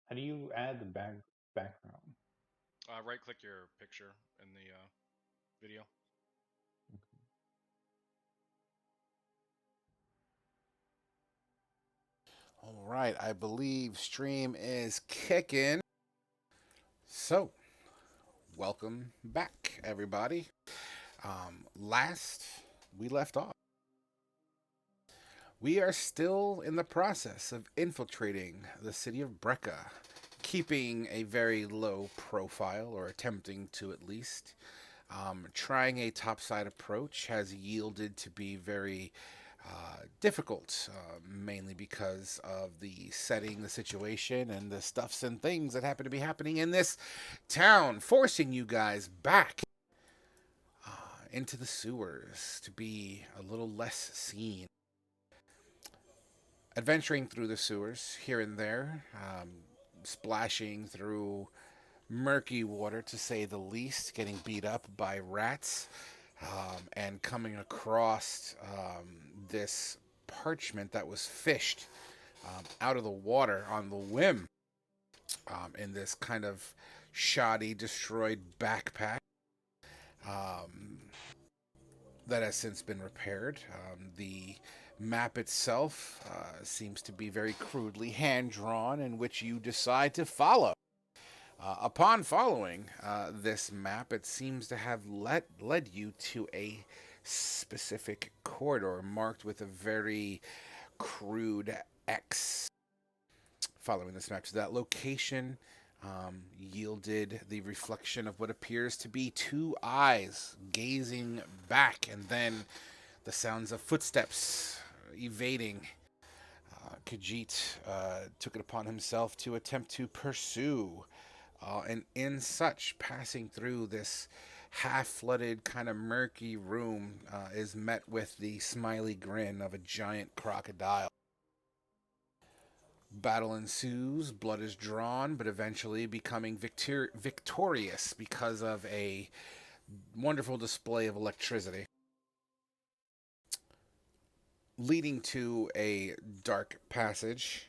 How do you add the background? Right click your picture in the video. All right, I believe stream is kicking. So, welcome back, everybody. Last we left off, we are still in the process of infiltrating the city of Brecca, keeping a very low profile, or attempting to at least. Trying a topside approach has yielded to be very difficult, mainly because of the setting, the situation, and the stuffs and things that happen to be happening in this town, forcing you guys back into the sewers to be a little less seen. Adventuring through the sewers here and there, splashing through murky water to say the least, getting beat up by rats, and coming across this parchment that was fished out of the water on the whim in this kind of shoddy, destroyed backpack um, that has since been repaired. The map itself seems to be very crudely hand drawn, in which you decide to follow. Upon following this map, it seems to have led you to a specific corridor marked with a very crude X. Following this map to that location, yielded the reflection of what appears to be two eyes gazing back, and then the sounds of footsteps evading. Khajiit took it upon himself to attempt to pursue. And in such, passing through this half flooded, kind of murky room, is met with the smiley grin of a giant crocodile. Battle ensues, blood is drawn, but eventually becoming victorious because of a wonderful display of electricity, leading to a dark passage,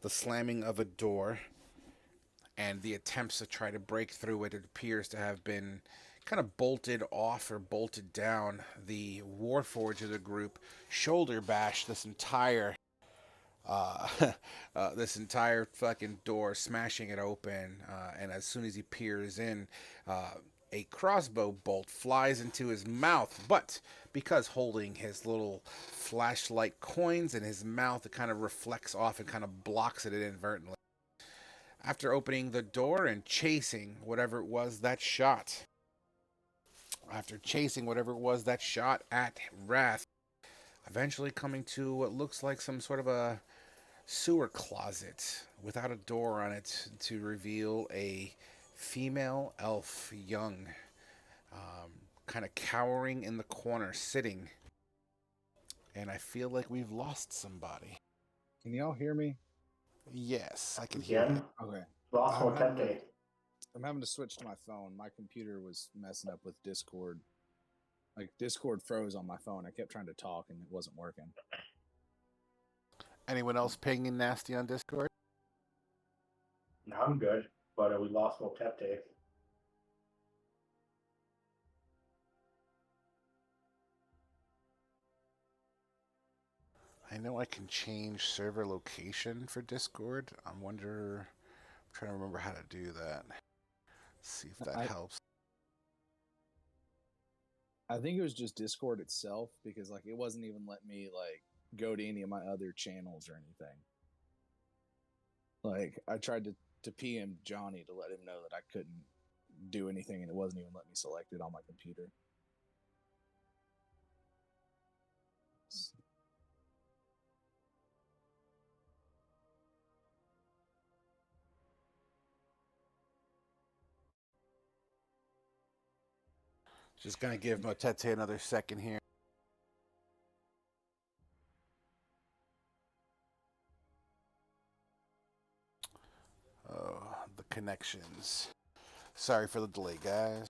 the slamming of a door, and the attempts to try to break through it. It appears to have been kind of bolted off or bolted down. The Warforged of the group shoulder bashed uh, this entire fucking door, smashing it open. And as soon as he peers in, uh, a crossbow bolt flies into his mouth. But because holding his little flashlight coins in his mouth, it kind of reflects off and kind of blocks it inadvertently. After opening the door and chasing whatever it was that shot, at Wrath, eventually coming to what looks like some sort of a sewer closet without a door on it to reveal a female elf, young, kind of cowering in the corner, sitting. And I feel like we've lost somebody. Can y'all hear me? Yes, I can hear you. Again, Okay. lost I'm having to Motete. I'm having to switch to my phone. My computer was messing up with Discord. Like Discord froze on my phone. I kept trying to talk and it wasn't working. Anyone else pinging nasty on Discord? Now I'm good, but we lost Motete. I know I can change server location for Discord. I'm trying to remember how to do that. See if that I helps. I think it was just Discord itself because like it wasn't even letting me like go to any of my other channels or anything. Like I tried to PM Johnny to let him know that I couldn't do anything and it wasn't even letting me select it on my computer. Just gonna give Motete another second here. Oh, the connections. Sorry for the delay, guys.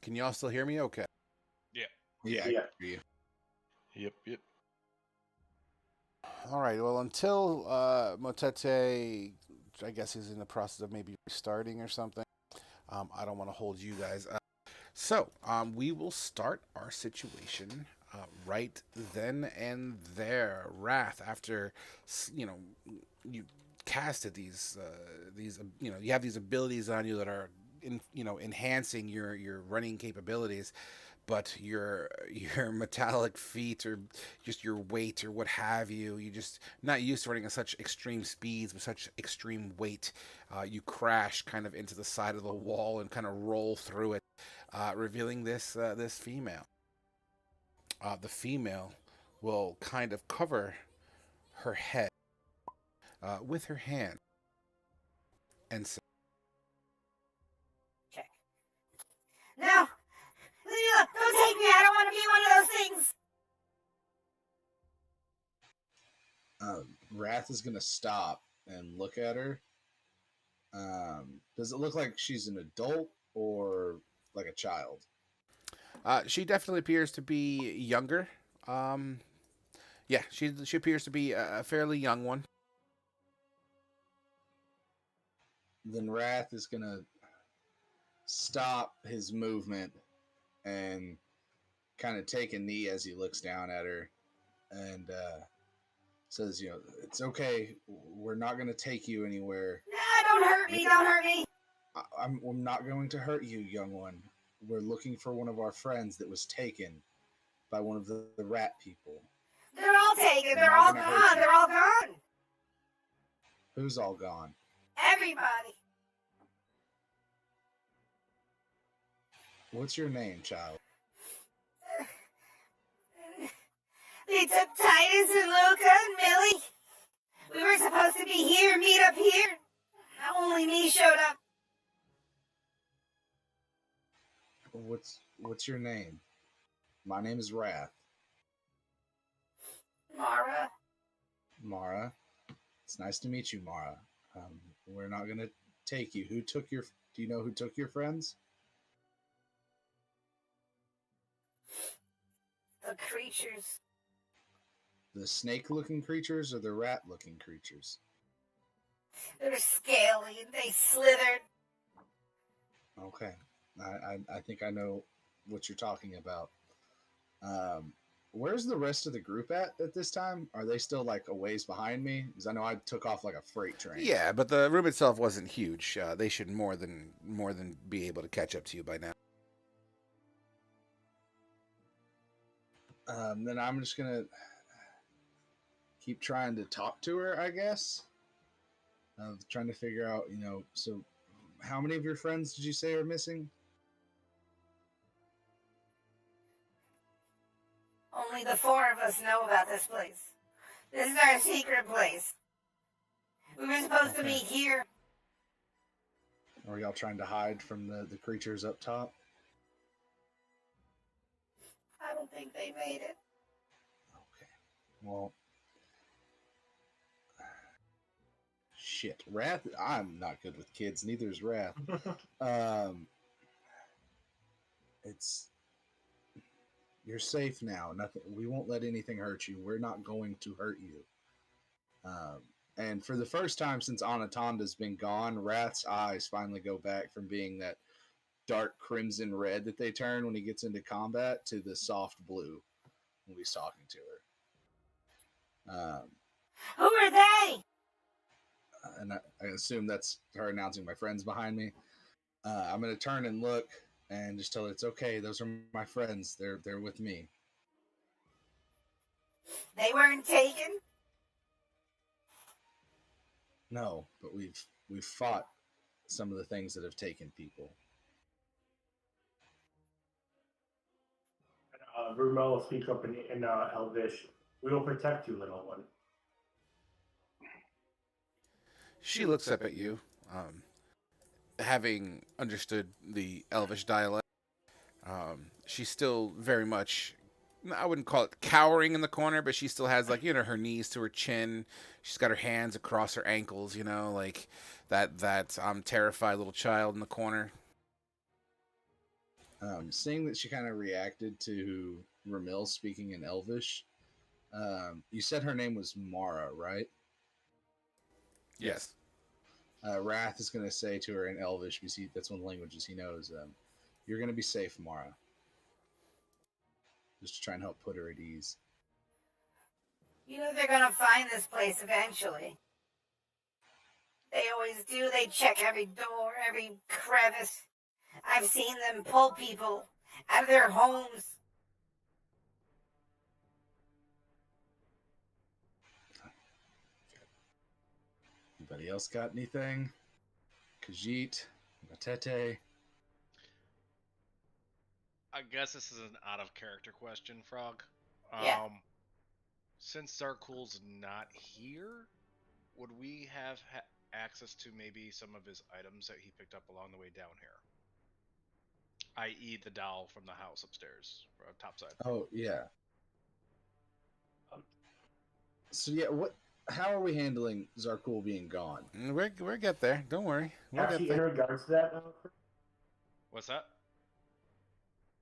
Can you all still hear me? Okay. Yeah. Yeah. Yeah. I hear you. Yep. All right. Well, until Motete, I guess he's in the process of maybe restarting or something. I don't want to hold you guys up. So, we will start our situation right then and there. Wrath, after you casted these you have these abilities on you that are enhancing your running capabilities, but your metallic feet or just your weight or what have you, you just not used to running at such extreme speeds with such extreme weight. You crash kind of into the side of the wall and kind of roll through it, revealing this female. The female will kind of cover her head with her hand and say, Check. No! Don't take me! I don't want to be one of those things! Wrath is gonna stop and look at her. Does it look like she's an adult or like a child? she definitely appears to be younger. Yeah, she appears to be a fairly young one. Then Wrath is gonna stop his movement and kind of take a knee as he looks down at her and says, it's okay. We're not going to take you anywhere. No, don't hurt me! Don't hurt me! I'm not going to hurt you, young one. We're looking for one of our friends that was taken by one of the rat people. They're all taken! I'm They're not all gonna hurt gone! you. They're all gone! Who's all gone? Everybody! What's your name, child? They took Titus and Luca and Millie. We were supposed to be here, meet up here. Only me showed up. What's your name? My name is Wrath. Mara. Mara. It's nice to meet you, Mara. We're not going to take you. Do you know who took your friends? The creatures. The snake-looking creatures or the rat-looking creatures? They're scaly and they slithered. Okay. I think I know what you're talking about. Where's the rest of the group at this time? Are they still like a ways behind me? Because I know I took off like a freight train. Yeah, but the room itself wasn't huge. They should more than be able to catch up to you by now. Then I'm just gonna keep trying to talk to her, I guess. Trying to figure out, so how many of your friends did you say are missing? Only the four of us know about this place. This is our secret place. We were supposed to meet here. Are y'all trying to hide from the creatures up top? I don't think they made it. Okay. Well, shit. Wrath, I'm not good with kids. Neither is Wrath. You're safe now. Nothing. We won't let anything hurt you. We're not going to hurt you. And for the first time since Anatonda's been gone, Wrath's eyes finally go back from being that dark crimson red that they turn when he gets into combat to the soft blue when he's talking to her. Who are they? And I assume that's her announcing my friends behind me. I'm going to turn and look and just tell her it's okay. Those are my friends. They're with me. They weren't taken? No, but we've fought some of the things that have taken people. Rumel will speak up in Elvish. We will protect you, little one. She looks up at you, having understood the Elvish dialect. She's still very much, I wouldn't call it cowering in the corner, but she still has her knees to her chin. She's got her hands across her ankles, like that terrified little child in the corner. Seeing that she kind of reacted to Ramil speaking in Elvish, you said her name was Mara, right? Yes. Wrath is going to say to her in Elvish, because that's one of the languages he knows, you're going to be safe, Mara. Just to try and help put her at ease. You know they're gonna find this place eventually. They always do. They check every door, every crevice. I've seen them pull people out of their homes. Anybody else got anything? Khajiit, Matete. I guess this is an out of character question, Frog. Yeah. Since Zarkul's not here, would we have access to maybe some of his items that he picked up along the way down here? I.e., the doll from the house upstairs, or topside. Oh yeah. So yeah, what? How are we handling Zarkul being gone? We'll get there. Don't worry. We'll Actually, get in there. regards to that, What's that?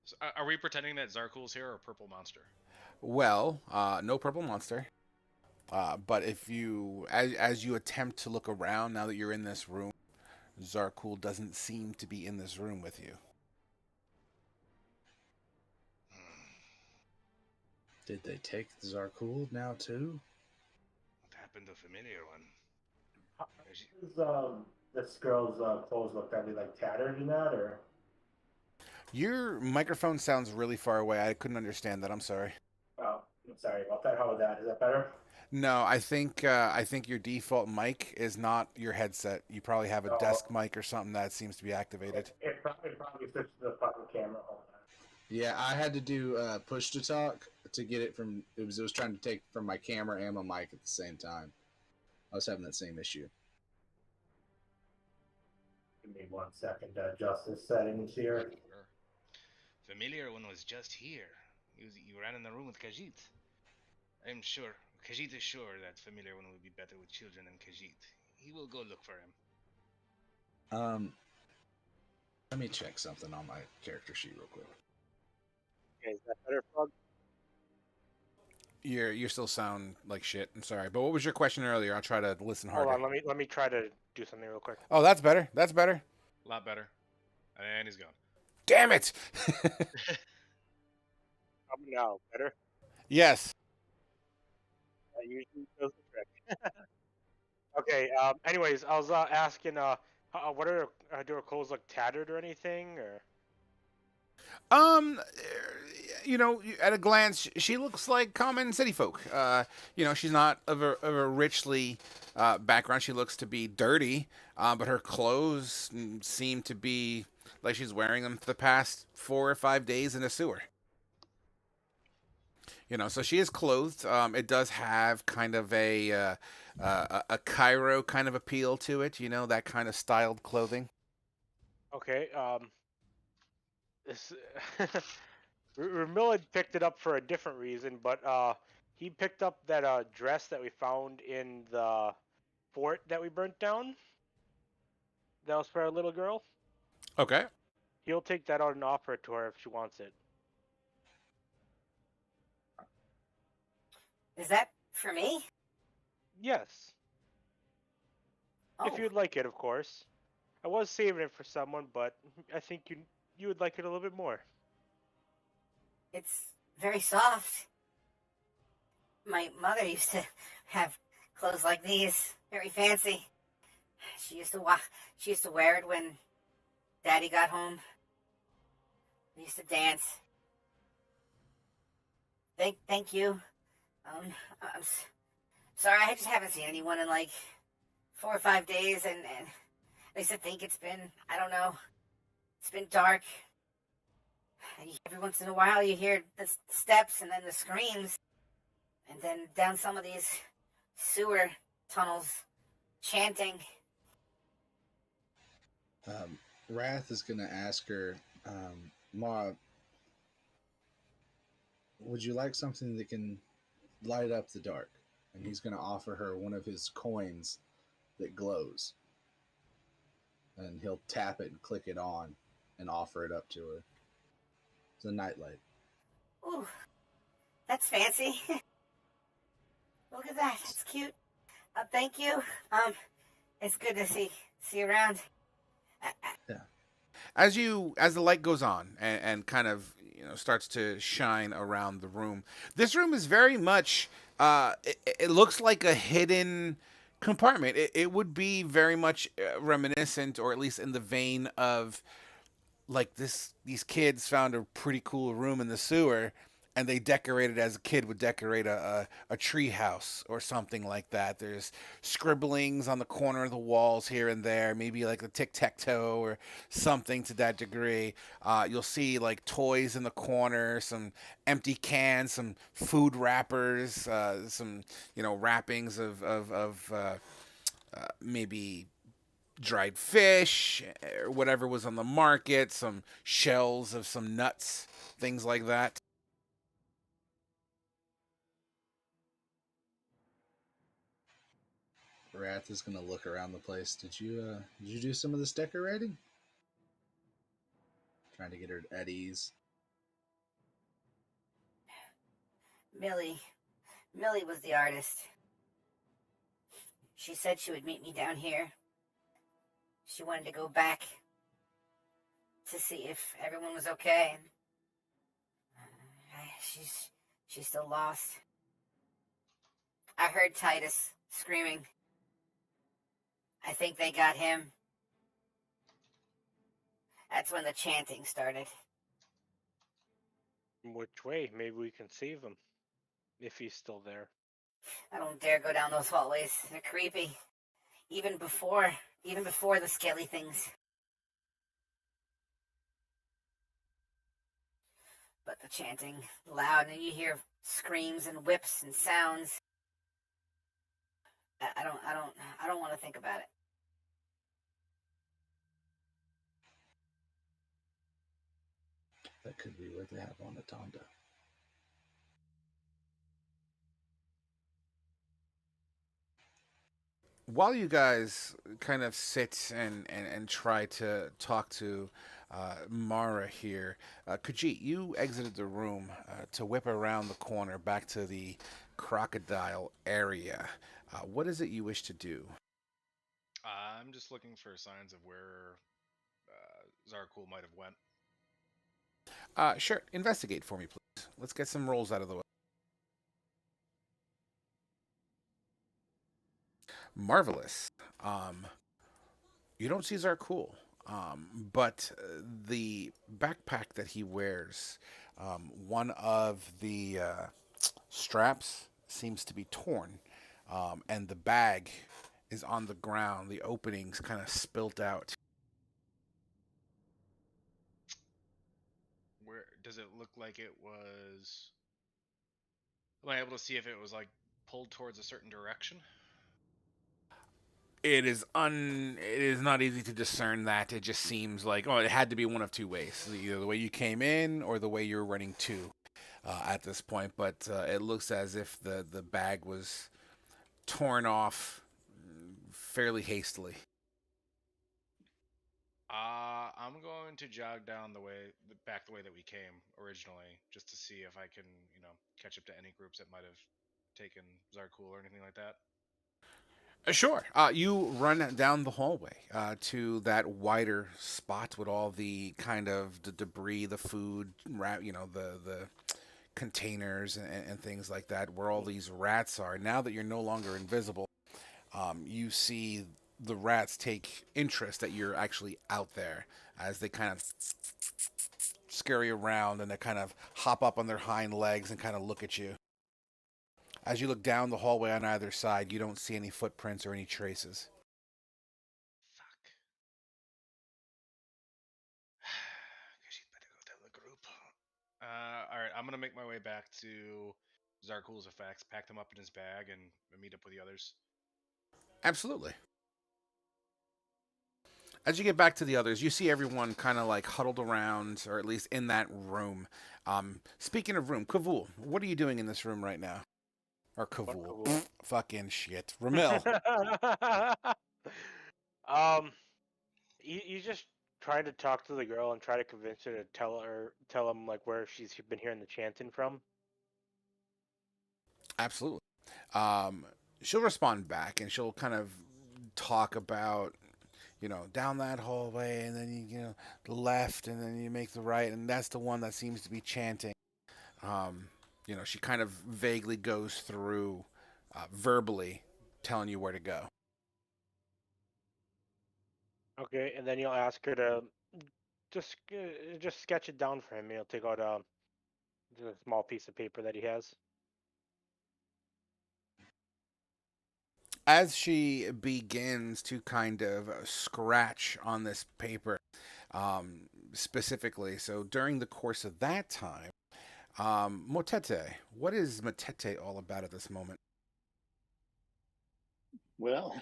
So, are we pretending that Zarkul's here or Purple Monster? Well, no purple monster. But if you, as you attempt to look around now that you're in this room, Zarkul doesn't seem to be in this room with you. Did they take Zarkul now too? What happened to familiar one? this girl's clothes look that be like tattered and that, or Your microphone sounds really far away. I couldn't understand that. I'm sorry. oh, I'm sorry about that. How was that? Is that better? No, I think your default mic is not your headset. You probably have a desk mic or something that seems to be activated. It probably switched to the fucking camera. Hold on. Yeah, I had to do push to talk to get it from. It was trying to take from my camera and my mic at the same time. I was having that same issue. Give me 1 second to adjust this settings here. Sure. Familiar one was just here. You ran in the room with Khajiit. I'm sure. Khajiit is sure that familiar one will be better with children than Khajiit. He will go look for him. Let me check something on my character sheet real quick. Okay, is that better, Frog? You still sound like shit. I'm sorry. But what was your question earlier? I'll try to listen harder. Hold on, let me try to do something real quick. Oh, that's better. That's better. A lot better. And he's gone. Damn it! No, better? Yes. That usually does the trick. Okay, anyways, I was asking, what are do her clothes look tattered or anything, or? At a glance, she looks like common city folk. She's not of a richly background. She looks to be dirty, but her clothes seem to be like she's wearing them for the past 4 or 5 days in a sewer. So she is clothed. It does have kind of a Cairo kind of appeal to it. That kind of styled clothing. Okay, this Ramil had picked it up for a different reason, but he picked up that dress that we found in the fort that we burnt down. That was for our little girl. Okay. He'll take that out and offer it to her if she wants it. Is that for me? Yes, Oh, if you'd like it, of course. I was saving it for someone, but I think you would like it a little bit more. it's very soft. My mother used to have clothes like these, very fancy. She used to wear it when Daddy got home. We used to dance. Thank you. I'm sorry, I just haven't seen anyone in like 4 or 5 days, and at least I think it's been, I don't know, it's been dark. And every once in a while you hear the steps and then the screams, and then down some of these sewer tunnels, chanting. Wrath is going to ask her, Ma, would you like something that can light up the dark? And he's going to offer her one of his coins that glows. And he'll tap it and click it on and offer it up to her. It's a nightlight. Ooh, that's fancy. Look at that. That's cute. Thank you. It's good to see you around. As the light goes on and kind of starts to shine around the room, this room is very much it looks like a hidden compartment. It would be very much reminiscent, or at least in the vein of like these kids found a pretty cool room in the sewer, and they decorated as a kid would decorate a tree house or something like that. There's scribblings on the corner of the walls here and there, maybe like a tic-tac-toe or something to that degree. You'll see like toys in the corner, some empty cans, some food wrappers, some wrappings of maybe dried fish or whatever was on the market, some shells of some nuts, things like that. Wrath is gonna look around the place. Did you do some of this decorating? Trying to get her at ease. Millie was the artist. She said she would meet me down here. She wanted to go back to see if everyone was okay. She's still lost. I heard Titus screaming. I think they got him. That's when the chanting started. Which way? Maybe we can save him. If he's still there. I don't dare go down those hallways. They're creepy. Even before the skelly things. But the chanting, loud, and you hear screams and whips and sounds. I don't want to think about it. That could be what they have on Atonda. While you guys kind of sit and try to talk to Mara here, Khajiit, you exited the room to whip around the corner back to the crocodile area. What is it you wish to do? I'm just looking for signs of where Zarkul might have went. Sure, investigate for me, please. Let's get some rolls out of the way. Marvelous. You don't see Zarkul, but the backpack that he wears, one of the straps seems to be torn, and the bag is on the ground. The opening's kind of spilt out. Where does it look like it was? Am I able to see if it was like pulled towards a certain direction? It is not easy to discern that. It just seems like it had to be one of two ways: either the way you came in or the way you're running to at this point. But it looks as if the bag was torn off fairly hastily. I'm going to jog down back the way that we came originally, just to see if I can, catch up to any groups that might have taken Zarkul or anything like that. Sure. You run down the hallway to that wider spot with all the kind of the debris, the food, the containers and things like that, where all these rats are. Now that you're no longer invisible, you see the rats take interest that you're actually out there as they kind of scurry around and they kind of hop up on their hind legs and kind of look at you. As you look down the hallway on either side, you don't see any footprints or any traces. Fuck. Guess you'd better go tell the group. Alright, I'm gonna make my way back to Zarkul's effects, pack them up in his bag, and meet up with the others. Absolutely. As you get back to the others, you see everyone kind of like huddled around, or at least in that room. Speaking of room, Kavul, what are you doing in this room right now? Or Kavul. Fucking shit. Ramil. You just trying to talk to the girl and try to convince her to tell him like where she's been hearing the chanting from? Absolutely. Um, she'll respond back and she'll kind of talk about, down that hallway and then the left and then you make the right and that's the one that seems to be chanting. Um, she kind of vaguely goes through verbally telling you where to go. Okay, and then you'll ask her to just sketch it down for him. He'll take out a small piece of paper that he has. As she begins to kind of scratch on this paper, specifically, so during the course of that time, Motete, what is Motete all about at this moment? Well,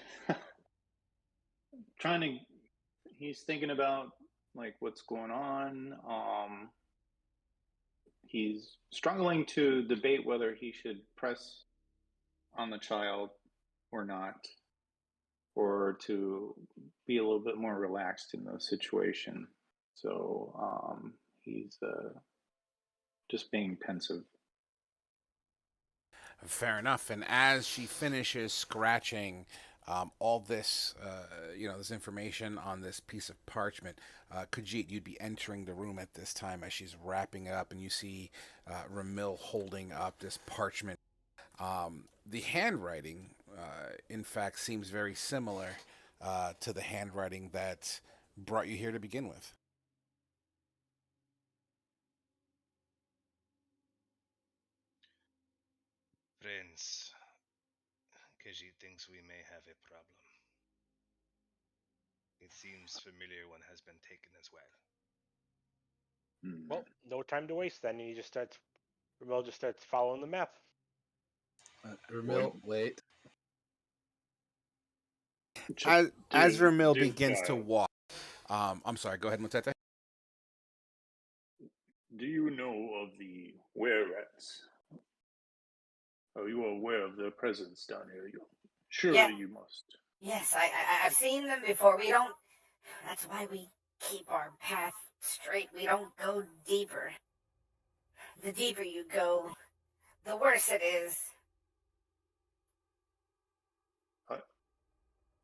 trying to. He's thinking about like what's going on. He's struggling to debate whether he should press on the child or not, or to be a little bit more relaxed in the situation. So he's just being pensive. Fair enough. And as she finishes scratching all this, this information on this piece of parchment, Khajiit, you'd be entering the room at this time as she's wrapping it up, and you see Ramil holding up this parchment. The handwriting, in fact, seems very similar to the handwriting that brought you here to begin with. Prince, Khajiit thinks we may have a problem. It seems familiar one has been taken as well. Well, no time to waste then. Ramil just starts following the map. Ramil, wait. As Ramil Dear begins to child, walk, I'm sorry, go ahead, Motete. do you know of the were-rats? Are you aware of their presence down here? Surely Yeah. you must. Yes, I've seen them before. We don't. That's why we keep our path straight. We don't go deeper. The deeper you go, the worse it is.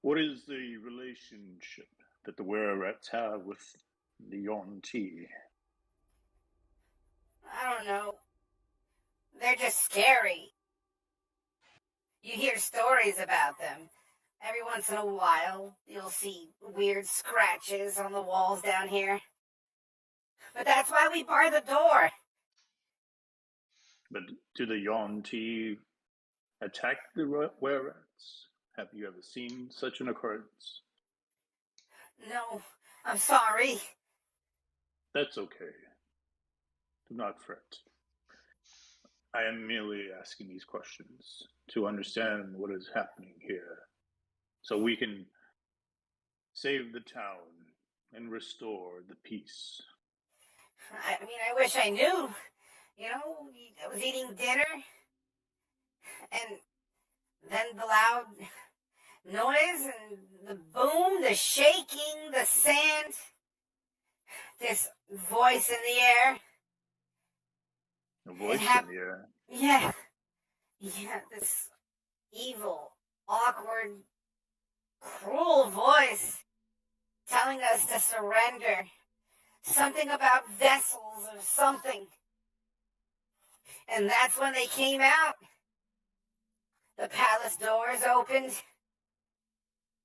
What is the relationship that the were-rats have with the Yuan-Ti? I don't know. They're just scary. You hear stories about them. Every once in a while, you'll see weird scratches on the walls down here. But that's why we bar the door. But do the Yuan-Ti attack the were-rats? Have you ever seen such an occurrence? No, I'm sorry. That's okay. Do not fret. I am merely asking these questions to understand what is happening here, so we can save the town and restore the peace. I mean, I wish I knew. I was eating dinner, and then the loud noise and the boom, the shaking, the sand, this voice in the air. A voice in the air. Yeah, this evil, awkward, cruel voice telling us to surrender. Something about vessels or something. And that's when they came out. The palace doors opened.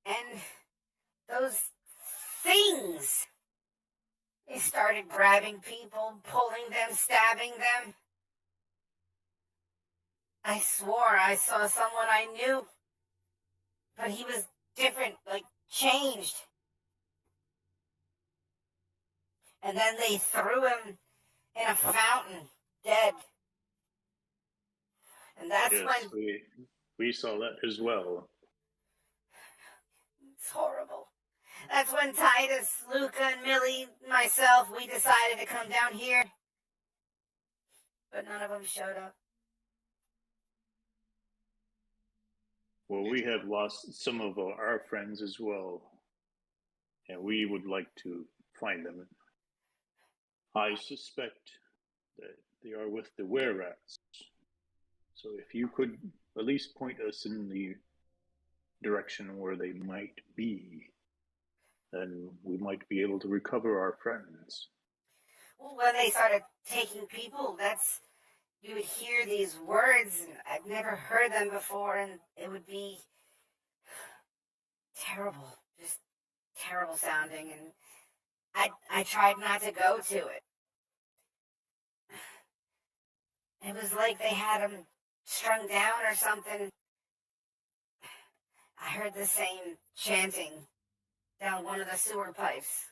And those things, they started grabbing people, pulling them, stabbing them. I swore I saw someone I knew. But he was different, like changed. And then they threw him in a fountain, dead. And that's Yes, when... we saw that as well. It's horrible. That's when Titus, Luca, and Millie, myself, we decided to come down here. But none of them showed up. Well, we have lost some of our friends as well. And we would like to find them. I suspect that they are with the were-rats. So if you could at least point us in the direction where they might be, then we might be able to recover our friends. Well, when they started taking people, you would hear these words, and I've never heard them before, and it would be terrible, just terrible sounding, and I tried not to go to it. It was like they had them strung down or something. I heard the same chanting down one of the sewer pipes.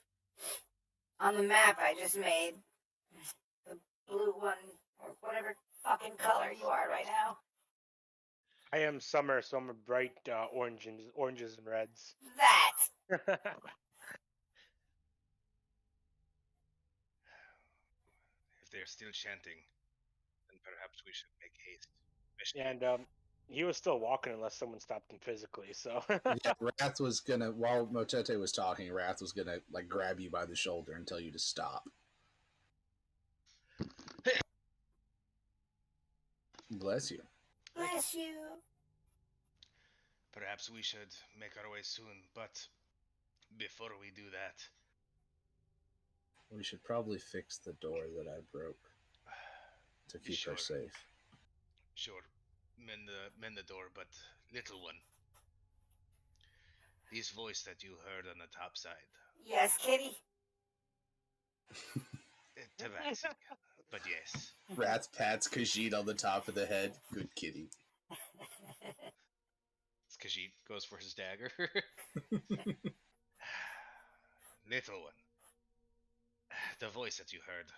On the map I just made, the blue one, or whatever fucking color you are right now. I am summer, so I'm a bright oranges and reds. That! If they're still chanting, then perhaps we should make haste. And he was still walking unless someone stopped him physically. So Yeah, Wrath was gonna, while Mochete was talking, Wrath was gonna like grab you by the shoulder and tell you to stop. Bless you. Bless you. Perhaps we should make our way soon, but before we do that, We should probably fix the door that I broke to keep Sure. her safe. sure, mend the door, but little one, this voice that you heard on the top side, Yes, kitty? Tabaxi, but yes, Wrath pats Khajiit on the top of the head. Good kitty. it's Khajiit goes for his dagger. Little one, the voice that you heard,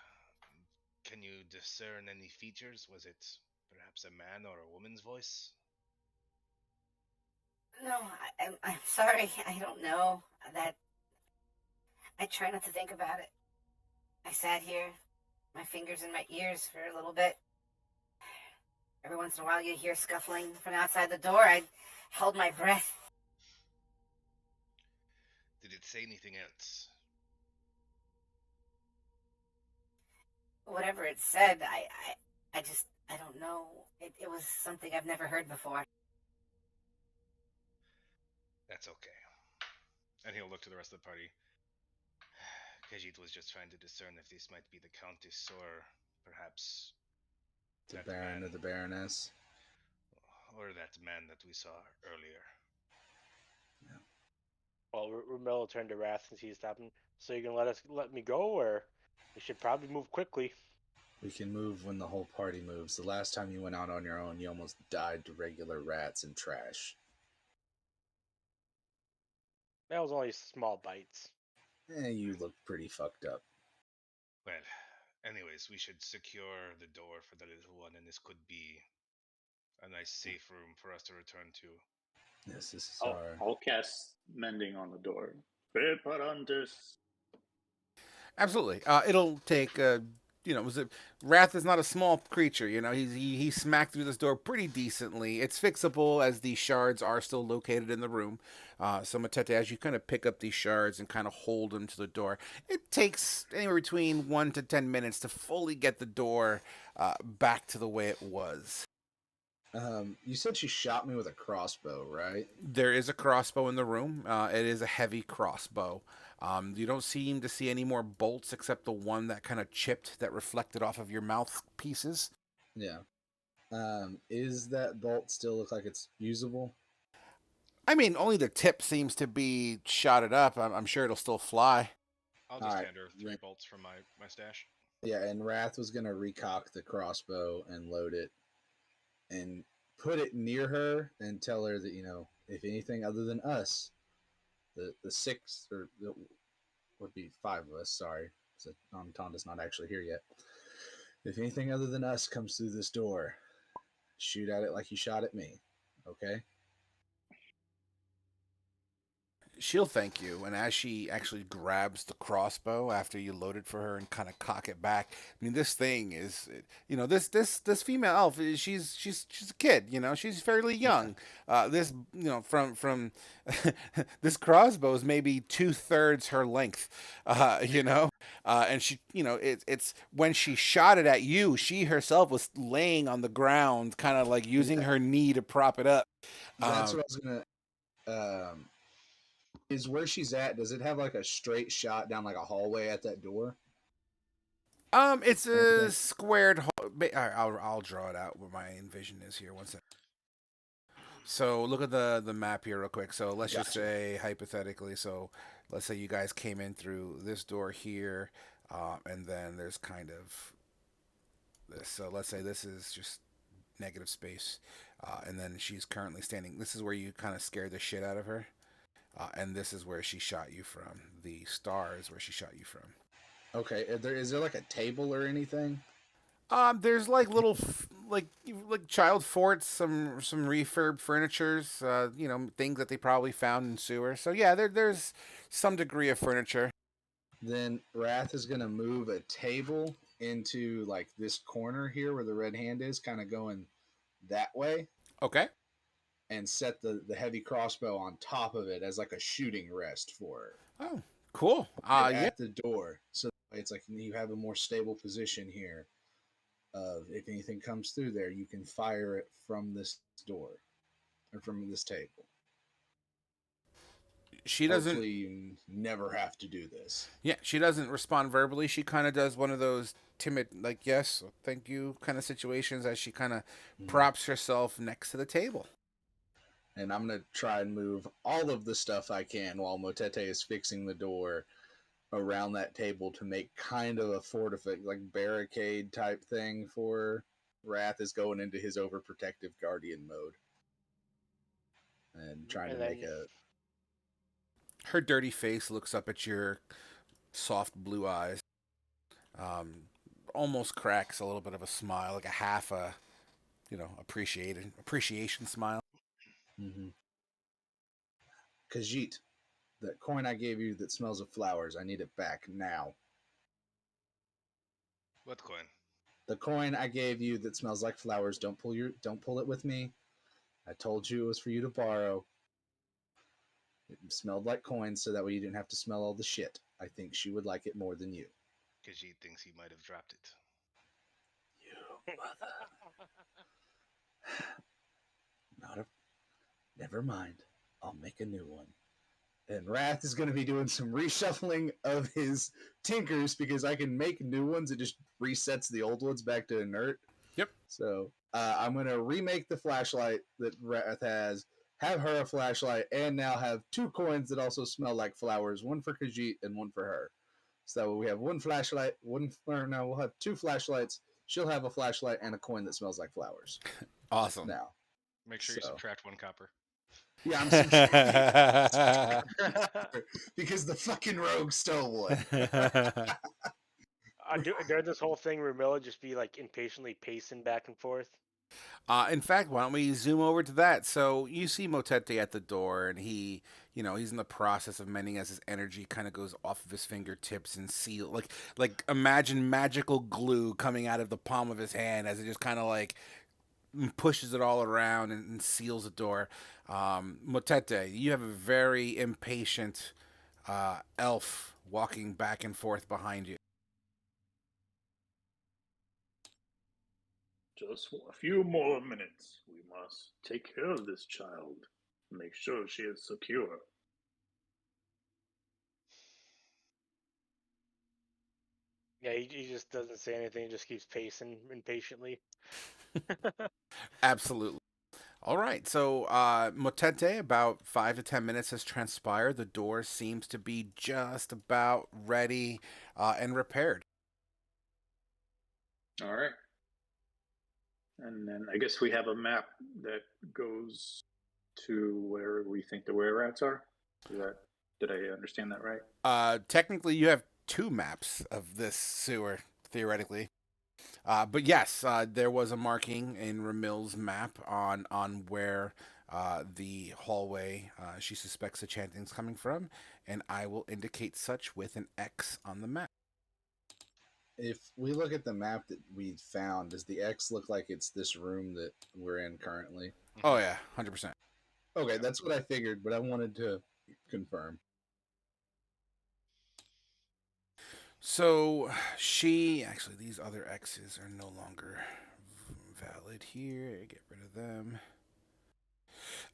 can you discern any features? Was it perhaps a man or a woman's voice? No, I'm sorry. I don't know. I try not to think about it. I sat here, my fingers in my ears for a little bit. Every once in a while you'd hear scuffling from outside the door. I held my breath. Did it say anything else? Whatever it said, I don't know. It was something I've never heard before. That's okay. And he'll look to the rest of the party. Khajiit was just trying to discern if this might be the Countess or perhaps The that Baron man, or the Baroness. or that man that we saw earlier. well, Ramil turned to Wrath and he's stopping. So you gonna let me go, or we should probably move quickly? We can move when the whole party moves. The last time you went out on your own, you almost died to regular rats and trash. That was only small bites. You look pretty fucked up. Well, anyways, we should secure the door for the little one, and this could be a nice safe room for us to return to. Yes, this is I'll, our... I'll cast mending on the door. Preparantes. Absolutely. It'll take, Wrath is not a small creature. He smacked through this door pretty decently. It's fixable as the shards are still located in the room. So Matete, as you kind of pick up these shards and kind of hold them to the door, it takes anywhere between 1 to 10 minutes to fully get the door back to the way it was. You said she shot me with a crossbow, right? There is a crossbow in the room. It is a heavy crossbow. You don't seem to see any more bolts except the one that kind of chipped that reflected off of your mouthpieces. Yeah. Is that bolt still look like it's usable? I mean, only the tip seems to be shotted up. I'm sure it'll still fly. I'll just Alright, hand her 3 right. bolts from my stash. Yeah, and Wrath was going to recock the crossbow and load it and put it near her and tell her that, if anything other than us, the 6, or the, would be 5 of us, sorry. So Tonda's not actually here yet. If anything other than us comes through this door, shoot at it like you shot at me, okay? She'll thank you, and as she actually grabs the crossbow after you load it for her and kind of cock it back, I mean, this thing is, this female elf, she's a kid, she's fairly young. This, from this crossbow is maybe 2/3 her length, and she, it's when she shot it at you, she herself was laying on the ground, kind of like using her knee to prop it up. That's what I was gonna. Is where she's at? Does it have like a straight shot down like a hallway at that door? It's a squared. I'll draw it out where my envision is here. One second. So look at the map here real quick. So let's just say hypothetically. So let's say you guys came in through this door here, and then there's kind of this. So let's say this is just negative space, and then she's currently standing. This is where you kind of scared the shit out of her, and this is where she shot you from. The star is where she shot you from. Okay, is there like a table or anything? There's like little like child forts, some refurb furnitures, things that they probably found in sewers. So yeah, there's some degree of furniture. Then Wrath is gonna move a table into like this corner here where the red hand is, kind of going that way. Okay. And set the heavy crossbow on top of it as like a shooting rest for her. Oh, cool. At the door, so it's like you have a more stable position here. Of if anything comes through there, you can fire it from this door or from this table. She doesn't. Hopefully, you never have to do this. Yeah, she doesn't respond verbally. She kind of does one of those timid, like yes, thank you, kind of situations as she kind of props herself next to the table. And I'm gonna try and move all of the stuff I can while Motete is fixing the door around that table to make kind of a like barricade type thing for Wrath is going into his overprotective guardian mode and trying to make a. Her dirty face looks up at your soft blue eyes, almost cracks a little bit of a smile, like a half a, appreciation smile. Mm-hmm. Khajiit, that coin I gave you that smells of flowers, I need it back now. What coin? The coin I gave you that smells like flowers. Don't pull it with me. I told you it was for you to borrow. It smelled like coins, so that way you didn't have to smell all the shit. I think she would like it more than you. Khajiit thinks he might have dropped it. You mother. Never mind. I'll make a new one. And Wrath is going to be doing some reshuffling of his tinkers because I can make new ones. It just resets the old ones back to inert. Yep. So I'm going to remake the flashlight that Wrath has, have her a flashlight, and now have 2 coins that also smell like flowers, one for Khajiit and one for her. So we have one flashlight, we'll have 2 flashlights. She'll have a flashlight and a coin that smells like flowers. Awesome. Now. Make sure you subtract 1 copper. Yeah, I'm because the fucking rogue stole one. During this whole thing, Rumilla just be like impatiently pacing back and forth. In fact, why don't we zoom over to that? So you see Motete at the door, and he, he's in the process of mending as his energy kind of goes off of his fingertips and seal, like imagine magical glue coming out of the palm of his hand as it just kind of like pushes it all around and seals the door. Motete, you have a very impatient elf walking back and forth behind you. Just a few more minutes. We must take care of this child. Make sure she is secure. Yeah, he just doesn't say anything. He just keeps pacing impatiently. Absolutely. All right, so Motete, about 5 to 10 minutes has transpired. The door seems to be just about ready and repaired. All right. And then I guess we have a map that goes to where we think the were rats are. Did I understand that right? Technically, you have 2 maps of this sewer, theoretically. But yes, there was a marking in Ramil's map on where the hallway she suspects the chanting's coming from, and I will indicate such with an X on the map. If we look at the map that we found, does the X look like it's this room that we're in currently? Oh yeah, 100%. Okay, that's what I figured, but I wanted to confirm. So actually, these other X's are no longer valid here. Get rid of them.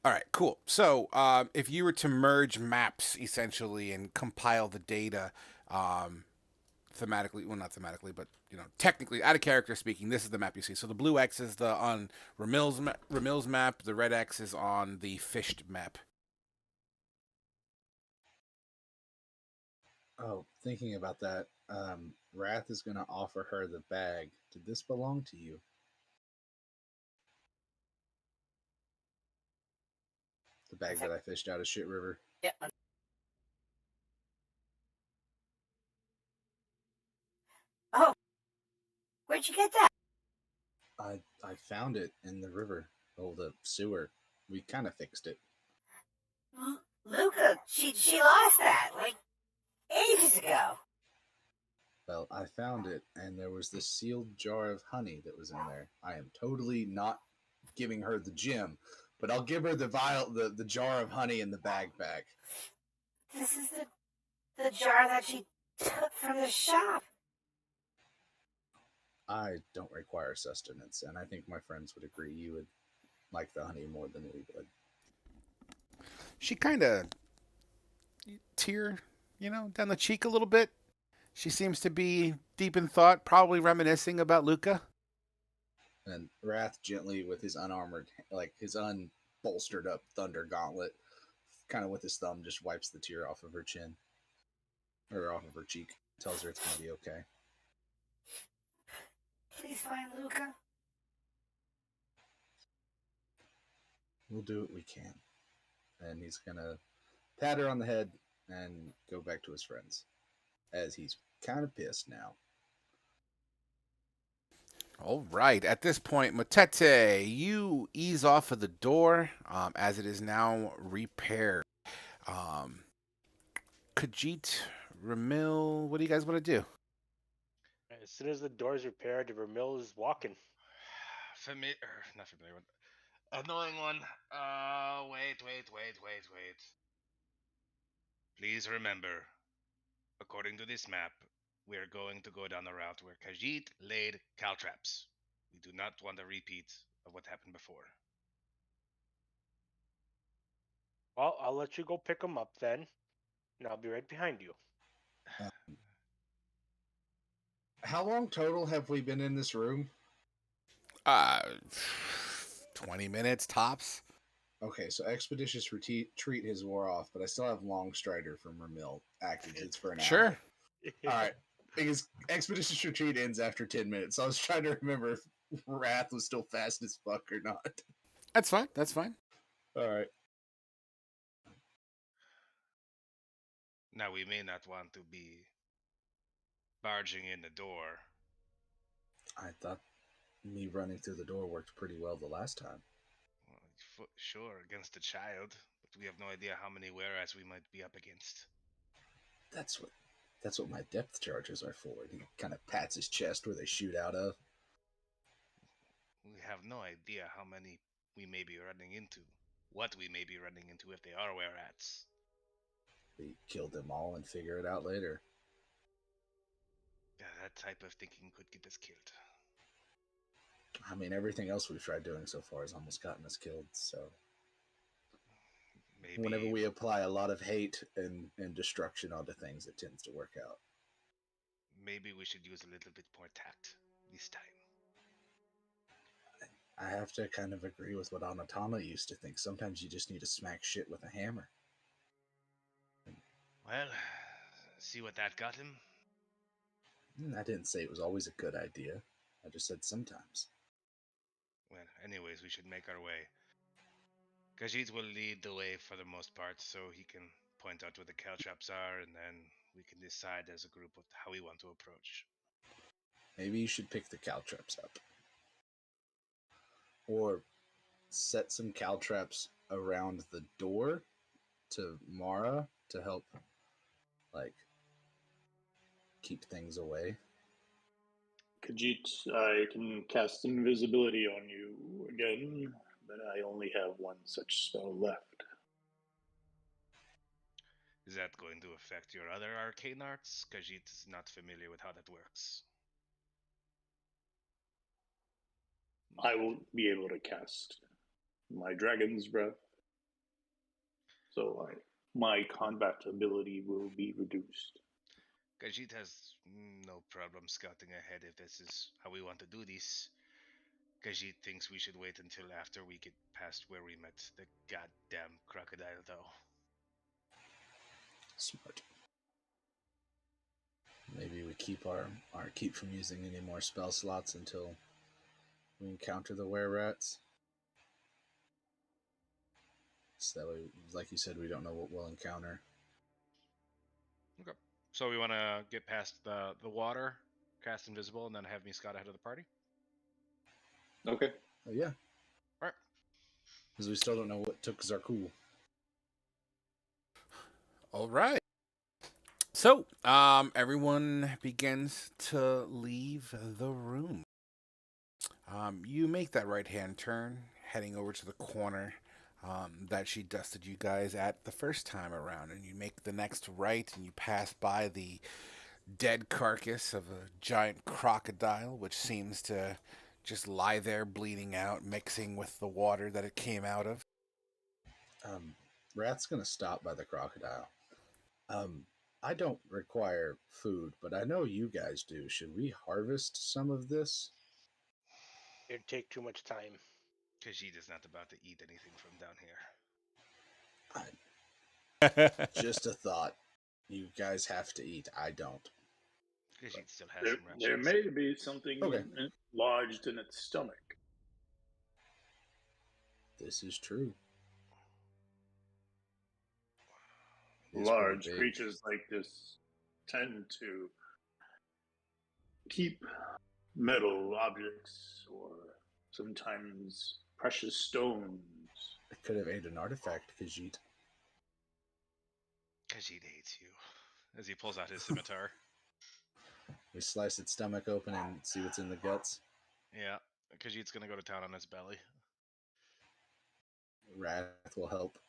All right, cool. So if you were to merge maps essentially and compile the data, thematically, well, not thematically, but technically, out of character speaking, this is the map you see. So the blue X is on Ramil's map. The red X is on the fished map. Oh, thinking about that, Wrath is going to offer her the bag. Did this belong to you? The bag that I fished out of Shit River. Yeah. Oh, where'd you get that? I found it in the river. Oh, the sewer. We kind of fixed it. Luca, she lost that like ages ago. Well, I found it, and there was this sealed jar of honey that was in there. I am totally not giving her the gem, but I'll give her the vial, the jar of honey in the bag back. This is the jar that she took from the shop. I don't require sustenance, and I think my friends would agree you would like the honey more than we would. She kind of tear, down the cheek a little bit. She seems to be deep in thought, probably reminiscing about Luca. And Wrath gently, with his unarmored, like his unbolstered up thunder gauntlet, kind of with his thumb, just wipes the tear off of her chin. Or off of her cheek. Tells her it's going to be okay. Please find Luca. We'll do what we can. And he's going to pat her on the head and go back to his friends. As he's kind of pissed now. All right. At this point, Matete, you ease off of the door as it is now repaired. Khajiit, Ramil, what do you guys want to do? As soon as the door's repaired, Ramil is walking. Not familiar with. Annoying one. Wait. Please remember, according to this map, we are going to go down the route where Khajiit laid caltraps. We do not want a repeat of what happened before. Well, I'll let you go pick him up then, and I'll be right behind you. How long total have we been in this room? 20 minutes tops. Okay, so Expeditious Retreat has wore off, but I still have Long Strider from Ramil active. It's for an hour. Sure. All right. Because Expeditious Retreat ends after 10 minutes. So I was trying to remember if Wrath was still fast as fuck or not. That's fine. All right. Now, we may not want to be barging in the door. I thought me running through the door worked pretty well the last time. Well, sure, against a child, but we have no idea how many whereas we might be up against. That's what my depth charges are for. He kind of pats his chest where they shoot out of. We have no idea how many we may be running into. What we may be running into if they are were-rats. We kill them all and figure it out later. Yeah, that type of thinking could get us killed. I mean, everything else we've tried doing so far has almost gotten us killed, so... Maybe whenever we apply a lot of hate and destruction onto things, it tends to work out. Maybe we should use a little bit more tact this time. I have to kind of agree with what Anatama used to think. Sometimes you just need to smack shit with a hammer. Well, see what that got him? I didn't say it was always a good idea. I just said sometimes. Well, anyways, we should make our way. Khajiit will lead the way for the most part, so he can point out where the caltraps are, and then we can decide as a group how we want to approach. Maybe you should pick the caltraps up. Or set some caltraps around the door to Mara to help, like, keep things away. Khajiit, I can cast invisibility on you again, but I only have one such spell left. Is that going to affect your other arcane arts? Khajiit is not familiar with how that works. I won't be able to cast my dragon's breath, so my combat ability will be reduced. Khajiit has no problem scouting ahead if this is how we want to do this. Khajiit thinks we should wait until after we get past where we met the goddamn crocodile, though. Smart. Maybe we keep keep from using any more spell slots until we encounter the were-rats. So that way, like you said, we don't know what we'll encounter. Okay. So we want to get past the water, cast invisible, and then have me scout ahead of the party? Okay. Oh, yeah. Alright. Because we still don't know what took Zarkul. All right. So, everyone begins to leave the room. You make that right-hand turn, heading over to the corner that she dusted you guys at the first time around, and you make the next right, and you pass by the dead carcass of a giant crocodile, which seems to just lie there bleeding out, mixing with the water that it came out of. Rat's gonna stop by the crocodile. I don't require food, but I know you guys do. Should we harvest some of this? It'd take too much time. Khajiit is not about to eat anything from down here. Just a thought. You guys have to eat. I don't. Khajiit still has There, some rations. there may be something Okay. lodged in its stomach. This is true. It's Large pretty big. creatures like this tend to keep metal objects or sometimes precious stones. It could have ate an artifact, Khajiit. Khajiit hates you. As he pulls out his scimitar. We slice its stomach open and see what's in the guts. Yeah. Khajiit's gonna go to town on his belly. Wrath will help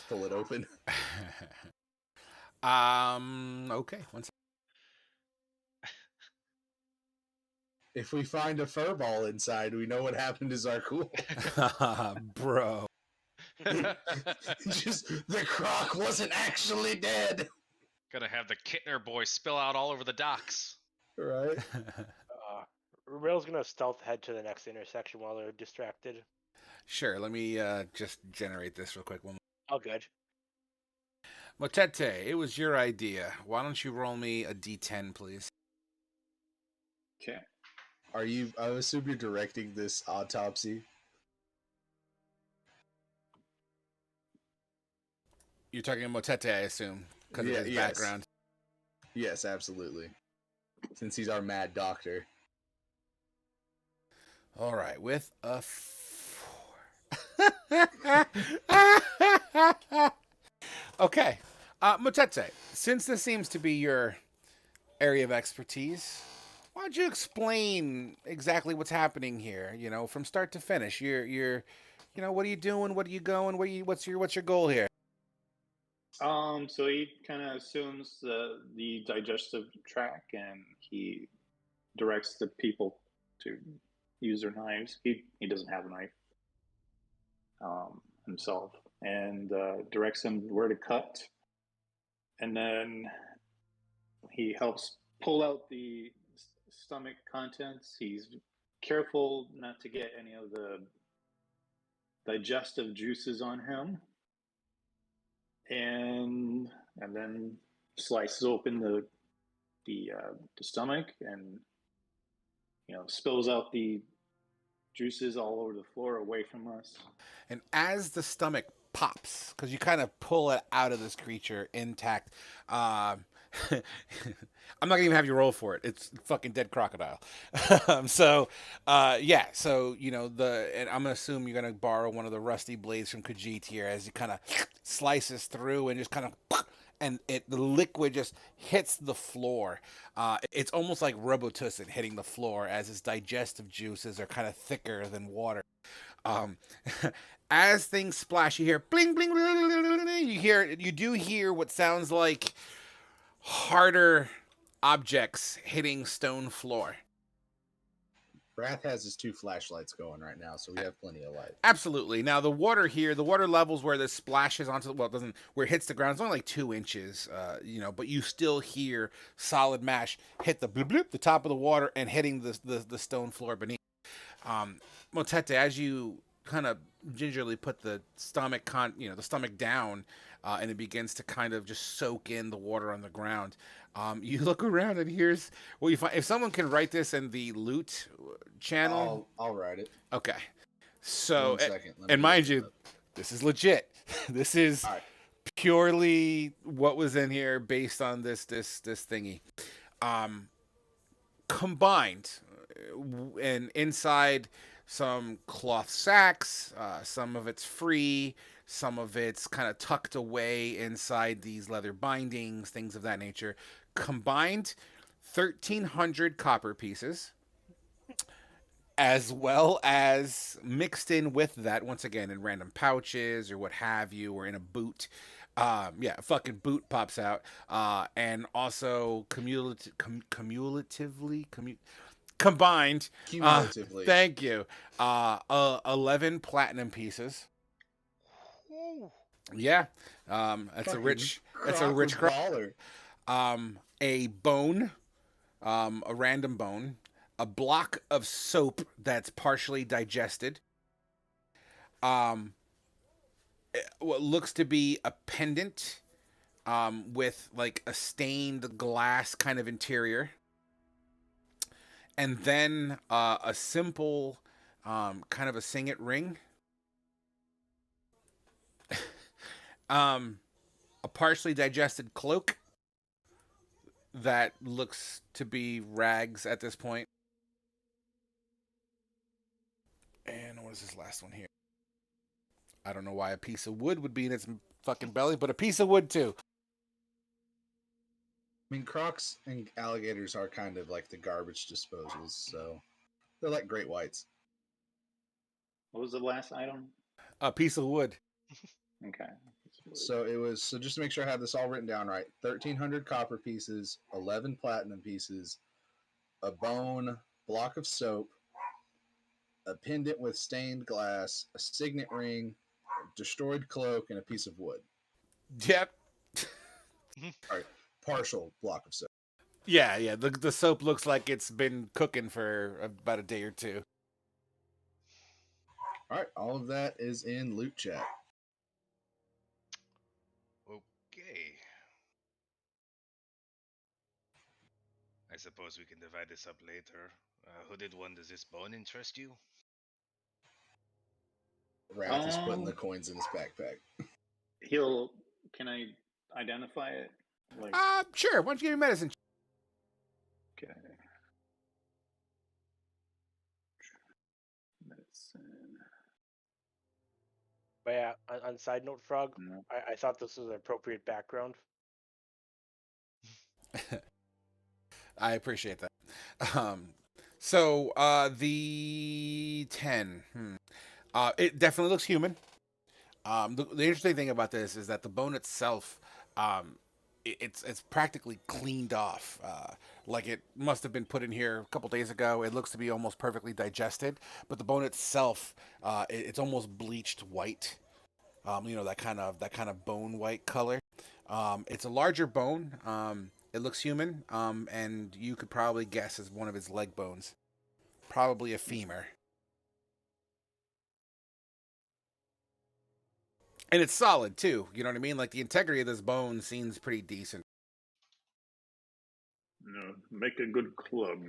pull it open. Okay. One second. If we find a furball inside, we know what happened to Zarkul. Bro. Just the croc wasn't actually dead. Gonna have the Kittner boy spill out all over the docks. Right? Rumel's gonna stealth head to the next intersection while they're distracted. Sure, let me just generate this real quick. Oh, good. Motete, it was your idea. Why don't you roll me a d10, please? Okay. I assume you're directing this autopsy. You're talking Motete, I assume, because of his yes. background. Yes, absolutely. Since he's our mad doctor. All right, with a 4. Okay. Motete, since this seems to be your area of expertise, why don't you explain exactly what's happening here? You know, from start to finish. You're what are you doing? What are you going? What's your goal here? So he kind of assumes the digestive tract, and he directs the people to use their knives. He doesn't have a knife himself, and directs them where to cut, and then he helps pull out the stomach contents. He's careful not to get any of the digestive juices on him, and then slices open the stomach, and spills out the juices all over the floor away from us. And as the stomach pops, because you kind of pull it out of this creature intact, I'm not gonna even have you roll for it. It's fucking dead crocodile. Yeah. So and I'm gonna assume you're gonna borrow one of the rusty blades from Khajiit here as he kind of slices through and just kind of, and the liquid just hits the floor. It's almost like Robitussin hitting the floor as its digestive juices are kind of thicker than water. Um, as things splash, you hear bling bling, bling, bling, bling, bling. You do hear what sounds like harder objects hitting stone floor. Wrath has his 2 flashlights going right now, so we have plenty of light. Absolutely. Now the water here, the water levels where this splashes onto it doesn't, where it hits the ground, it's only like 2 inches. But you still hear solid mash hit the bloop bloop, the top of the water, and hitting the stone floor beneath. Motete, as you kind of gingerly put the stomach down, and it begins to kind of just soak in the water on the ground. You look around and here's what you find. If someone can write this in the loot channel, I'll write it. okay. So, 1 second. and mind you, this is legit. This is All right. purely what was in here based on this thingy. Combined, and inside some cloth sacks, some of it's free, some of it's kind of tucked away inside these leather bindings, things of that nature. Combined, 1,300 copper pieces, as well as mixed in with that, once again, in random pouches or what have you, or in a boot. A fucking boot pops out. And also combined, Cumulatively. thank you, 11 platinum pieces. Ooh. Yeah, that's a rich Croc. crop. A bone, a random bone, a block of soap that's partially digested. What looks to be a pendant, with like a stained glass kind of interior, and then a simple, kind of a signet ring. A partially digested cloak that looks to be rags at this point. And what is this last one here? I don't know why a piece of wood would be in its fucking belly, but a piece of wood too. I mean, crocs and alligators are kind of like the garbage disposals, so they're like great whites. What was the last item? A piece of wood. Okay. So just to make sure I have this all written down right: 1,300 copper pieces, 11 platinum pieces, a bone, block of soap, a pendant with stained glass, a signet ring, a destroyed cloak, and a piece of wood. Yep. All right, partial block of soap. Yeah. The soap looks like it's been cooking for about a day or two. All right, all of that is in loot chat. Okay. I suppose we can divide this up later. Hooded one, does this bone interest you? Wrath is putting the coins in his backpack. Can I identify it? Like, Sure. Why don't you give me medicine? okay. Medicine. But yeah, on side note, Frog, No. I thought this was an appropriate background. I appreciate that. The 10. It definitely looks human. The interesting thing about this is that the bone itself, it's practically cleaned off. Like it must have been put in here a couple days ago. It looks to be almost perfectly digested, but the bone itself, it's almost bleached white. That kind of bone white color. It's a larger bone. It looks human, and you could probably guess as one of its leg bones. Probably a femur. And it's solid, too. You know what I mean? Like, the integrity of this bone seems pretty decent. No, make a good club.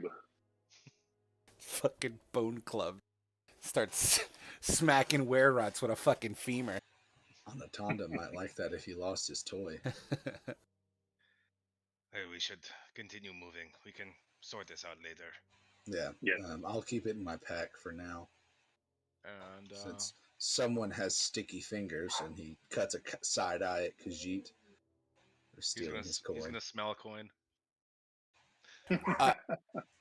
Fucking bone club. Starts smacking were-rots with a fucking femur. Anaconda might like that if he lost his toy. We should continue moving. We can sort this out later. Yeah. Yeah. I'll keep it in my pack for now, And since someone has sticky fingers, and he cuts a side eye at Khajiit for stealing his he's coin. gonna smell a coin.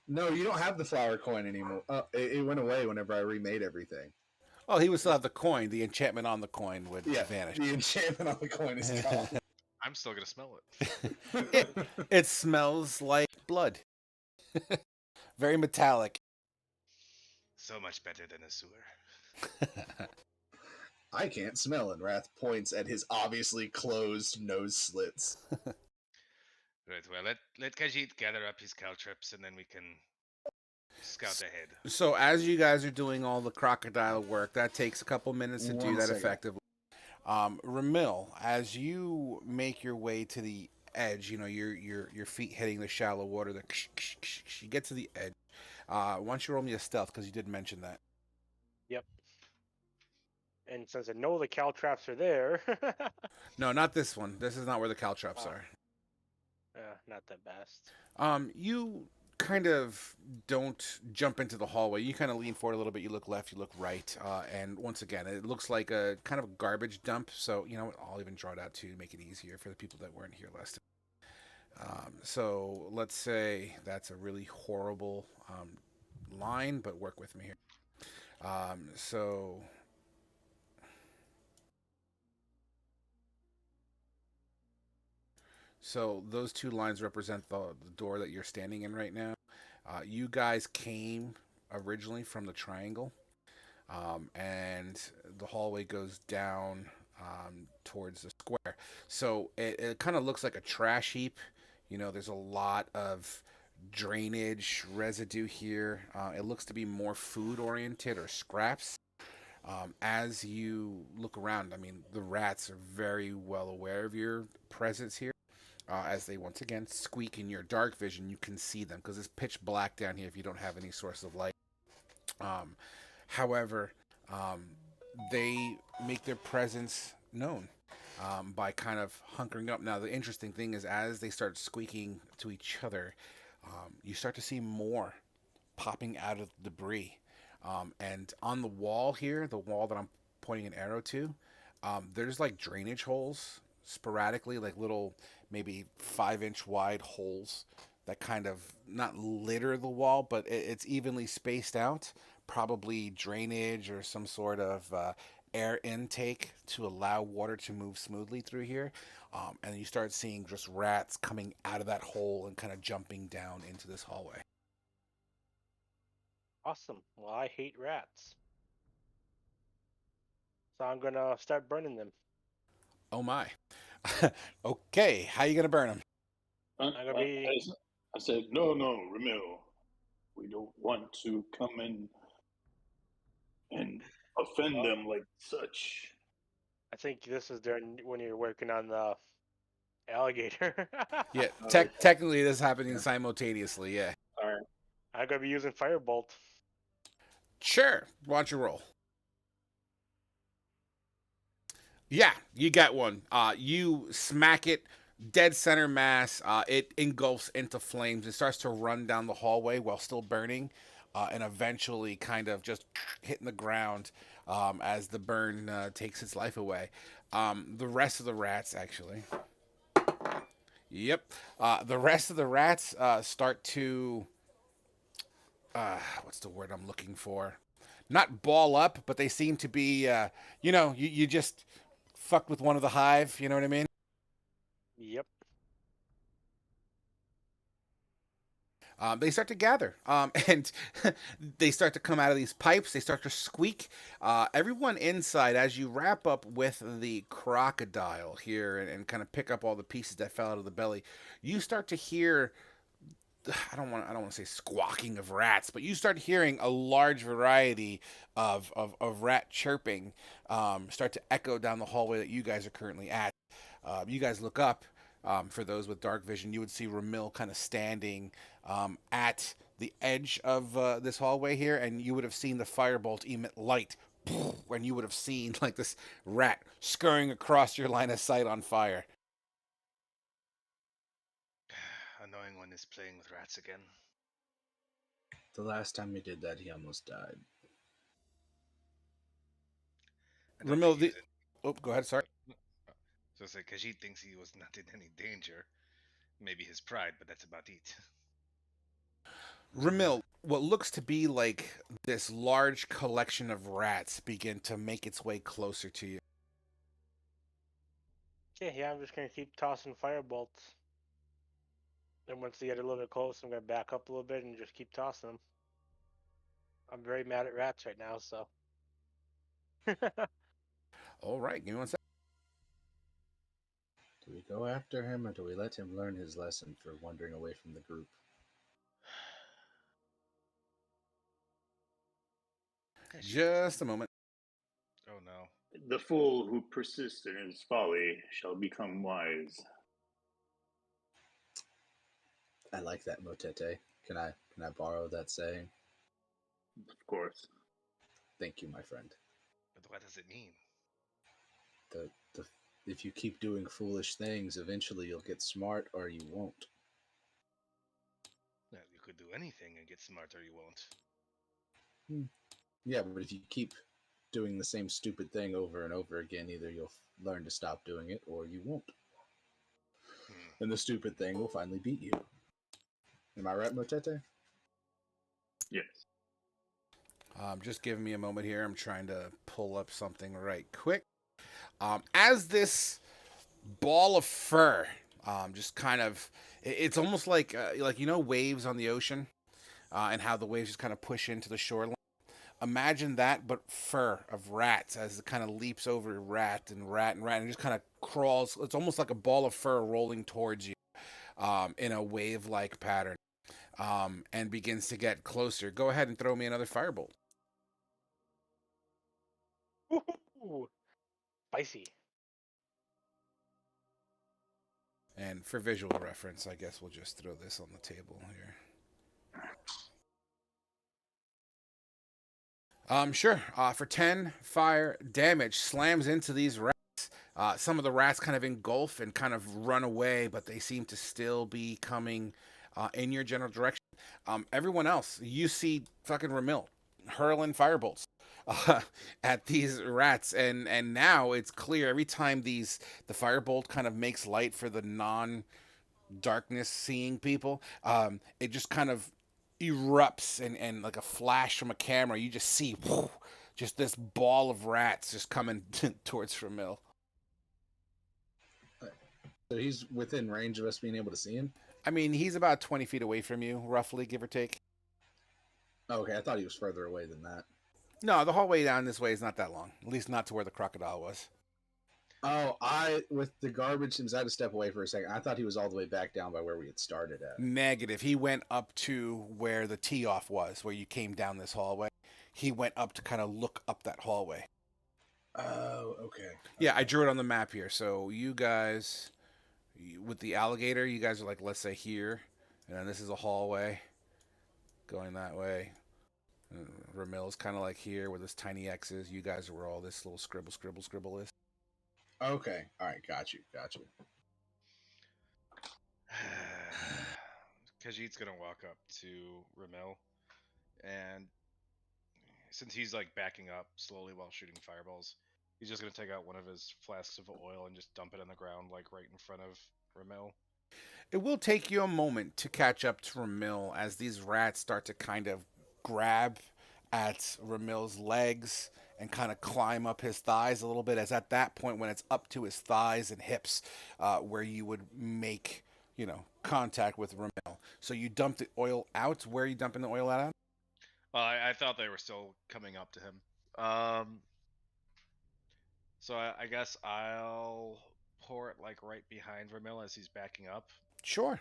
No, you don't have the flower coin anymore. It went away whenever I remade everything. Oh, he would still have the coin. The enchantment on the coin would vanish. The enchantment on the coin is gone. I'm still gonna smell it. It smells like blood. Very metallic. So much better than a sewer. I can't smell, and Wrath points at his obviously closed nose slits. Right. Well, let Khajiit gather up his caltrips, and then we can scout ahead. So as you guys are doing all the crocodile work, that takes a couple minutes to do One that second. effectively. Ramil, as you make your way to the edge, you know your feet hitting the shallow water. You get to the edge. Why don't you roll me a stealth, because you did mention that. Yep. And since I know the caltraps are there, No, not this one. This is not where the caltrops Oh. are. not the best. You kind of don't jump into the hallway. You kind of lean forward a little bit. You look left, you look right, and once again, it looks like a kind of a garbage dump. So you know what? I'll even draw it out to make it easier for the people that weren't here last time. So let's say that's a really horrible line, but work with me here. So those two lines represent the door that you're standing in right now. You guys came originally from the triangle, and the hallway goes down towards the square. So it kind of looks like a trash heap. You know, there's a lot of drainage residue here. It looks to be more food oriented or scraps. As you look around, I mean, the rats are very well aware of your presence here. As they once again squeak in your dark vision, you can see them because it's pitch black down here if you don't have any source of light. However, they make their presence known by kind of hunkering up. Now, the interesting thing is, as they start squeaking to each other, you start to see more popping out of the debris. And on the wall here, the wall that I'm pointing an arrow to, there's like drainage holes sporadically, like little maybe 5-inch wide holes that kind of not litter the wall, but it's evenly spaced out. Probably drainage or some sort of air intake to allow water to move smoothly through here. And you start seeing just rats coming out of that hole and kind of jumping down into this hallway. Awesome. Well, I hate rats. So I'm gonna start burning them. Oh my. Okay, how you gonna burn them? I said, no, Ramil. We don't want to come in and offend them like such. I think this is during when you're working on the alligator. Yeah, Okay. technically this is happening simultaneously. Yeah. All right. I'm gonna be using firebolt. Sure. Why don't you roll? Yeah, you got one. You smack it dead center mass. It engulfs into flames. It starts to run down the hallway while still burning, and eventually kind of just hitting the ground as the burn takes its life away. The rest of the rats, actually. Yep. The rest of the rats start to. What's the word I'm looking for? Not ball up, but they seem to be. You just fucked with one of the hive. You know what I mean? Yep. They start to gather, and they start to come out of these pipes. They start to squeak. Everyone inside, as you wrap up with the crocodile here and kind of pick up all the pieces that fell out of the belly, you start to hear. I don't want to say squawking of rats, but you start hearing a large variety of rat chirping start to echo down the hallway that you guys are currently at. You guys look up. For those with dark vision, you would see Ramil kind of standing at the edge of this hallway here, and you would have seen the firebolt emit light, and you would have seen like this rat scurrying across your line of sight on fire. miss playing with rats again. The last time he did that, he almost died. I don't Ramil, think he's oh, go ahead. Sorry. So I say Khajiit thinks he was not in any danger. Maybe his pride, but that's about it. Ramil, what looks to be like this large collection of rats begin to make its way closer to you. Okay, yeah, I'm just gonna keep tossing firebolts. And once they get a little bit close, I'm gonna back up a little bit and just keep tossing them. I'm very mad at rats right now, so. All right, give me 1 second. Do we go after him, or do we let him learn his lesson for wandering away from the group? Just a moment. Oh no. The fool who persists in his folly shall become wise. I like that motete. Can I borrow that saying? Of course. Thank you, my friend. But what does it mean? The if you keep doing foolish things, eventually you'll get smart, or you won't. Well, you could do anything and get smarter, you won't. Yeah, but if you keep doing the same stupid thing over and over again, either you'll learn to stop doing it, or you won't. And the stupid thing will finally beat you. Am I right, Motete? Yes. Just give me a moment here. I'm trying to pull up something right quick. As this ball of fur, just kind of, it's almost like waves on the ocean, and how the waves just kind of push into the shoreline. Imagine that, but fur of rats as it kind of leaps over rat and rat and rat and just kind of crawls. It's almost like a ball of fur rolling towards you, in a wave-like pattern, and begins to get closer. Go ahead and throw me another firebolt. Woohoo! Spicy. And for visual reference, I guess we'll just throw this on the table here. Sure. For 10 fire damage, slams into these rats. Some of the rats kind of engulf and kind of run away, but they seem to still be coming in your general direction. Everyone else, you see fucking Ramil hurling firebolts at these rats, and now it's clear every time the firebolt kind of makes light for the non-darkness seeing people, it just kind of erupts, and like a flash from a camera, you just see just this ball of rats just coming towards Ramil. So he's within range of us being able to see him? I mean, he's about 20 feet away from you, roughly, give or take. Okay, I thought he was further away than that. No, the whole way down this way is not that long. At least not to where the crocodile was. Oh, with the garbage, since I had to step away for a second, I thought he was all the way back down by where we had started at. Negative. He went up to where the tee-off was, where you came down this hallway. He went up to kind of look up that hallway. Oh, okay. Yeah, I drew it on the map here. So you guys, with the alligator, you guys are like, let's say here. And then this is a hallway going that way. Ramil's kind of like here where this tiny X is. You guys are where all this little scribble is. Okay. All right. Got you. Khajiit's gonna walk up to Ramil, and since he's like backing up slowly while shooting fireballs, he's just gonna take out one of his flasks of oil and just dump it on the ground, like right in front of Ramil. It will take you a moment to catch up to Ramil as these rats start to kind of grab at Ramil's legs and kind of climb up his thighs a little bit, as at that point when it's up to his thighs and hips, where you would make, contact with Ramil. So you dump the oil out. Where are you dumping the oil out? Well, I thought they were still coming up to him. So I guess I'll pour it like right behind Ramil as he's backing up. Sure.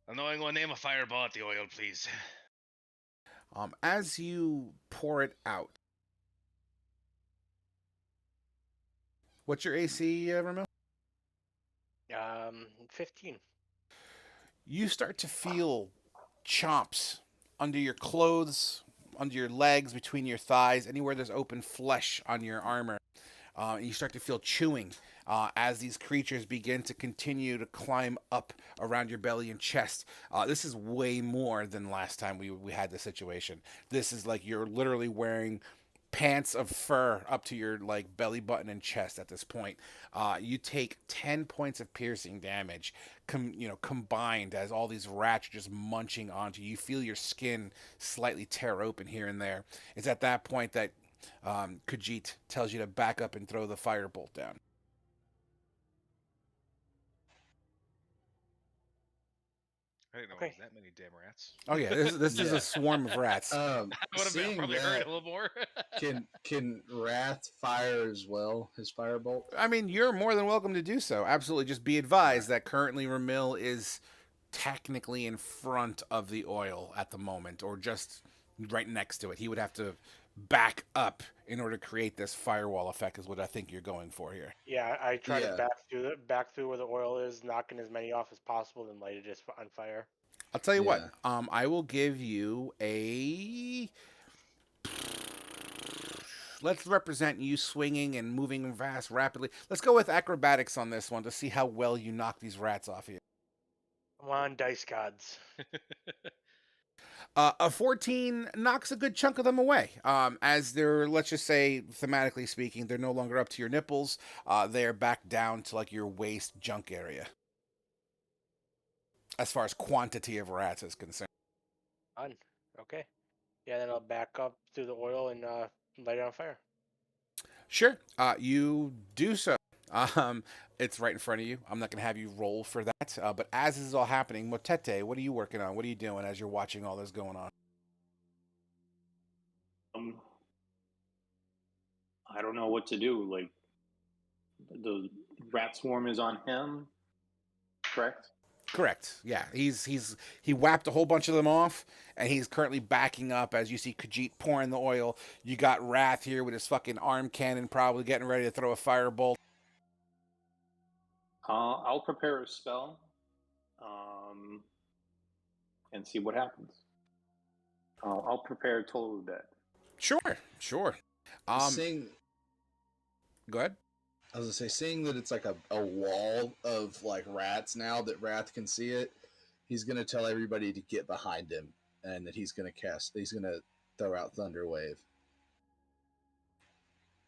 A knowing one, name a fireball at the oil, please. As you pour it out, what's your AC, Ramil? 15. You start to feel chomps under your clothes, under your legs, between your thighs, anywhere there's open flesh on your armor. and you start to feel chewing as these creatures begin to continue to climb up around your belly and chest. This is way more than last time we had this situation. This is like you're literally wearing pants of fur up to your like belly button and chest at this point. You take 10 points of piercing damage, combined as all these rats are just munching onto you. You feel your skin slightly tear open here and there. It's at that point that Khajiit tells you to back up and throw the firebolt down. I didn't know Okay. it was that many damn rats. Oh yeah, this is Yeah. a swarm of rats. I would have Seeing probably heard that, a little more. can Wrath fire as well? His firebolt. I mean, you're more than welcome to do so. Absolutely. Just be advised that currently Ramil is technically in front of the oil at the moment, or just right next to it. He would have to back up in order to create this firewall effect, is what I think you're going for here. Yeah, I try Yeah. to back through where the oil is, knocking as many off as possible, then light it just on fire. I'll tell you what. Yeah. I will give you a. Let's represent you swinging and moving fast, rapidly. Let's go with acrobatics on this one to see how well you knock these rats off you. Come on, dice gods. A 14 knocks a good chunk of them away. As they're, let's just say, thematically speaking, they're no longer up to your nipples. They're back down to like your waist junk area. As far as quantity of rats is concerned. Fun. Okay. Yeah, then I'll back up through the oil and light it on fire. Sure, you do so. It's right in front of you. I'm not going to have you roll for that. But as this is all happening, Motete, what are you working on? What are you doing as you're watching all this going on? I don't know what to do. Like, the rat swarm is on him, correct? Correct. Yeah, he whapped a whole bunch of them off, and he's currently backing up as you see Khajiit pouring the oil. You got Wrath here with his fucking arm cannon, probably getting ready to throw a firebolt. I'll prepare a spell, and see what happens. I'll prepare Total Dead. Sure. Seeing, Go ahead. I was gonna say, seeing that it's like a wall of like rats now that Wrath can see it, he's gonna tell everybody to get behind him, and that he's gonna throw out Thunder Wave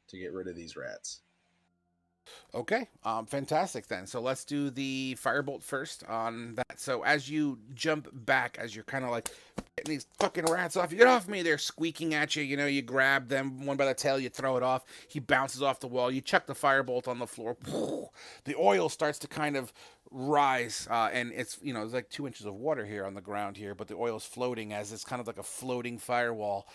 to get rid of these rats. Okay, fantastic then. So let's do the firebolt first on that. So as you jump back, as you're kind of like getting these fucking rats off, you get off me, they're squeaking at you, you grab them one by the tail, you throw it off, he bounces off the wall, you chuck the firebolt on the floor, the oil starts to kind of rise, and it's, there's like 2 inches of water here on the ground here, but the oil's floating as it's kind of like a floating firewall,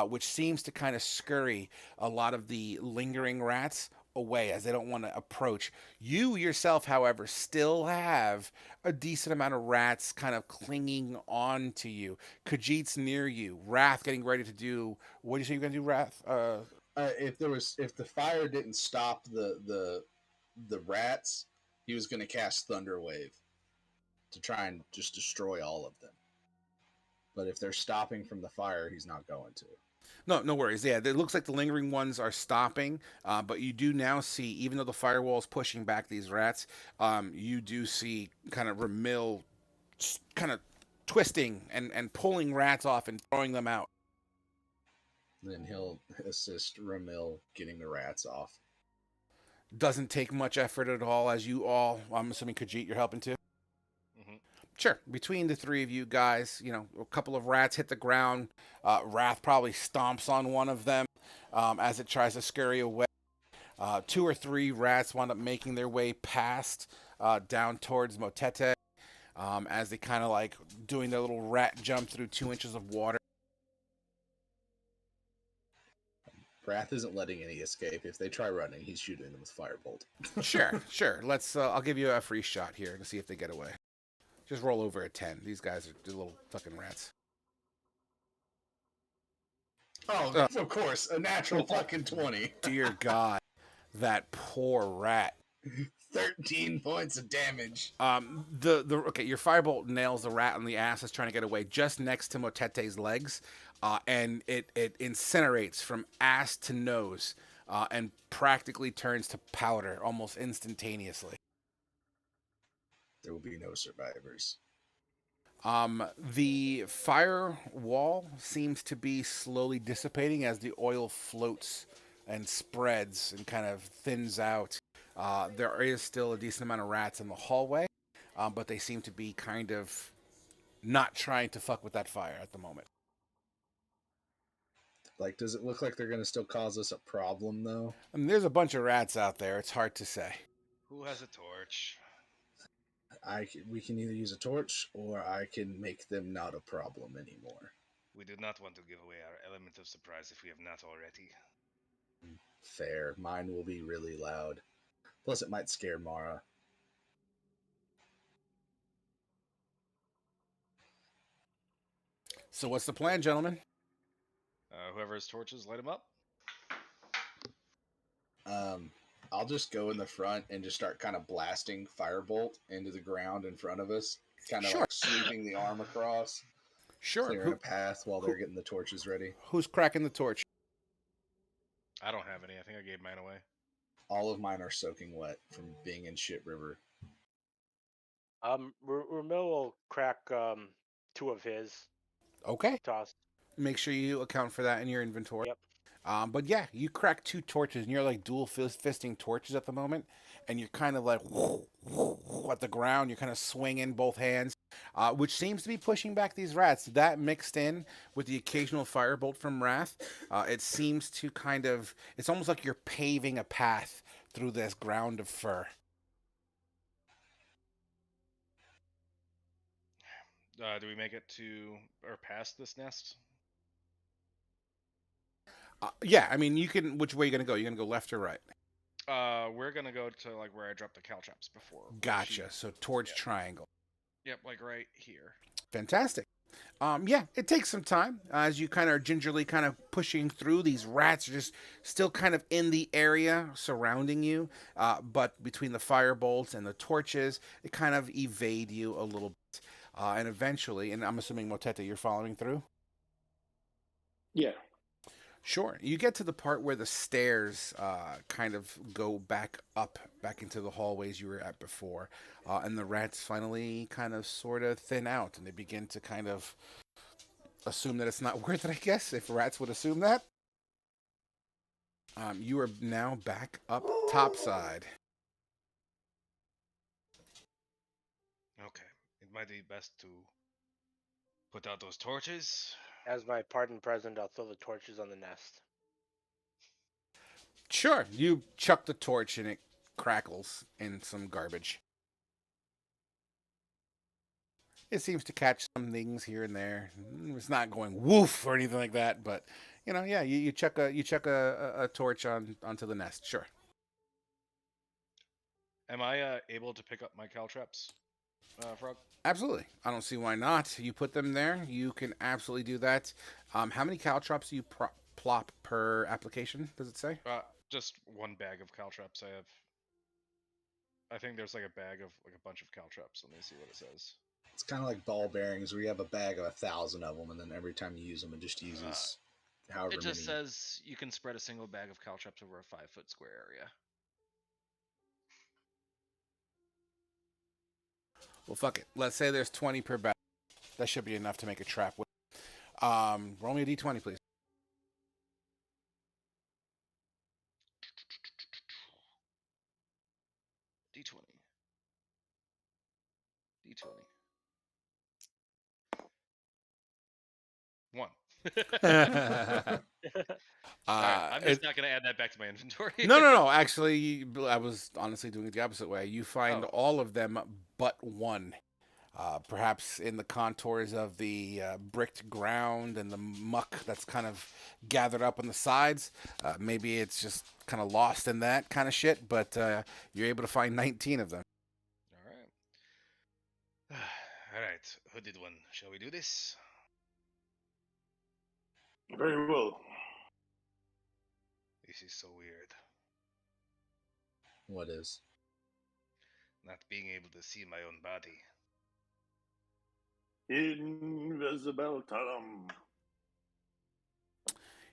which seems to kind of scurry a lot of the lingering rats away as they don't want to approach. You yourself, however, still have a decent amount of rats kind of clinging on to you. Khajiit's near you. Wrath getting ready to do. What do you say you're going to do, Wrath? If the fire didn't stop the rats, he was going to cast Thunder Wave to try and just destroy all of them. But if they're stopping from the fire, he's not going to. No worries. Yeah, it looks like the lingering ones are stopping, but you do now see, even though the firewall is pushing back these rats, you do see kind of Ramil kind of twisting and pulling rats off and throwing them out. Then he'll assist Ramil getting the rats off. Doesn't take much effort at all, as you all, I'm assuming Khajiit, you're helping too? Mm-hmm. Sure. Between the three of you guys, a couple of rats hit the ground. Wrath probably stomps on one of them as it tries to scurry away. 2 or 3 rats wind up making their way past down towards Motete as they kind of like doing their little rat jump through 2 inches of water. Wrath isn't letting any escape. If they try running, he's shooting them with firebolt. Sure. Let's. I'll give you a free shot here to see if they get away. Just roll over a 10. These guys are little fucking rats. Oh, of course, a natural fucking 20. Dear God, that poor rat. 13 points of damage. Okay, your firebolt nails the rat on the ass that's trying to get away just next to Motete's legs, and it incinerates from ass to nose. and practically turns to powder almost instantaneously. There will be no survivors. The firewall seems to be slowly dissipating as the oil floats and spreads and kind of thins out. There is still a decent amount of rats in the hallway, but they seem to be kind of not trying to fuck with that fire at the moment. Like, does it look like they're going to still cause us a problem, though? I mean, there's a bunch of rats out there. It's hard to say. Who has a torch? We can either use a torch, or I can make them not a problem anymore. We do not want to give away our element of surprise if we have not already. Fair. Mine will be really loud. Plus, it might scare Mara. So what's the plan, gentlemen? Whoever has torches, light them up. I'll just go in the front and just start kind of blasting firebolt into the ground in front of us. Kind of Sure. like sweeping the arm across. Sure. Clearing a path while they're getting the torches ready. Who's cracking the torch? I don't have any. I think I gave mine away. All of mine are soaking wet from being in Shit River. Ramil will crack 2 of his. Okay. Toss. Make sure you account for that in your inventory. Yep. But yeah, you crack 2 torches, and you're like dual fisting torches at the moment, and you're kind of like at the ground. You're kind of swinging both hands, which seems to be pushing back these rats. That mixed in with the occasional firebolt from Wrath, it seems to kind of. It's almost like you're paving a path through this ground of fur. Do we make it to or past this nest? Yeah, I mean, you can. Which way are you gonna go? You're gonna go left or right? We're gonna go to like where I dropped the caltrops before. Gotcha. So towards triangle. Yep, like right here. Fantastic. Yeah, it takes some time as you kind of are gingerly kind of pushing through. These rats are just still kind of in the area surrounding you, but between the firebolts and the torches, it kind of evade you a little bit. And eventually, and I'm assuming Motete, you're following through? Yeah. Sure. You get to the part where the stairs kind of go back into the hallways you were at before, and the rats finally kind of sort of thin out, and they begin to kind of assume that it's not worth it, I guess, if rats would assume that. You are now back up topside. Okay. It might be best to put out those torches. As my pardon present, I'll throw the torches on the nest. Sure. You chuck the torch and it crackles in some garbage. It seems to catch some things here and there. It's not going woof or anything like that, but yeah, you chuck a torch onto the nest. Sure. Am I able to pick up my caltrops, Frog? Absolutely. I don't see why not. You put them there. You can absolutely do that. How many caltrops do you plop per application, does it say? Just 1 bag of caltrops. I think there's like a bag of like a bunch of caltrops. Let me see what it says. It's kind of like ball bearings where you have a bag of 1,000 of them, and then every time you use them, it just uses however many. It just says you can spread a single bag of caltrops over a 5-foot square area. Well, fuck it. Let's say there's 20 per bag. That should be enough to make a trap with. Roll me a d20, please. D20. D20. 1. Right, I'm just not going to add that back to my inventory. No. Actually, I was honestly doing it the opposite way. You find all of them but 1. Perhaps in the contours of the bricked ground and the muck that's kind of gathered up on the sides. Maybe it's just kind of lost in that kind of shit, but you're able to find 19 of them. All right. Hooded one. Shall we do this? Very well. This is so weird. What is? Not being able to see my own body. Invisible Talum.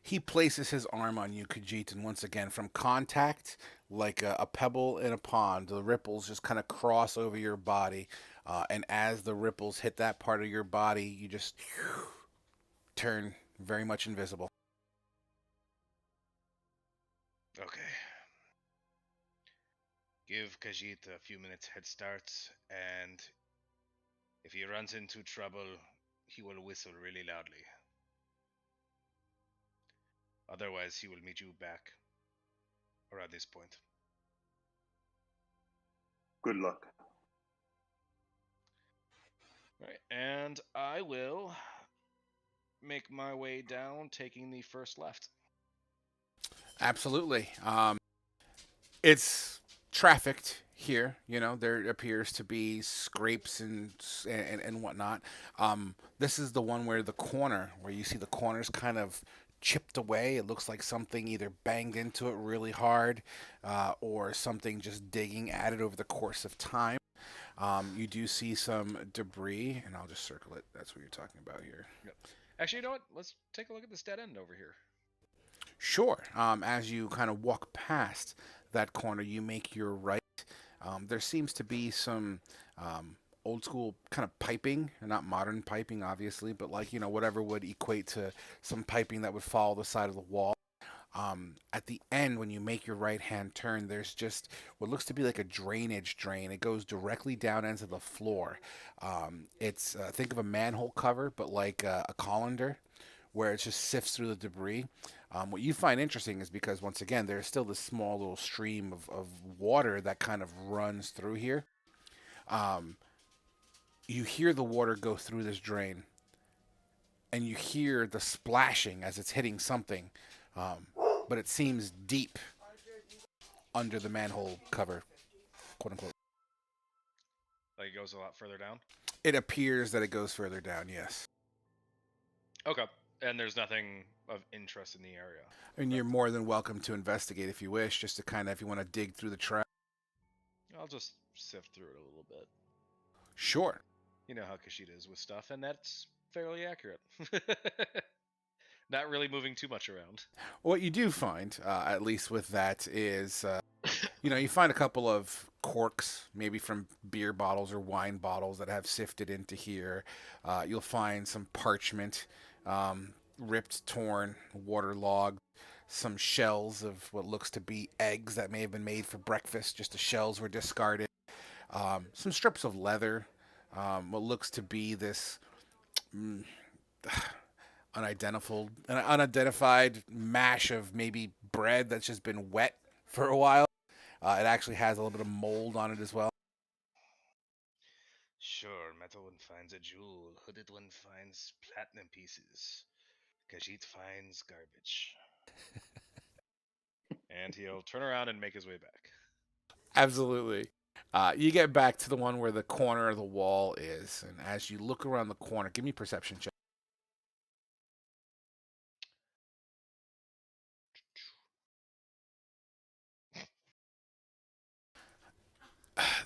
He places his arm on you, Khajiit, and once again, from contact, like a pebble in a pond, the ripples just kind of cross over your body. And as the ripples hit that part of your body, you just turn very much invisible. Okay. Give Khajiit a few minutes head start, and if he runs into trouble, he will whistle really loudly. Otherwise, he will meet you back around this point. Good luck. Right, and I will make my way down, taking the first left. Absolutely. It's trafficked here. You know, there appears to be scrapes and whatnot. This is the one where the corner, where you see the corners kind of chipped away. It looks like something either banged into it really hard, or something just digging at it over the course of time. You do see some debris, and I'll just circle it. That's what you're talking about here. Yep. Actually, you know what? Let's take a look at this dead end over here. Sure. As you kind of walk past that corner, you make your right. There seems to be some old school kind of piping, not modern piping, obviously, but like, whatever would equate to some piping that would follow the side of the wall. At the end, when you make your right hand turn, there's just what looks to be like a drainage drain. It goes directly down into the floor. It's think of a manhole cover, but like a colander, where it just sifts through the debris. What you find interesting is because, once again, there's still this small little stream of water that kind of runs through here. You hear the water go through this drain, and you hear the splashing as it's hitting something, but it seems deep under the manhole cover, quote unquote. Like it goes a lot further down? It appears that it goes further down, yes. Okay. And there's nothing of interest in the area. And you're more than welcome to investigate if you wish, just to kind of, if you want to dig through the trash. I'll just sift through it a little bit. Sure. You know how Kashida is with stuff, and that's fairly accurate. Not really moving too much around. What you do find, at least with that, is you find a couple of corks, maybe from beer bottles or wine bottles that have sifted into here. You'll find some parchment, ripped, torn, waterlogged, some shells of what looks to be eggs that may have been made for breakfast. Just the shells were discarded. Some strips of leather, what looks to be this unidentified mash of maybe bread that's just been wet for a while. It actually has a little bit of mold on it as well. Sure, metal one finds a jewel, hooded one finds platinum pieces. Khajiit finds garbage. And he'll turn around and make his way back. Absolutely. You get back to the one where the corner of the wall is, and as you look around the corner, give me a perception check.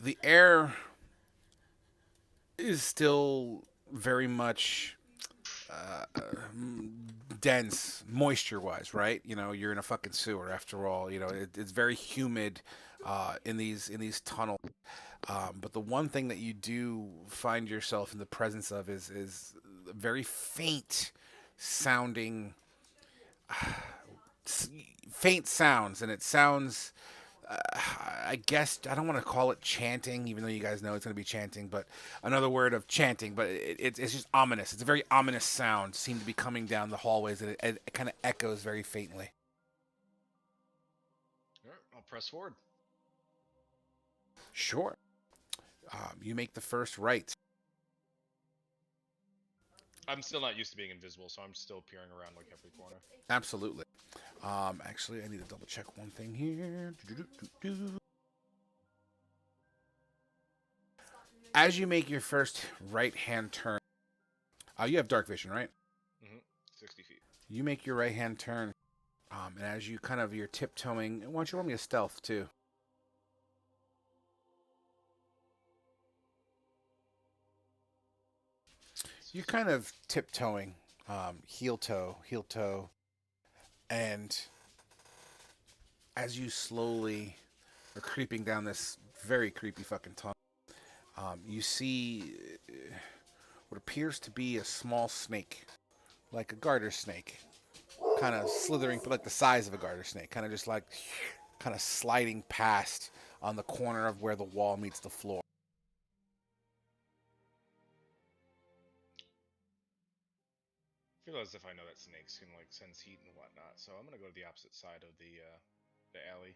The air is still very much dense, moisture-wise, right? You're in a fucking sewer after all. It's very humid in these tunnels. But the one thing that you do find yourself in the presence of is very faint sounding, faint sounds, and it sounds. I guess I don't want to call it chanting, even though you guys know it's going to be chanting, but another word of chanting, but it's just ominous. It's a very ominous sound, seemed to be coming down the hallways, and it kind of echoes very faintly. All right, I'll press forward. Sure. You make the first right. I'm still not used to being invisible, so I'm still peering around like every corner. Absolutely. Actually, I need to double check one thing here. As you make your first right-hand turn, you have dark vision, right? 60 feet. You make your right-hand turn, and as you're tiptoeing, why don't you roll me a stealth, too? You're kind of tiptoeing, heel toe, And as you slowly are creeping down this very creepy fucking tunnel, you see what appears to be a small snake, like a garter snake, kind of slithering, but like the size of a garter snake, kind of just like, kind of sliding past on the corner of where the wall meets the floor. I feel as if I know that snakes can like sense heat and whatnot, so I'm gonna go to the opposite side of the alley.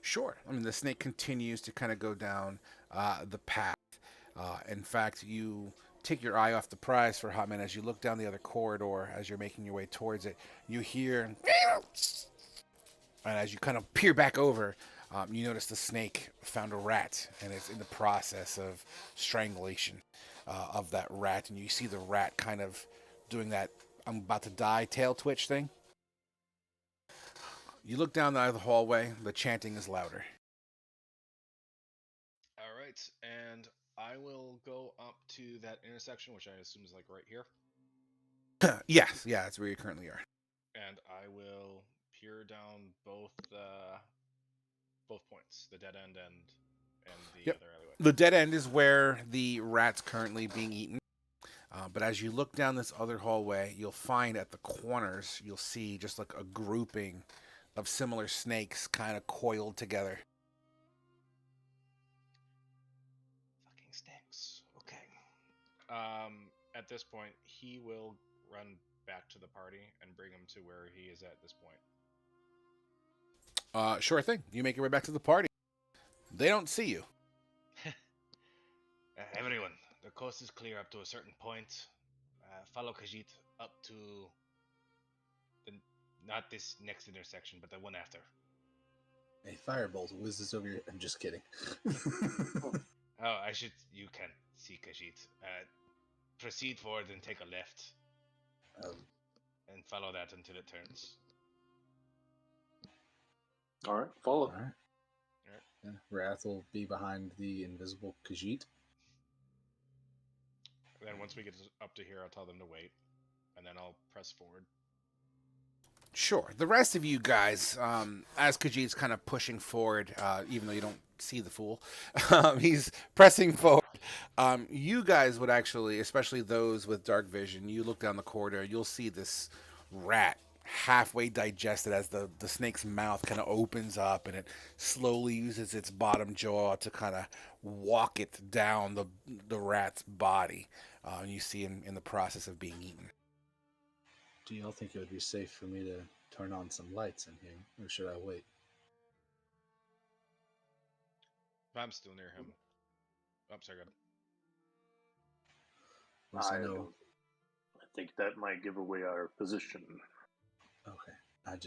Sure. I mean, the snake continues to kind of go down the path. In fact, you take your eye off the prize for a hot minute as you look down the other corridor as you're making your way towards it. You hear, and as you kind of peer back over, you notice the snake found a rat and it's in the process of strangulation of that rat. And you see the rat kind of doing that I'm about to die tail twitch thing. You look down the hallway, the chanting is louder. All right, and I will go up to that intersection, which I assume is like right here, Yes, yeah, that's where you currently are. and I will peer down both points, the dead end and the Yep. other alleyway. The dead end is where the rat's currently being eaten. But as you look down this other hallway, you'll find at the corners, you'll see just like a grouping of similar snakes kind of coiled together. Fucking snakes. Okay. At this point, he will run back to the party and bring him to where he is at this point. Sure thing. You make your way back to the party. They don't see you. Everyone, the coast is clear up to a certain point. Follow Khajiit up to not this next intersection, but the one after. A firebolt whizzes over your. I'm just kidding. Oh, you can see Khajiit. Proceed forward and take a left. And follow that until it turns. All right, follow. All right. Yeah, Wrath will be behind the invisible Khajiit. Then once we get up to here, I'll tell them to wait, and then I'll press forward. Sure. The rest of you guys, as Khajiit's kind of pushing forward, even though you don't see the fool, he's pressing forward. You guys would actually, especially those with dark vision, you look down the corridor, you'll see this rat halfway digested as the snake's mouth kind of opens up and it slowly uses its bottom jaw to kind of walk it down the rat's body. You see him in the process of being eaten. Do y'all think it would be safe for me to turn on some lights in here, or should I wait? I'm still near him. Oh, sorry, good. Yes, I know. I think that might give away our position. Okay. I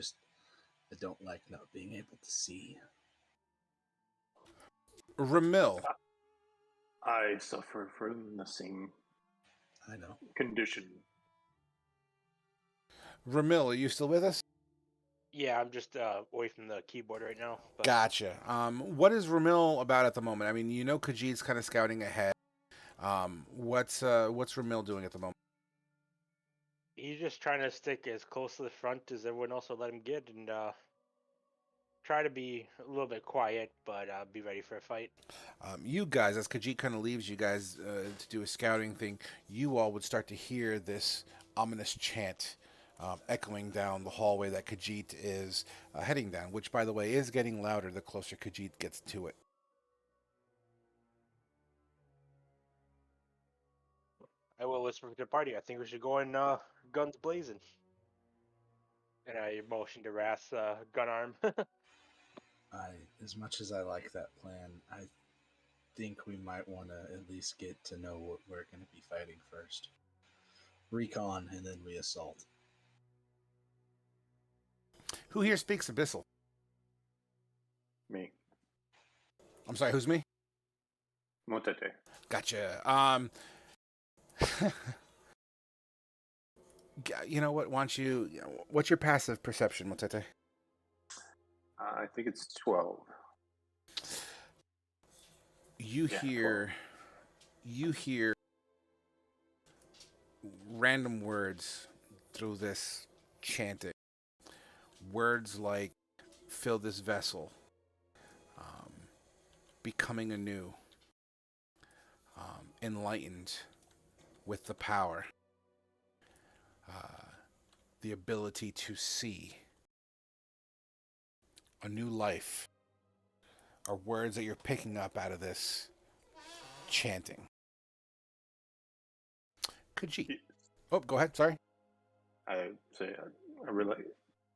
don't like not being able to see. Ramil. I suffer from the same I know. condition. Ramil, are you still with us? Yeah, I'm just away from the keyboard right now. But Gotcha. What is Ramil about at the moment? I mean, you know Khajiit's kind of scouting ahead. What's Ramil doing at the moment? he's just trying to stick as close to the front as everyone else will let him get, and try to be a little bit quiet, but be ready for a fight. You guys, as Khajiit kind of leaves you guys to do a scouting thing, you all would start to hear this ominous chant echoing down the hallway that Khajiit is heading down, which, by the way, is getting louder the closer Khajiit gets to it. I will whisper to the party. I think we should go in guns blazing. And I motion to Wrath's gun arm. As much as I like that plan, I think we might want to at least get to know what we're going to be fighting first. Recon, and then we assault. Who here speaks Abyssal? Me. I'm sorry, who's me? Motete. Gotcha. You know what? What's your passive perception, Motete? I think it's 12. You hear random words through this chanting. Words like fill this vessel, becoming anew, enlightened with the power, the ability to see, a new life, are words that you're picking up out of this chanting. Khajiit. Oh, go ahead. Sorry. I say, I really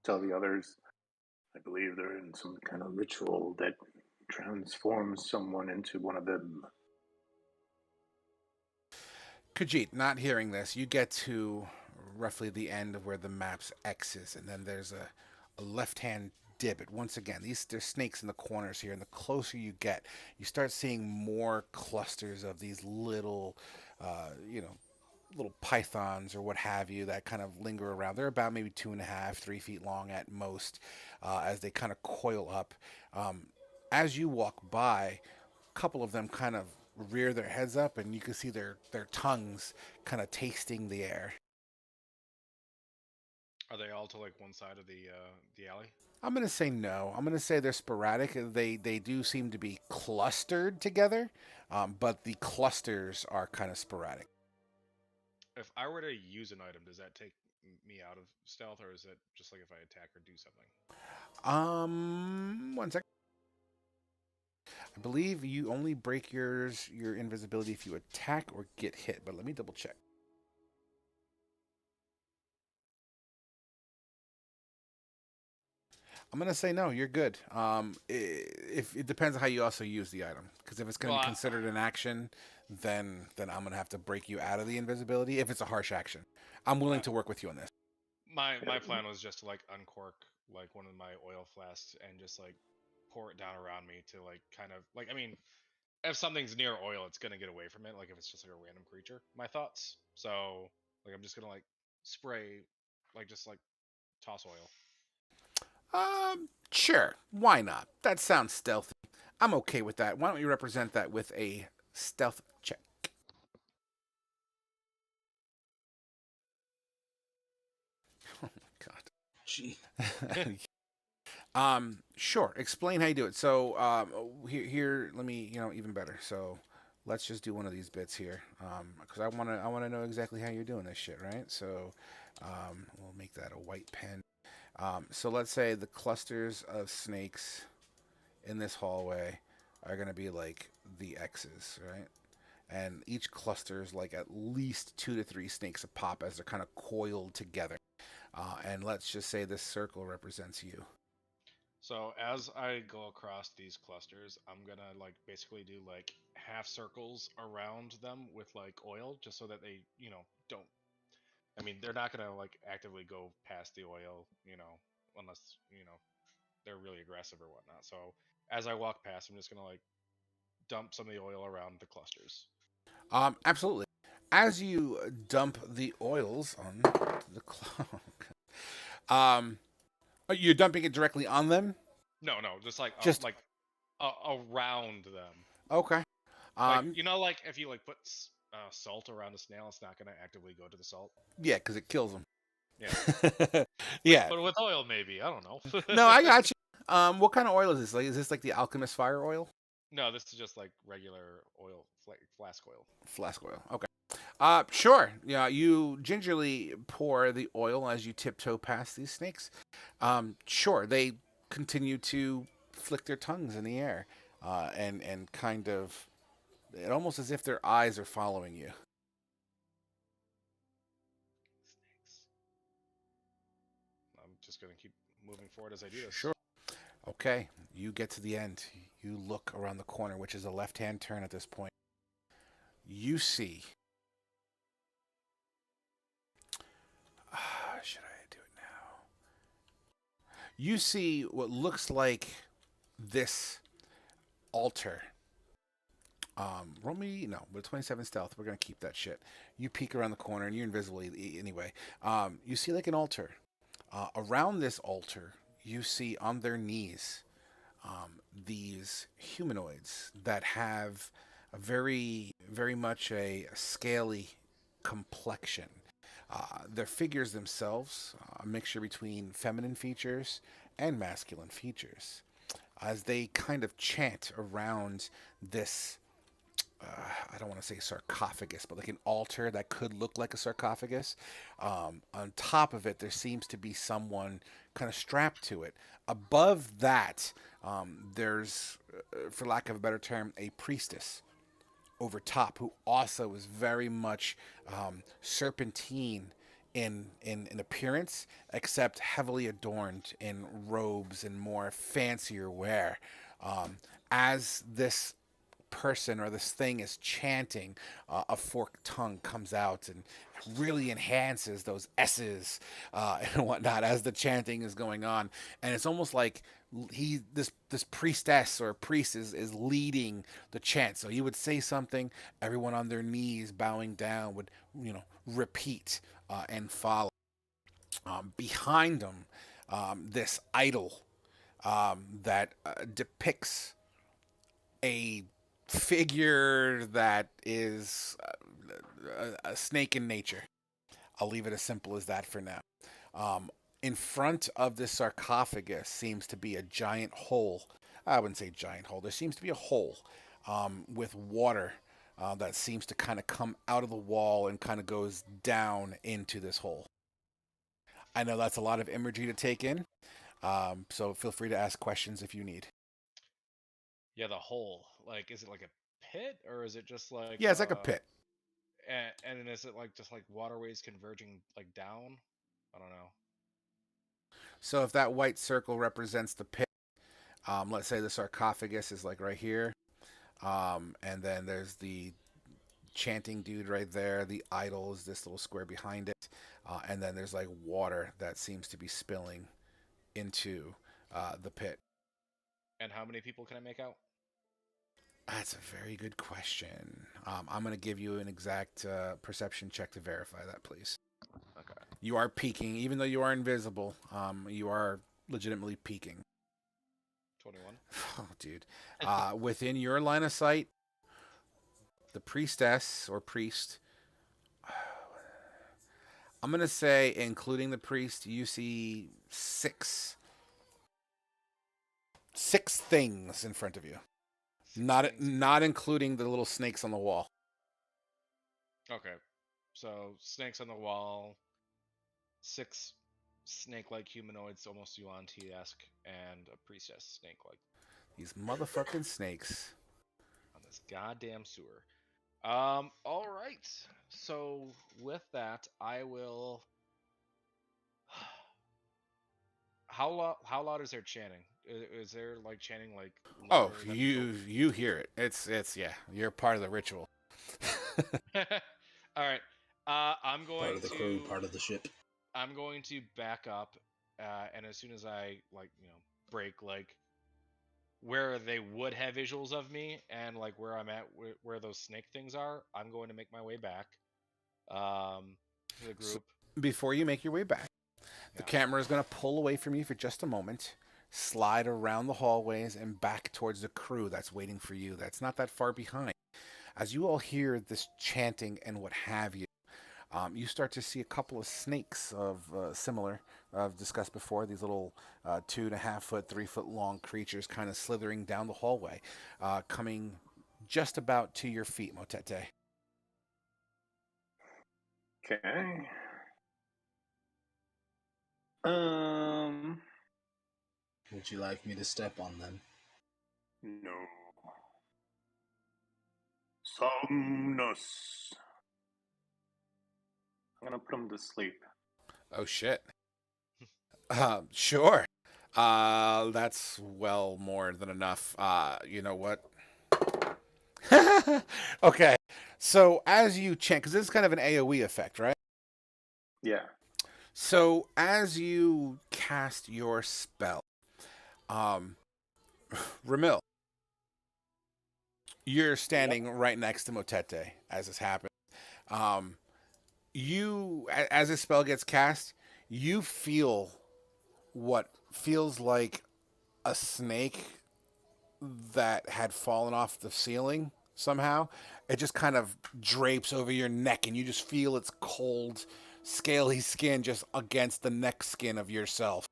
tell the others, I believe they're in some kind of ritual that transforms someone into one of them. Khajiit, not hearing this, you get to roughly the end of where the map's X is, and then there's a left-hand divot. Once again, there's snakes in the corners here, and the closer you get, you start seeing more clusters of these little, little pythons or what have you that kind of linger around. They're about maybe 2.5, 3 feet long at most, as they kind of coil up. As you walk by, a couple of them kind of rear their heads up, and you can see their tongues kind of tasting the air. Are they all to like one side of the alley? I'm gonna say no. I'm gonna say they're sporadic. They do seem to be clustered together, but the clusters are kind of sporadic. If I were to use an item, does that take me out of stealth, or is it just like if I attack or do something? 1 second. I believe you only break your invisibility if you attack or get hit, but let me double check. I'm gonna say no. You're good. If it depends on how you also use the item, because if it's gonna be considered an action, then I'm gonna have to break you out of the invisibility. If it's a harsh action, I'm willing to work with you on this. My plan was just to like uncork like one of my oil flasks and just like pour it down around me to like kind of like, I mean, if something's near oil, it's gonna get away from it. Like if it's just like a random creature. My thoughts. So like I'm just gonna like spray, like just like toss oil. Sure. Why not? That sounds stealthy. I'm okay with that. Why don't you represent that with a stealth check? Oh my god. Gee. Sure. Explain how you do it. So, here, let me, even better. So, let's just do one of these bits here, because I wanna know exactly how you're doing this shit, right? So, we'll make that a white pen. So let's say the clusters of snakes in this hallway are gonna be like the X's, right? And each cluster is like at least 2 to 3 snakes a pop as they're kind of coiled together. And let's just say this circle represents you. So as I go across these clusters, I'm gonna like basically do like half circles around them with like oil, just so that they, don't. I mean, they're not gonna like actively go past the oil, unless they're really aggressive or whatnot. So as I walk past, I'm just gonna like dump some of the oil around the clusters. Absolutely. As you dump the oils on the you're dumping it directly on them? No, just like around them. Okay. Like, like if you like put salt around a snail, it's not gonna actively go to the salt. Yeah, because it kills them. Yeah. Yeah. But with oil, maybe, I don't know. No, I got you. What kind of oil is this? Like, is this like the alchemist fire oil? No, this is just like regular oil, flask oil. Flask oil. Okay. Sure. Yeah, you gingerly pour the oil as you tiptoe past these snakes. Sure, they continue to flick their tongues in the air, and kind of, it almost as if their eyes are following you. Snakes. I'm just gonna keep moving forward as I do this. Sure. Okay, you get to the end. You look around the corner, which is a left-hand turn at this point. You see. Should I do it now? You see what looks like this altar. Roll me, no, with 27 stealth, we're gonna keep that shit. You peek around the corner, and you're invisible anyway. You see like an altar. Around this altar, you see on their knees these humanoids that have a very, very much a scaly complexion. Their figures themselves, a mixture between feminine features and masculine features, as they kind of chant around this. I don't want to say sarcophagus, but like an altar that could look like a sarcophagus. On top of it, there seems to be someone kind of strapped to it. Above that, there's, for lack of a better term, a priestess over top who also is very much serpentine in appearance, except heavily adorned in robes and more fancier wear. As this person or this thing is chanting, a forked tongue comes out and really enhances those S's and whatnot as the chanting is going on. And it's almost like this priestess or priest is leading the chant. So he would say something, everyone on their knees bowing down would repeat and follow. Behind them, this idol that depicts a figure that is a snake in nature. I'll leave it as simple as that for now. In front of this sarcophagus seems to be a giant hole. I wouldn't say giant hole. There seems to be a hole with water that seems to kind of come out of the wall and kind of goes down into this hole. I know that's a lot of imagery to take in, so feel free to ask questions if you need. Yeah, the hole. Like, is it like a pit, or is it just like? Yeah, it's like a pit. And then is it like just like waterways converging like down? I don't know. So if that white circle represents the pit, let's say the sarcophagus is like right here, and then there's the chanting dude right there. The idol is this little square behind it, and then there's like water that seems to be spilling into the pit. And how many people can I make out? That's a very good question. I'm going to give you an exact perception check to verify that, please. Okay. You are peeking, even though you are invisible. You are legitimately peeking. 21. Oh, dude. Within your line of sight, the priestess or priest, I'm going to say, including the priest, you see six things in front of you. Not including the little snakes on the wall. Okay. So, snakes on the wall, 6 snake-like humanoids, almost Yuan-T-esque, and a priestess snake-like. These motherfucking snakes. On this goddamn sewer. All right. So, with that, I will... How loud is there chanting? Is there like chanting like? Oh, you hear it. It's yeah. You're part of the ritual. All right. I'm going Part of the crew, part of the ship. I'm going to back up, and as soon as I break like where they would have visuals of me and like where I'm at, where those snake things are, I'm going to make my way back. To the group. So before you make your way back, the camera is going to pull away from you for just a moment, slide around the hallways and back towards the crew that's waiting for you. That's not that far behind. As you all hear this chanting and what have you, you start to see a couple of snakes of similar, I've discussed before, these little 2.5 foot, 3 foot long creatures kind of slithering down the hallway, coming just about to your feet, Motete. Okay. Would you like me to step on them? No. Somnus. I'm gonna put him to sleep. Oh shit. Sure. That's well more than enough. You know what? Okay. So as you chant, because this is kind of an AoE effect, right? Yeah. So as you cast your spell, Ramil, you're standing right next to Motete as this happens. You, as this spell gets cast, you feel what feels like a snake that had fallen off the ceiling somehow. It just kind of drapes over your neck, and you just feel its cold scaly skin just against the neck skin of yourself,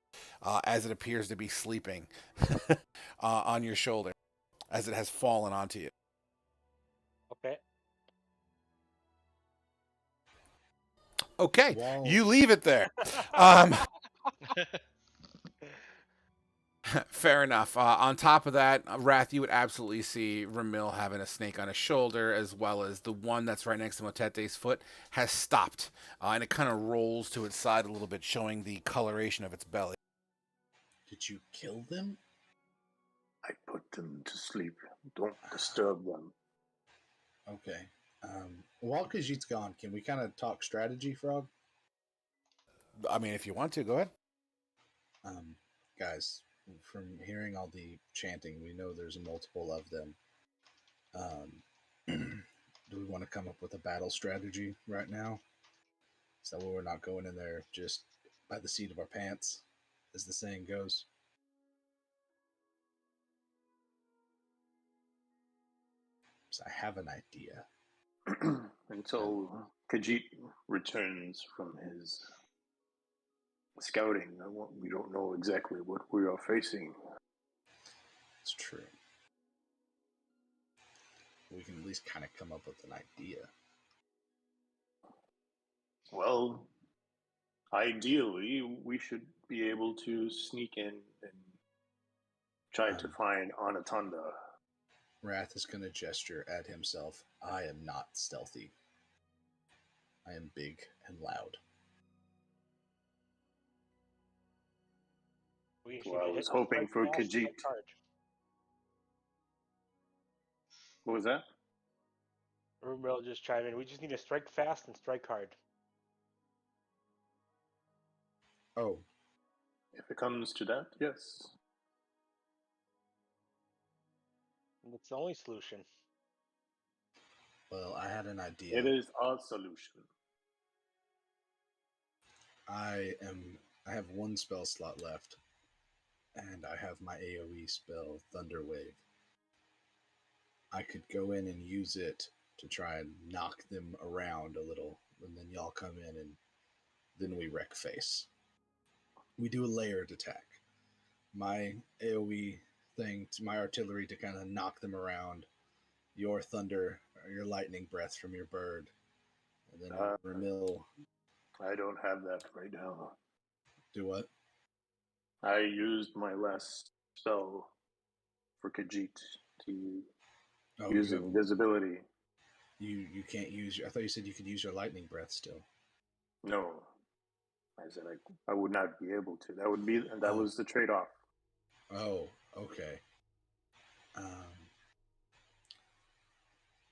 as it appears to be sleeping on your shoulder, as it has fallen onto you. Okay. Okay, While you leave it there. Um, Fair enough. On top of that, Wrath, you would absolutely see Ramil having a snake on his shoulder, as well as the one that's right next to Motete's foot has stopped, and it kind of rolls to its side a little bit, showing the coloration of its belly. did you kill them? I put them to sleep. Don't disturb them. Okay. While Khajiit's gone, can we kind of talk strategy, Frog? I mean, if you want to, go ahead. Guys, from hearing all the chanting, we know there's multiple of them. Do we want to come up with a battle strategy right now? So we're not going in there just by the seat of our pants, as the saying goes. So I have an idea. Until Khajiit returns from his scouting, we don't know exactly what we are facing. It's true. We can at least kind of come up with an idea. Well, ideally, we should be able to sneak in and try to find Anatanda. Wrath is going to gesture at himself. I am not stealthy. I am big and loud. We Well, I should was hit hoping strike for fast, Khajiit. strike hard. What was that? Rumel just chime in. We just need to strike fast and strike hard. Oh, If it comes to that, yes. And that's the only solution. well, I had an idea. It is a solution. I have one spell slot left, and I have my AoE spell, Thunder Wave. I could go in and use it to try and knock them around a little, and then y'all come in and then we wreck face. We do a layered attack. My AoE thing to my artillery to kind of knock them around, your thunder or your lightning breath from your bird, and then Ramil I don't have that right now. do what? I used my last spell for Khajiit to use invisibility. You can't use your. I thought you said you could use your lightning breath still. No, I said I would not be able to. That was the trade-off. Oh, okay.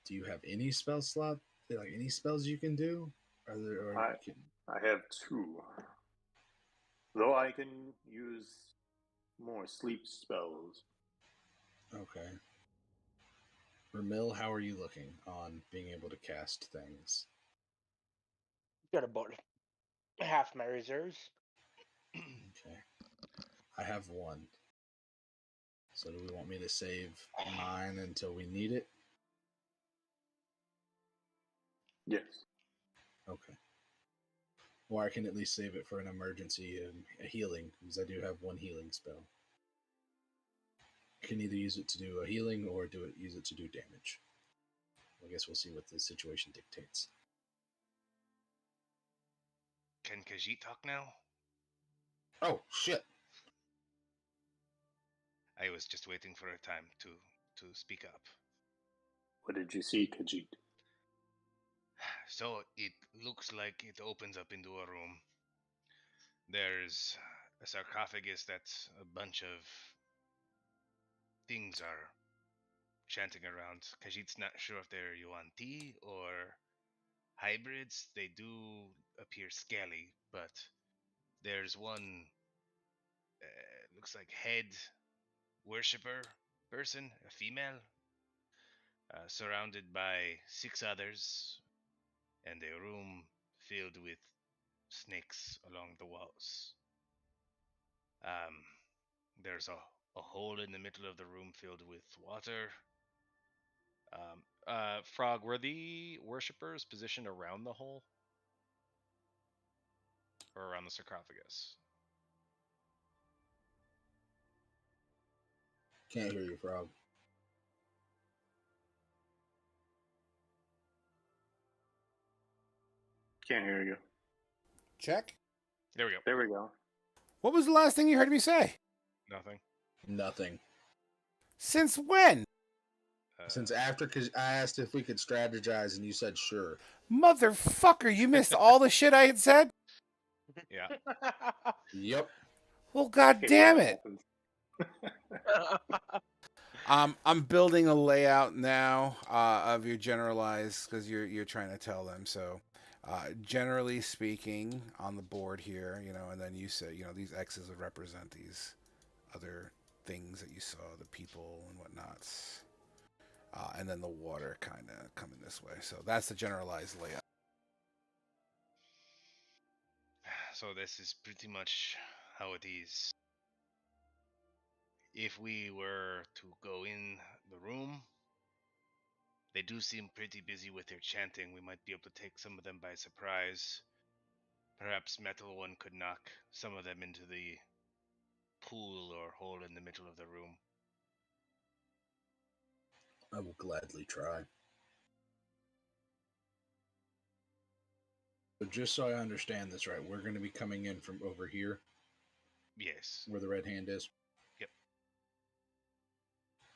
Do you have any spell slot? Like any spells you can do? Are there? Or I have two, though I can use more sleep spells. Okay. Ramil, how are you looking on being able to cast things? Got about half my reserves. Okay. I have one. So do we want me to save mine until we need it? Yes. Okay. Or I can at least save it for an emergency a healing, because I do have one healing spell. I can either use it to do a healing or use it to do damage. I guess we'll see what the situation dictates. Can Khajiit talk now? Oh, shit. I was just waiting for a time to speak up. What did you see, Khajiit? So it looks like it opens up into a room. There's a sarcophagus that's a bunch of things are chanting around. Khajiit's not sure if they're Yuan-Ti or hybrids. They do appear scaly, but there's one looks like head worshipper person, a female, surrounded by 6 others, and a room filled with snakes along the walls. There's a hole in the middle of the room filled with water. Frog, were the worshippers positioned around the hole? or around the sarcophagus. Can't hear you, Frog. Can't hear you. Check. There we go. There we go. What was the last thing you heard me say? Nothing. Nothing. Since when? Since after, because I asked if we could strategize, and you said sure. Motherfucker, you missed all the shit I had said? Yeah. Yep. Well, god damn it. Happens. I'm building a layout now of your generalized, because you're trying to tell them. So, generally speaking, on the board here, and then you say, these X's would represent these other things that you saw, the people and whatnots, and then the water kind of coming this way. So that's the generalized layout. So this is pretty much how it is. If we were to go in the room, they do seem pretty busy with their chanting. We might be able to take some of them by surprise. Perhaps Metal One could knock some of them into the pool or hole in the middle of the room. I will gladly try. But just so I understand this right, we're going to be coming in from over here, Yes. where the red hand is. Yep.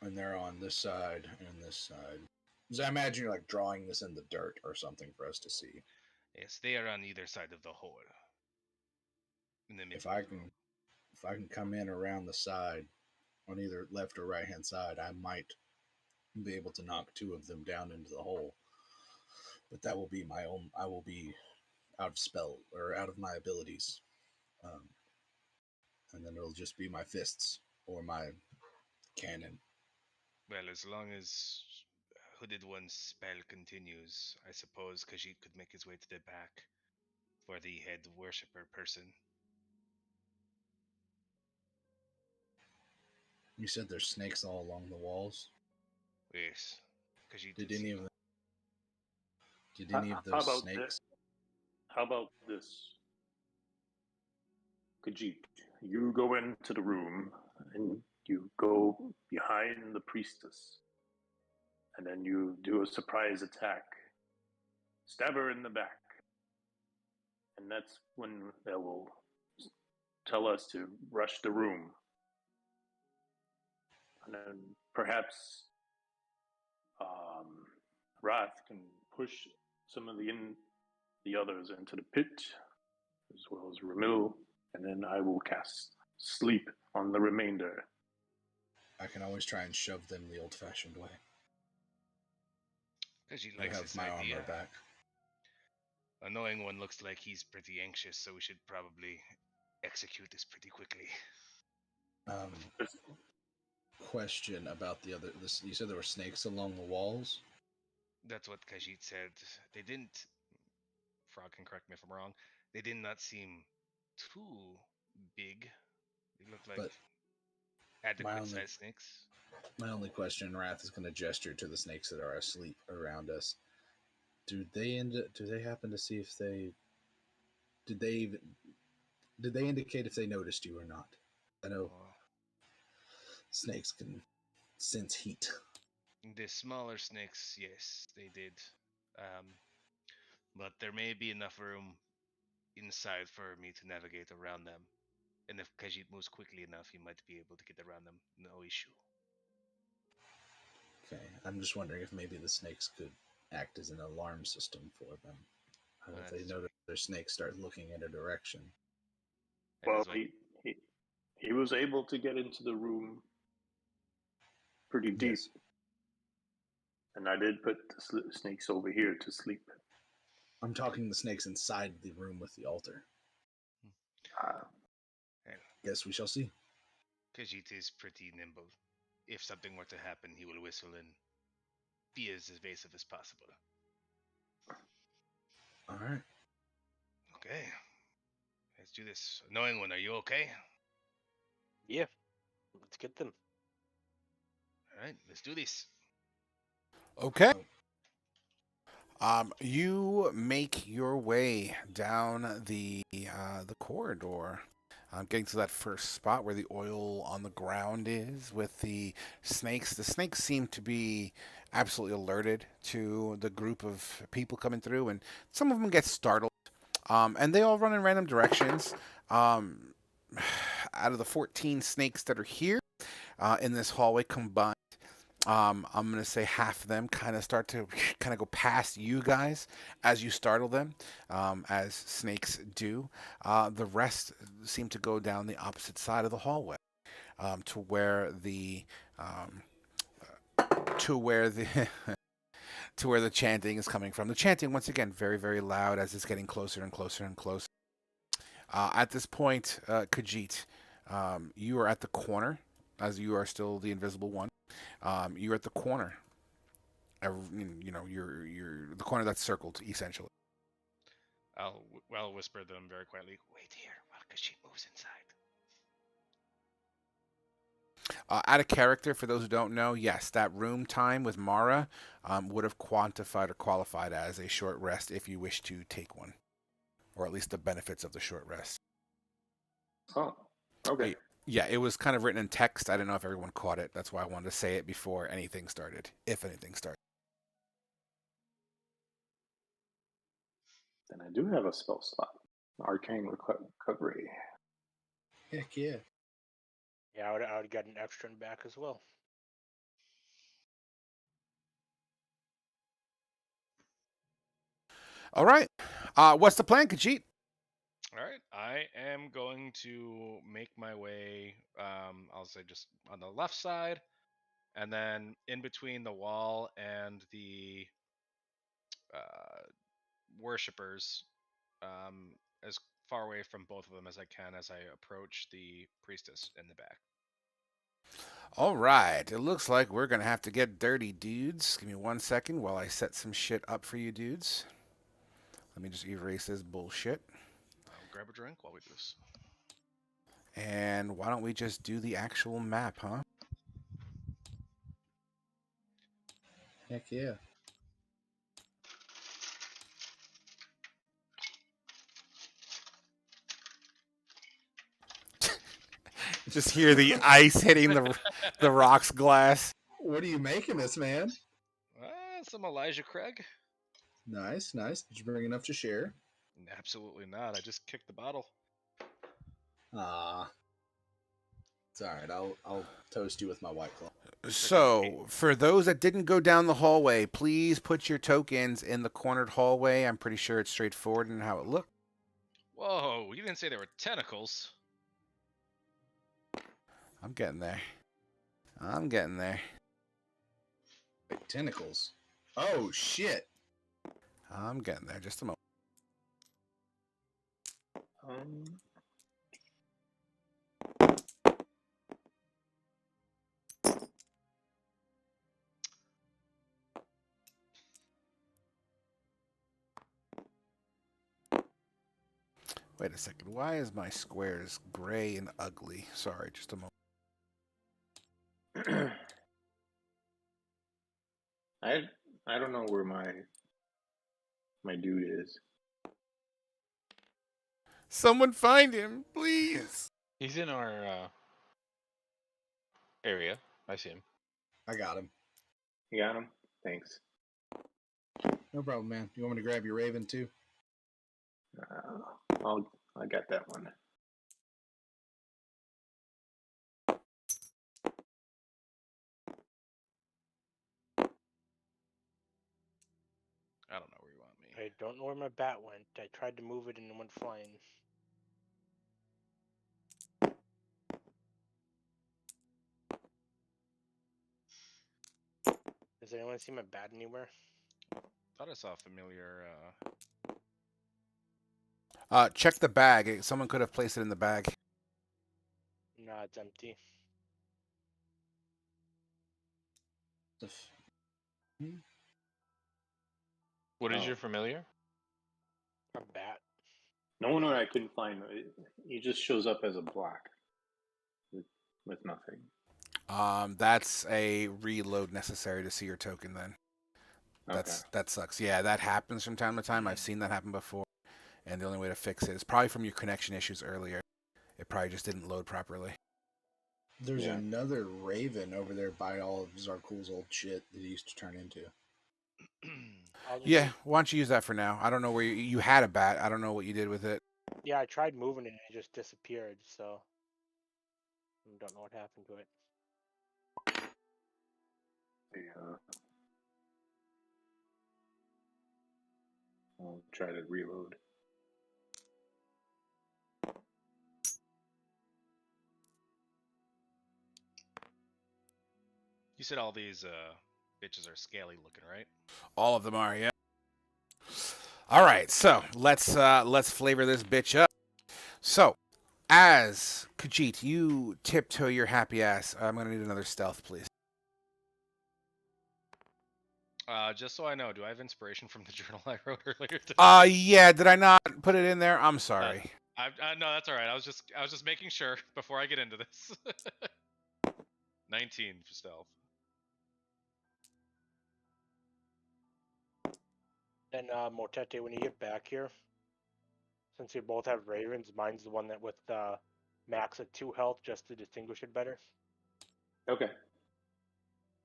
And they're on this side and this side. Because I imagine you're like drawing this in the dirt or something for us to see. Yes, they are on either side of the hole. In the middle. If I can come in around the side on either left or right hand side, I might be able to knock two of them down into the hole. But that will be my own. I will be out of spell or out of my abilities, and then it'll just be my fists or my cannon. Well, as long as Hooded One's spell continues, I suppose Khajiit could make his way to the back for the head worshipper person. You said there's snakes all along the walls. Yes. Khajiit Did did any see of them. them? Did any of How those about snakes? this? How about this? Khajiit, you go into the room and you go behind the priestess, and then you do a surprise attack. Stab her in the back. And that's when they will tell us to rush the room. And then perhaps Wrath can push some of the others into the pit, as well as Ramil, and then I will cast Sleep on the remainder. I can always try and shove them the old-fashioned way. Khajiit I likes have this my idea. armor back. A knowing one looks like he's pretty anxious, so we should probably execute this pretty quickly. Question about the other. You said there were snakes along the walls. That's what Khajiit said. They didn't. Frog can correct me if I'm wrong. They did not seem too big. They looked like But adequate sized snakes. My only question, Wrath is going to gesture to the snakes that are asleep around us. Do they happen to see if they did they indicate if they noticed you or not? I know snakes can sense heat. The smaller snakes, yes, they did. But there may be enough room inside for me to navigate around them. And if Khajiit moves quickly enough, he might be able to get around them. No issue. Okay, I'm just wondering if maybe the snakes could act as an alarm system for them. If they notice their snakes start looking in a direction. Well, he was able to get into the room pretty deep. Yes. And I did put the snakes over here to sleep. I'm talking the snakes inside the room with the altar. Guess we shall see. Khajiit is pretty nimble. If something were to happen, he will whistle and be as evasive as possible. All right. Okay. Let's do this. Knowing one, are you okay? Yeah. Let's get them. All right, let's do this. Okay. You make your way down the corridor, getting to that first spot where the oil on the ground is with the snakes. The snakes seem to be absolutely alerted to the group of people coming through, and some of them get startled, and they all run in random directions. Um, Out of the 14 snakes that are here in this hallway combined, I'm gonna say half of them kind of start to kind of go past you guys as you startle them, as snakes do. The rest seem to go down the opposite side of the hallway, to where the um, to where the to where the chanting is coming from. The chanting, once again, very very loud as it's getting closer and closer and closer. At this point, Khajiit, you are at the corner, as you are still the invisible one. You're at the corner. You're the corner that's circled essentially. I'll whisper them very quietly. Wait here while Khajiit moves inside. Out of character, for those who don't know, yes, that room time with Mara would have quantified or qualified as a short rest if you wish to take one, or at least the benefits of the short rest. Oh, okay. Yeah, it was kind of written in text. I don't know if everyone caught it. That's why I wanted to say it before anything started, if anything started. Then I do have a spell slot. Arcane Recovery. Heck yeah. Yeah, I would get an extra one back as well. All right. What's the plan, Khajiit? All right, I am going to make my way. I'll say just on the left side, and then in between the wall and the uh, worshippers, as far away from both of them as I can as I approach the priestess in the back. All right. It looks like we're going to have to get dirty, dudes. Give me 1 second while I set some shit up for you, dudes. Let me just erase this bullshit. I'll grab a drink while we do this. And why don't we just do the actual map, huh? Heck yeah. Just hear the ice hitting the rock's glass. What are you making this, man? Some Elijah Craig? Nice, nice. Did you bring enough to share? Absolutely not. I just kicked the bottle. It's all right. I'll toast you with my White Claw. So, for those that didn't go down the hallway, please put your tokens in the cornered hallway. I'm pretty sure it's straightforward in how it looked. Whoa, you didn't say there were tentacles. I'm getting there. I'm getting there. Wait, tentacles. Oh shit. I'm getting there. Just a moment. Wait a second. Why is my squares gray and ugly? Sorry, just a moment. I don't know where my dude is. Someone find him, please. He's in our area. I see him. I got him. You got him? Thanks. No problem, man. You want me to grab your raven too? I got that one. I don't know where you want me. I don't know where my bat went. I tried to move it and it went flying. Does anyone see my bat anywhere? Thought I saw a familiar. Check the bag. Someone could have placed it in the bag. No, it's empty. What is your familiar? A bat. No one I couldn't find. He just shows up as a block with nothing. That's a reload necessary to see your token then. That sucks. Yeah, that happens from time to time. I've seen that happen before, and the only way to fix it is probably from your connection issues earlier. It probably just didn't load properly. There's Yeah. another raven over there by all of Zarkul's old shit that he used to turn into. I'll just Yeah, why don't you use that for now? I don't know where you had a bat. I don't know what you did with it. Yeah, I tried moving it and it just disappeared, so I don't know what happened to it. Yeah. I'll try to reload. You said all these bitches are scaly looking, right? All of them are, yeah. All right, so let's flavor this bitch up. So, as Khajiit, you tiptoe your happy ass. I'm gonna need another stealth, please. Just so I know, do I have inspiration from the journal I wrote earlier today? Yeah. Did I not put it in there? I'm sorry. No, that's all right. I was just making sure before I get into this. 19 for stealth. Then Motete, when you get back here, since you both have ravens, mine's the one that with max at 2 health, just to distinguish it better. Okay.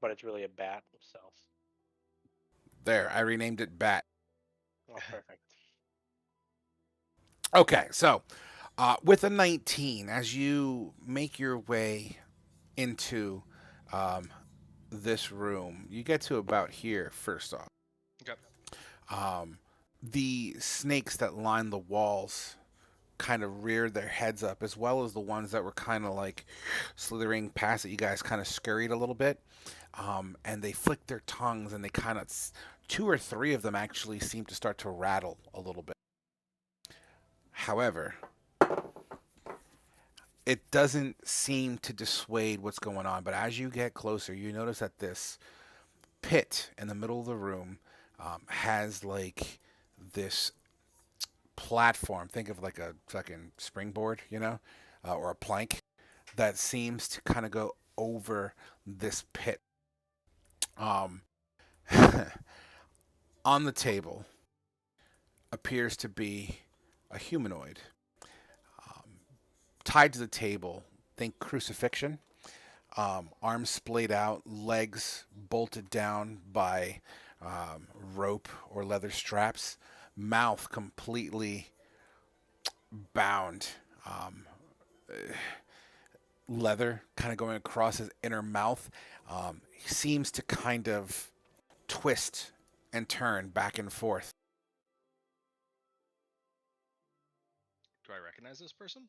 But it's really a bat, so. There, I renamed it Bat. Oh, perfect. Okay, so with a 19, as you make your way into this room, you get to about here first off. Okay. The snakes that line the walls kind of reared their heads up, as well as the ones that were kind of like slithering past it. You guys kind of scurried a little bit, and they flicked their tongues, and they kind of, 2 or 3 of them actually seem to start to rattle a little bit. However, it doesn't seem to dissuade what's going on. But as you get closer, you notice that this pit in the middle of the room has like this platform. Think of like a fucking springboard, or a plank that seems to kind of go over this pit. On the table appears to be a humanoid. Tied to the table, think crucifixion. Arms splayed out, legs bolted down by rope or leather straps, mouth completely bound. Leather kind of going across his inner mouth. He seems to kind of twist and turn back and forth. Do I recognize this person?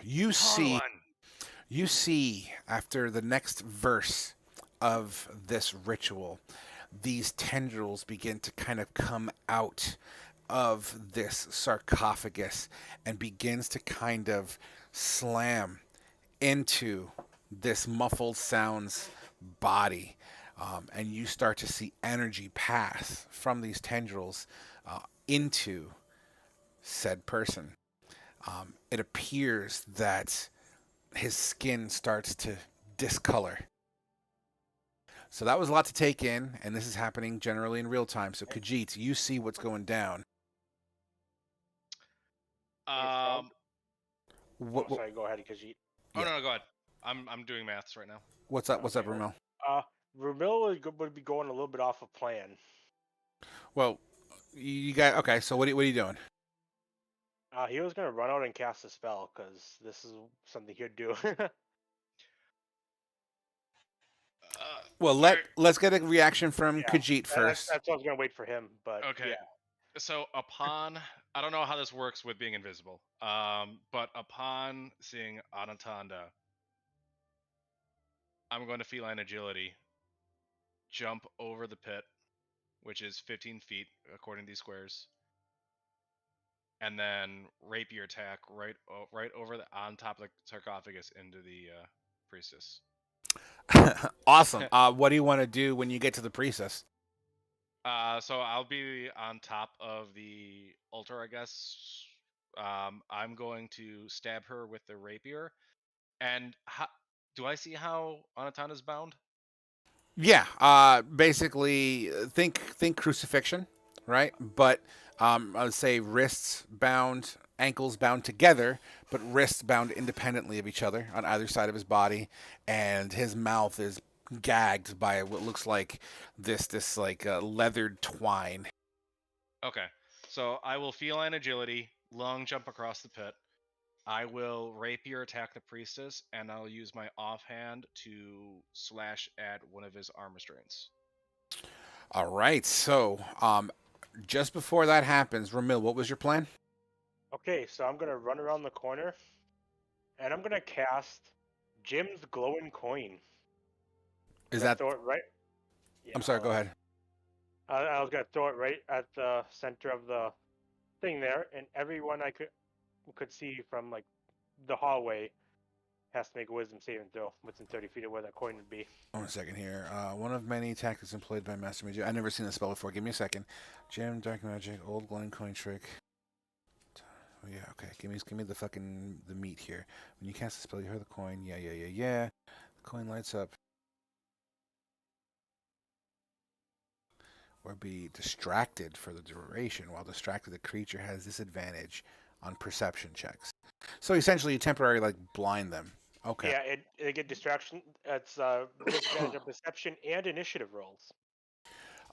You see after the next verse of this ritual, these tendrils begin to kind of come out of this sarcophagus and begins to kind of slam into this muffled sounds body. And you start to see energy pass from these tendrils into said person. It appears that his skin starts to discolor. So that was a lot to take in, and this is happening generally in real time. So Khajiit, you see what's going down. Sorry, go ahead, Khajiit. Oh, no, go ahead. I'm doing maths right now. What's up, Ramil? Ramil would be going a little bit off of plan. Well, you got okay. So what are you doing? He was gonna run out and cast a spell because this is something he'd do. Well, let's get a reaction from Khajiit first. That's what I was gonna wait for him, but okay. Yeah. So I don't know how this works with being invisible. But upon seeing Anatanda, I'm going to feline agility, jump over the pit, which is 15 feet according to these squares, and then rapier attack right over on top of the sarcophagus into the priestess. Awesome. What do you want to do when you get to the priestess? So I'll be on top of the altar, I guess. I'm going to stab her with the rapier. And do I see how Anatan is bound? Yeah, basically, think crucifixion, right? But I would say wrists bound, ankles bound together, but wrists bound independently of each other on either side of his body, and his mouth is gagged by what looks like this like leathered twine. Okay. So I will feline agility, long jump across the pit. I will rapier attack the priestess, and I'll use my offhand to slash at one of his arm restraints. All right, so just before that happens, Ramil, what was your plan? Okay, so I'm gonna run around the corner, and I'm gonna cast Jim's glowing coin. Is Gonna that? throw it right? Yeah, I'm sorry. Go ahead. I was gonna throw it right at the center of the thing there, and everyone I could see from like the hallway has to make a wisdom saving throw within 30 feet of where that coin would be. One second here. One of many tactics employed by Master Mage. I've never seen this spell before. Give me a second. Gem, dark magic, old glowing coin trick. Oh yeah, okay. Give me the fucking the meat here. When you cast a spell, you hear the coin. Yeah. The coin lights up. Or be distracted for the duration. While distracted, the creature has disadvantage on perception checks. So essentially, you temporarily like blind them. Okay. Yeah, it get distraction. It's disadvantage of perception and initiative rolls.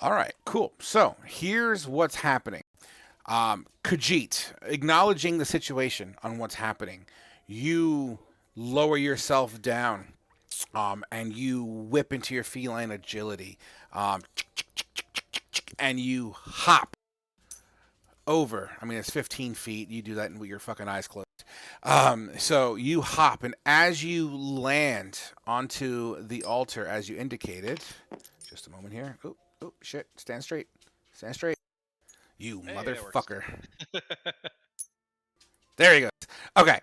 All right. Cool. So here's what's happening. Khajiit, acknowledging the situation on what's happening, you lower yourself down, and you whip into your feline agility, and you hop over. I mean, it's 15 feet. You do that with your fucking eyes closed. So you hop, and as you land onto the altar, as you indicated, just a moment here. Oh, shit. Stand straight. Stand straight. You Hey, motherfucker. There he goes. Okay.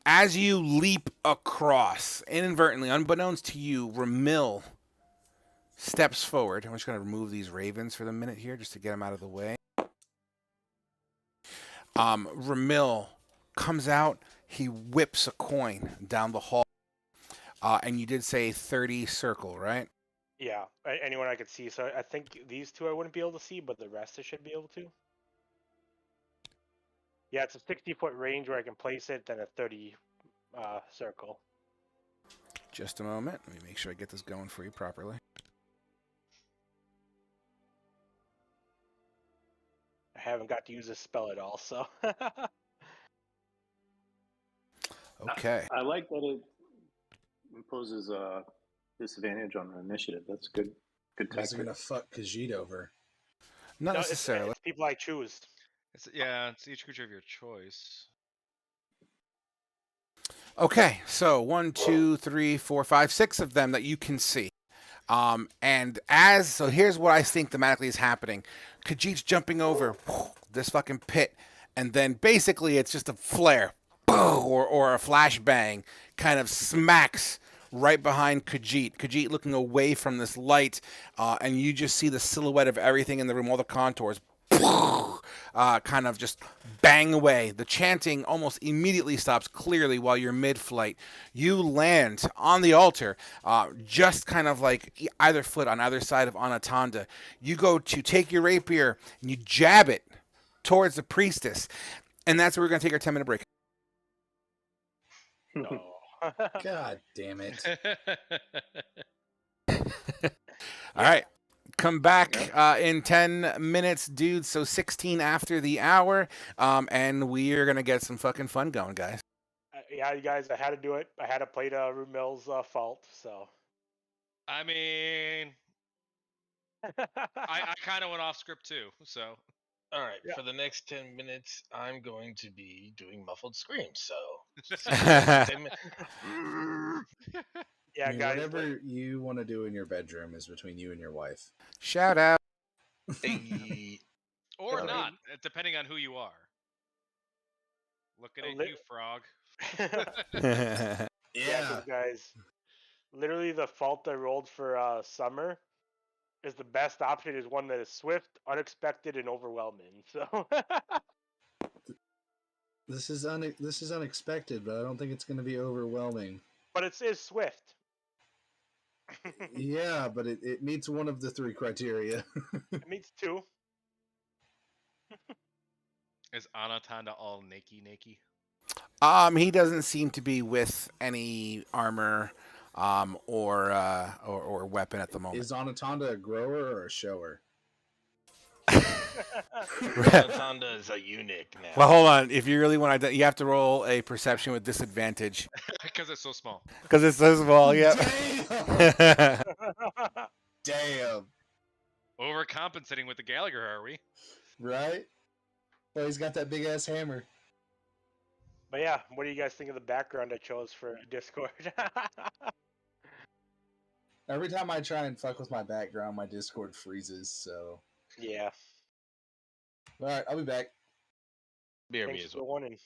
As you leap across, inadvertently, unbeknownst to you, Ramil steps forward. I'm just going to remove these ravens for the minute here just to get them out of the way. Ramil comes out. He whips a coin down the hall. And you did say 30 circle, right? Yeah, anyone I could see. So I think these two I wouldn't be able to see, but the rest I should be able to. Yeah, it's a 60-foot range where I can place it, then a 30 circle. Just a moment. Let me make sure I get this going for you properly. I haven't got to use this spell at all, so. Okay. I like that it imposes a disadvantage on the initiative. That's good. Good Is tactic. gonna fuck Khajiit over? Not No, necessarily. it's people I choose. It's each creature of your choice. Okay, so 1, 2, 3, 4, 5, 6 of them that you can see. And so here's what I think thematically is happening. Khajiit's jumping over this fucking pit, and then basically it's just a flare or a flashbang kind of smacks right behind Khajiit. Khajiit looking away from this light, and you just see the silhouette of everything in the room, all the contours. Kind of just bang away. The chanting almost immediately stops clearly while you're mid-flight. You land on the altar, just kind of like either foot on either side of Anatanda. You go to take your rapier and you jab it towards the priestess. And that's where we're going to take our 10-minute break. No. God damn it! All right. Come back in 10 minutes, dude. So 16 after the hour. And we are going to get some fucking fun going, guys. Yeah, you guys, I had to do it. I had to play to Rumil's fault, so. I mean, I kind of went off script too, so. All right, Yeah. for the next 10 minutes, I'm going to be doing muffled screams. So, Yeah, I mean, guys. whatever you want to do in your bedroom is between you and your wife. Shout out. Hey, Or Yeah. not, depending on who you are. Looking at Lit- you, frog. Yeah, 'cause guys. Literally, the fault I rolled for Summer, is the best option is one that is swift, unexpected, and overwhelming. So This is unexpected, but I don't think it's going to be overwhelming. but it is swift. Yeah, but it meets one of the 3 criteria. It means 2. Is Anaconda all naked? He doesn't seem to be with any armor, or weapon at the moment. Is Anaconda a grower or a shower? Anaconda is a eunuch now. Well, hold on. If you really want to, you have to roll a perception with disadvantage Because it's so small. because it's so small. Yeah. Damn. Overcompensating with the Gallagher, are we? Right? Oh, he's got that big ass hammer. But yeah, what do you guys think of the background I chose for Discord? Every time I try and fuck with my background, my Discord freezes, so. Yeah. Alright, I'll be back. BRB Thanks as for the well. warning.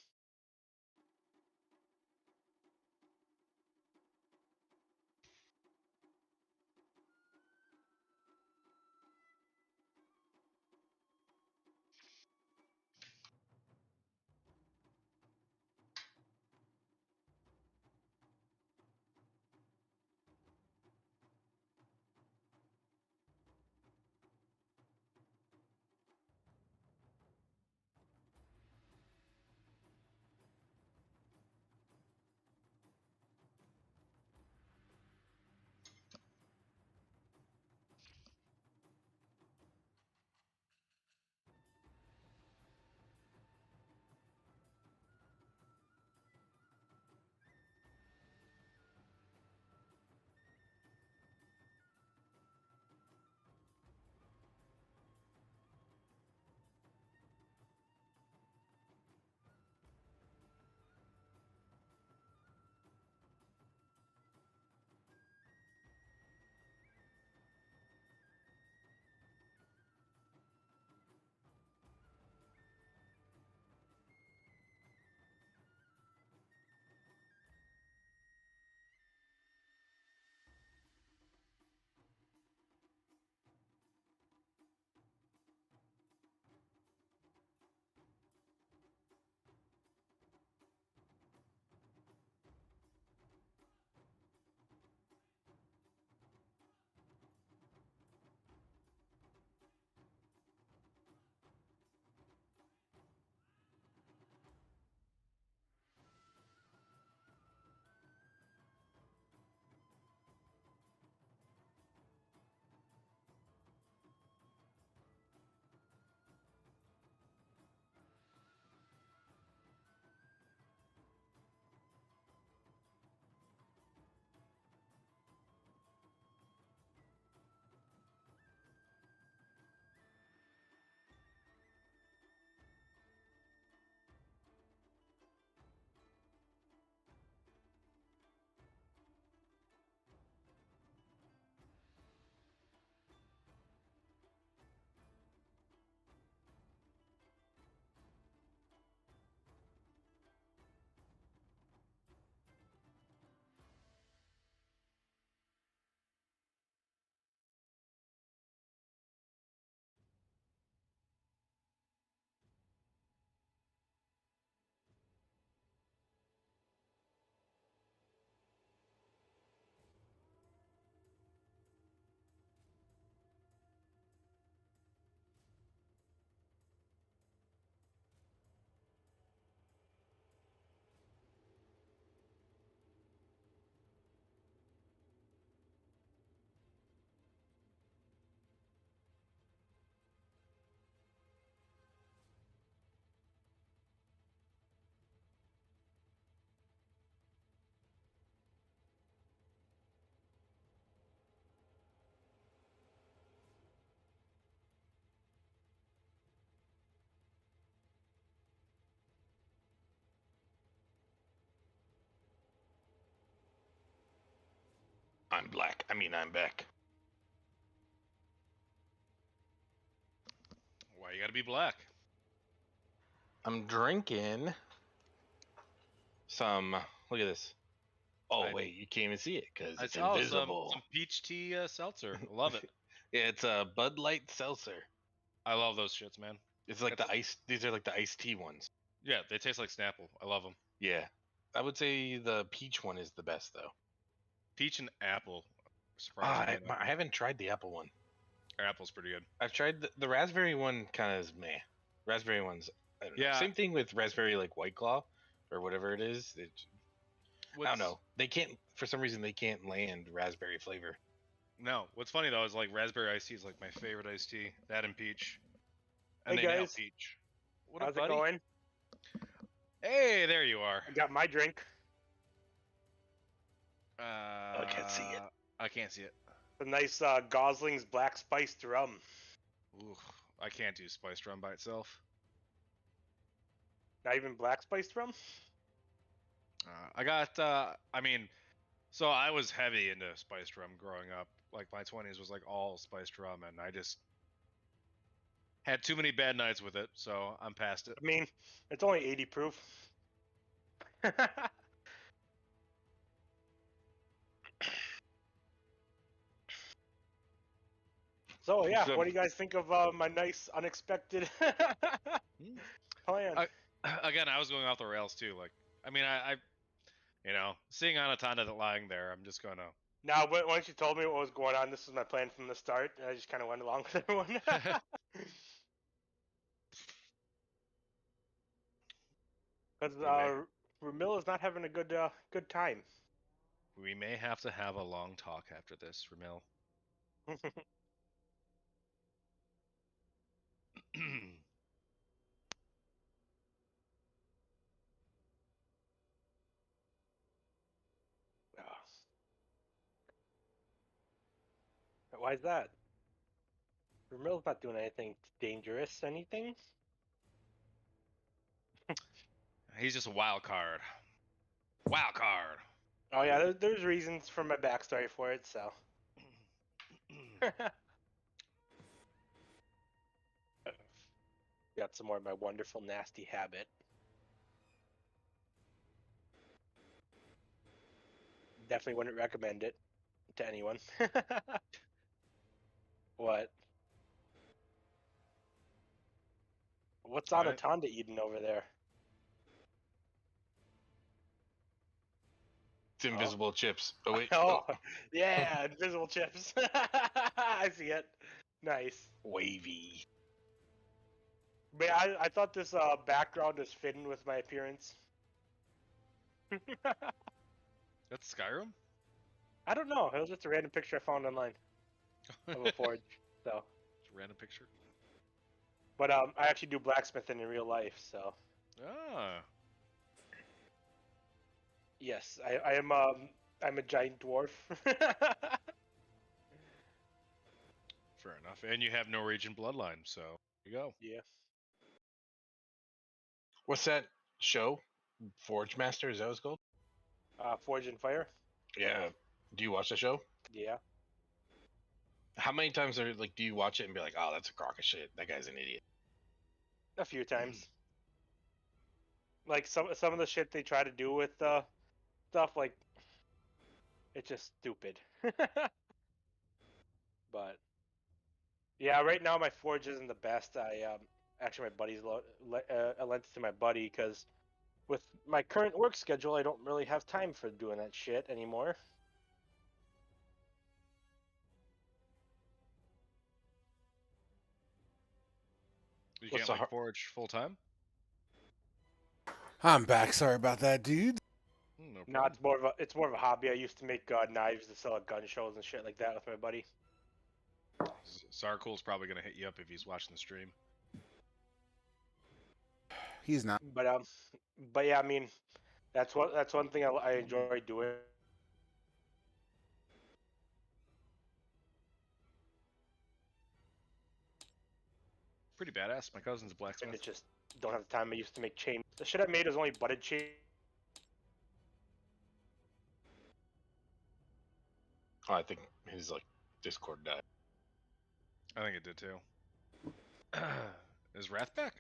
I'm black. I mean, I'm back. Why you gotta be black? I'm drinking some. Look at this. Oh, wait, you can't even see it because I it's saw invisible. some peach tea seltzer. Love it. Yeah, it's a Bud Light seltzer. I love those shits, man. It's like That's- the ice. These are like the iced tea ones. Yeah, they taste like Snapple. I love them. Yeah, I would say the peach one is the best though. Peach and apple. Ah, Surprisingly, I haven't tried the apple one. apple's pretty good. I've tried the raspberry one. Kind of is meh. Raspberry ones. I don't know. Yeah. Same thing with raspberry like White Claw, or whatever it is. I don't know. They can't for some reason they can't land raspberry flavor. No, what's funny though is like raspberry iced tea is like my favorite iced tea. That and peach. And Hey, they nail guys. peach. What How's up, buddy? it going? Hey, there you are. I got my drink. I can't see it. I can't see it. A nice Gosling's Black Spiced Rum. Ooh, I can't do spiced rum by itself. Not even Black Spiced Rum? I got. I mean, so I was heavy into spiced rum growing up. Like my 20s was like all spiced rum, and I just had too many bad nights with it, so I'm past it. I mean, it's only 80 proof. So yeah, So- what do you guys think of my nice unexpected plan? Again, I was going off the rails too. Like, I mean, I you know, seeing Anaconda lying there, I'm just gonna. Now, but once you told me what was going on, this was my plan from the start, and I just kind of went along with everyone. Because Ramil is not having a good time. We may have to have a long talk after this, Ramil. Why is that? Ramil's not doing anything dangerous. Anything? He's just a wild card. Wild card. Oh yeah, there's reasons for my backstory for it. So. Got some more of my wonderful nasty habit. Definitely wouldn't recommend it to anyone. What? What's Alright. Anaconda eating over there? It's invisible chips. Oh wait. Oh, yeah, invisible chips. I see it. Nice. Wavy. But I thought this background was fitting with my appearance. That's Skyrim? I don't know. It was just a random picture I found online of a forge. So, It's a random picture. but I actually do blacksmithing in real life. So, Ah. yes, I am. I'm a giant dwarf. Fair enough. And you have Norwegian bloodline, so there you go. Yeah. What's that show? Forge Master, is that what it's called? Forge and Fire. Yeah. Do you watch the show? Yeah. How many times are like do you watch it and be like, oh, that's a crock of shit. That guy's an idiot. A few times. Like some of the shit they try to do with stuff, like it's just stupid. But yeah, right now my forge isn't the best. I actually my buddy's I lent it to my buddy because with my current work schedule, I don't really have time for doing that shit anymore. You What's can't the like har- forge full time? I'm back. Sorry about that, dude. No No, problem. it's more of a hobby. I used to make knives to sell at gun shows and shit like that with my buddy. Sarkul's probably gonna hit you up if he's watching the stream. He's not. But yeah, I mean, that's one thing I enjoy doing. Pretty badass. My cousin's a And blacksmith. it just don't have the time. I used to make chain. The shit I made was only butted chain. Oh, I think his like Discord died. I think it did too. Is Wrath back?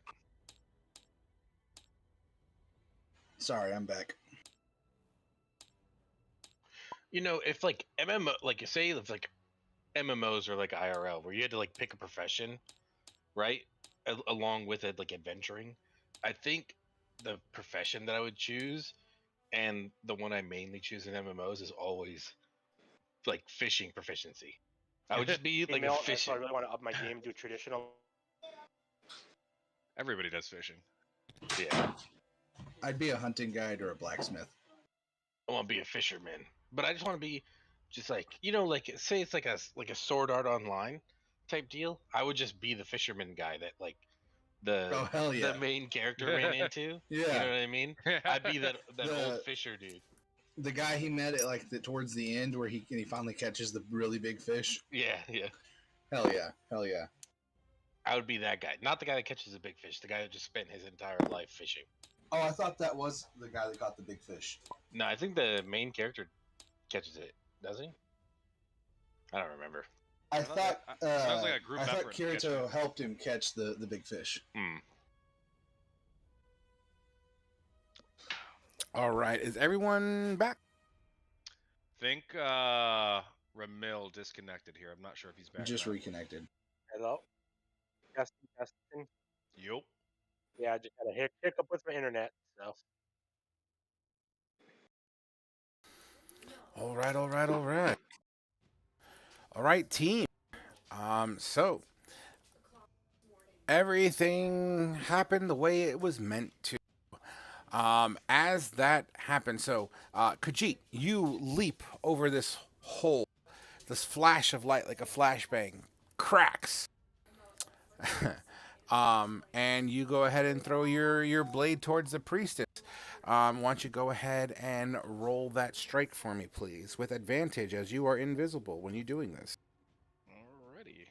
Sorry, I'm back. You know, if like MMO, like say if like MMOs are like IRL, where you had to like pick a profession, right? Along with it, like adventuring. I think the profession that I would choose, and the one I mainly choose in MMOs, is always like fishing proficiency. I would just be like a Female, fish. so I really want to up my game, do traditional. Everybody does fishing. Yeah, I'd be a hunting guide or a blacksmith. I want to be a fisherman, but I just want to be just like like say it's like a sword art online type deal. I would just be the fisherman guy that like Oh hell yeah! the main character ran into. Yeah. You know what I mean? I'd be that The- old fisher dude. The guy he met at like towards the end where he finally catches the really big fish. Yeah, yeah. Hell yeah! Hell yeah! I would be that guy, not the guy that catches a big fish. The guy that just spent his entire life fishing. Oh, I thought that was the guy that caught the big fish. No, I think the main character catches it. Does he? I don't remember. I thought thought that was like a group I thought effort to catch Kirito it. helped him catch the big fish. Hmm. All right, is everyone back? Think Ramil disconnected here. I'm not sure if he's back. Just now. reconnected. Hello. Testing. Yup. Yeah, I just had a hiccup with my internet. So All right, all right, all right. All right, team. So everything happened the way it was meant to. As that happened, so Khajiit, you leap over this hole, this flash of light like a flashbang cracks. And you go ahead and throw your blade towards the priestess. Why don't you go ahead and roll that strike for me, please, with advantage, as you are invisible when you're doing this. Alrighty.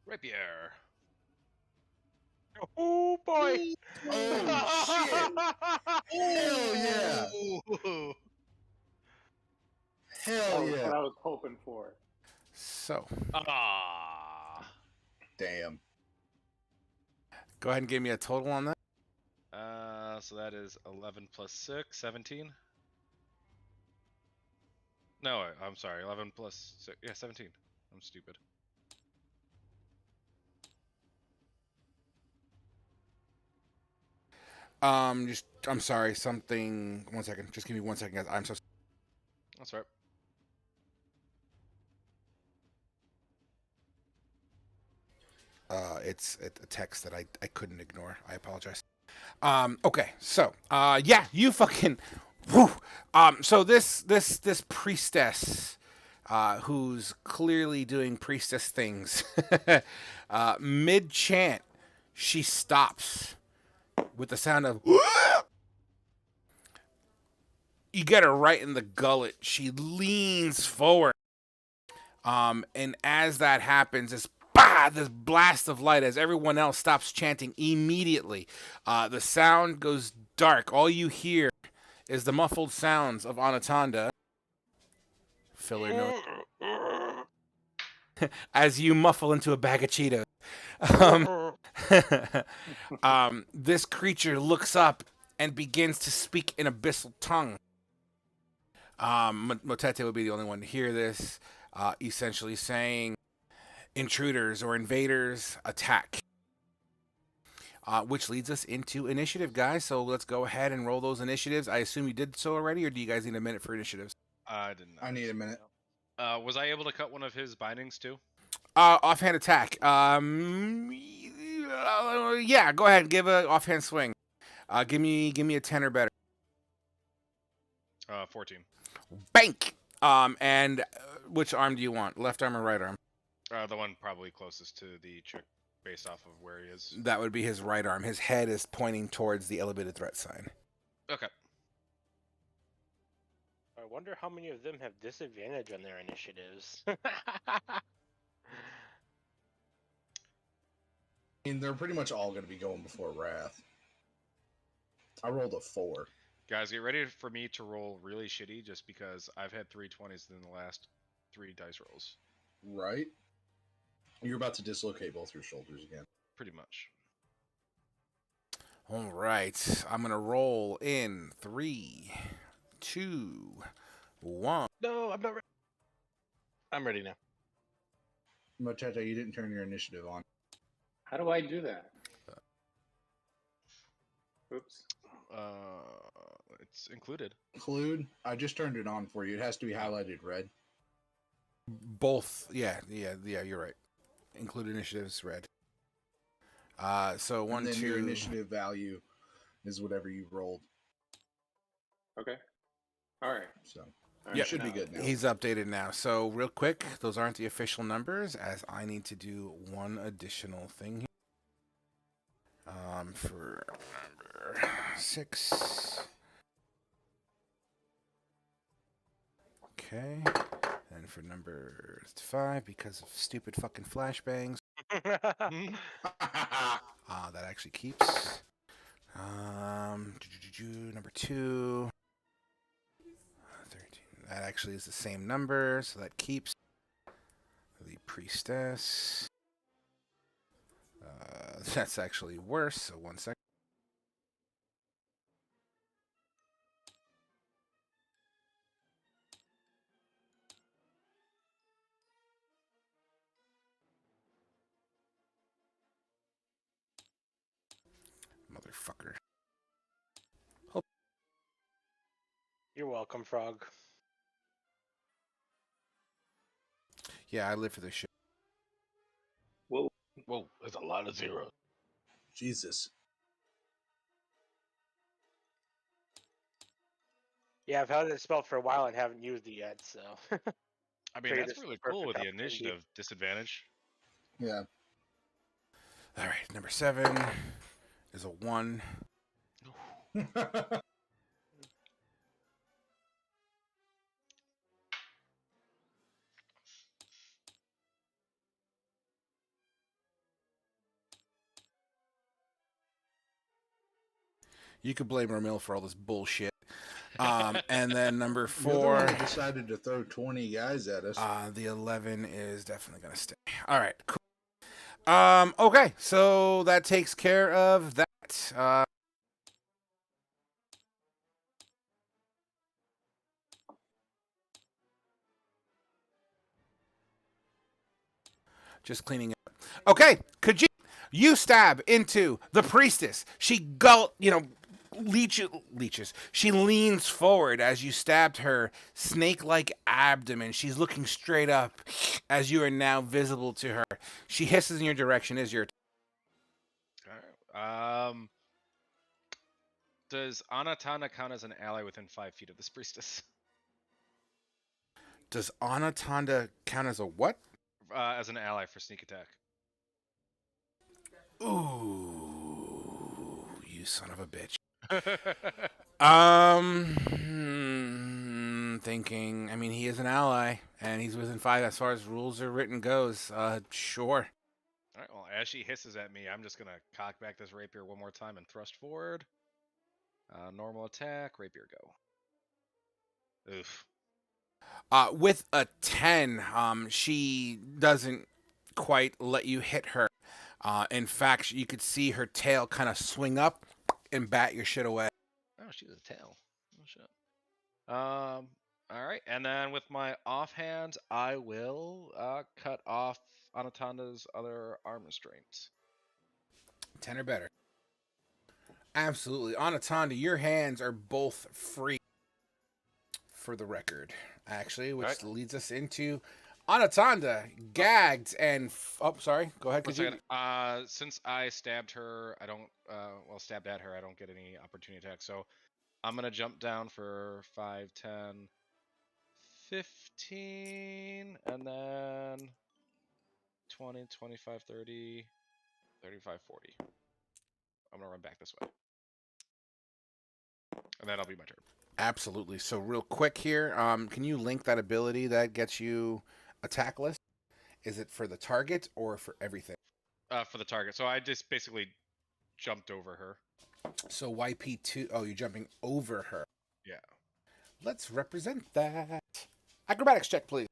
Rapier. oh boy. Oh Hell yeah! Ooh. Hell That's yeah! what I was hoping for. So, Ah. Damn. go ahead and give me a total on that. So that is 11 plus 6, 17. No, I'm sorry. 11 plus 6. Yeah, 17. I'm stupid. I'm sorry, something. 1 second. Just give me 1 second, guys. I'm so. That's right. It's a text that I couldn't ignore. I apologize. Okay, so yeah, you fucking whew. So this priestess who's clearly doing priestess things mid chant, she stops with the sound of you get her right in the gullet. She leans forward. And as that happens, this blast of light as everyone else stops chanting immediately. The sound goes dark. All you hear is the muffled sounds of Anaconda. Filler note. As you muffle into a bag of Cheetos. This creature looks up and begins to speak in abyssal tongue. Motete would be the only one to hear this, essentially saying, intruders or invaders, attack. Which leads us into initiative, guys. So let's go ahead and roll those initiatives. I assume you did so already, or do you guys need a minute for initiatives? I didn't know. I need a minute. Was I able to cut one of his bindings too? Offhand attack. Yeah, go ahead and give a offhand swing. Give me a 10 or better. 14. Bank. And which arm do you want? Left arm or right arm? The one probably closest to the chick, based off of where he is. That would be his right arm. His head is pointing towards the elevated threat sign. Okay. I wonder how many of them have disadvantage on their initiatives. I mean, they're pretty much all going to be going before Wrath. I rolled a 4. Guys, get ready for me to roll really shitty just because I've had 3 20s in the last 3 dice rolls. Right? You're about to dislocate both your shoulders again. Pretty much. All right. I'm going to roll in 3, 2, 1. No, I'm not ready. I'm ready now. Machete, you didn't turn your initiative on. How do I do that? Oops. It's included. Include? I just turned it on for you. It has to be highlighted red. Both. Yeah. You're right. Include initiatives red. So one, And then two. your initiative value is whatever you rolled. Okay. All right. So All you right, should be now- good now. He's updated now. So real quick, those aren't the official numbers, as I need to do one additional thing here. For number 6. Okay. And for number 5, because of stupid fucking flashbangs, that actually keeps. Number 2. 13. That actually is the same number, so that keeps. The priestess. That's actually worse, so 1 second. Motherfucker. You're welcome, Frog. Yeah, I live for this shit. Whoa. Whoa, there's a lot of zeros. Jesus. Yeah, I've had this spell for a while and haven't used it yet, so. I mean, Figured that's this was really the cool with perfect the opportunity. initiative disadvantage. Yeah. All right, number 7 is a 1. You could blame Ramil for all this bullshit. And then number You're the 4, one who decided to throw 20 guys at us. the 11 is definitely gonna stay. All right, cool. Okay, so that takes care of that. Just cleaning up. Okay, Khajiit, you stab into the priestess. She leeches. She leans forward as you stabbed her snake-like abdomen. She's looking straight up as you are now visible to her. She hisses in your direction. Is your Alright. Does Anatana count as an ally within 5 feet of this priestess? Does Anatanda count as a what? As an ally for sneak attack. Ooh, you son of a bitch. Thinking. I mean, he is an ally, and he's within 5 as far as rules are written goes. Sure. Alright, well, as she hisses at me, I'm just gonna cock back this rapier one more time and thrust forward. Normal attack, rapier go. Oof. With a 10, she doesn't quite let you hit her. In fact, you could see her tail kind of swing up and bat your shit away. Oh, she's a tail. Oh shit. Alright, and then with my offhand, I will cut off Anatanda's other arm restraints. 10 or better. Absolutely. Anatanda, your hands are both free, for the record, actually, which leads us into Anatanda, gagged and... oh, sorry. Go ahead. One second. Since I stabbed her, I don't... stabbed at her, I don't get any opportunity attack. So I'm going to jump down for 5, 10, 15, and then 20, 25, 30, 35, 40. I'm going to run back this way. And that'll be my turn. Absolutely. So real quick here, can you link that ability that gets you attack list? Is it for the target or for everything? For the target. So I just basically jumped over her. So YP2, oh, you're jumping over her. Yeah. Let's represent that. Acrobatics check, please.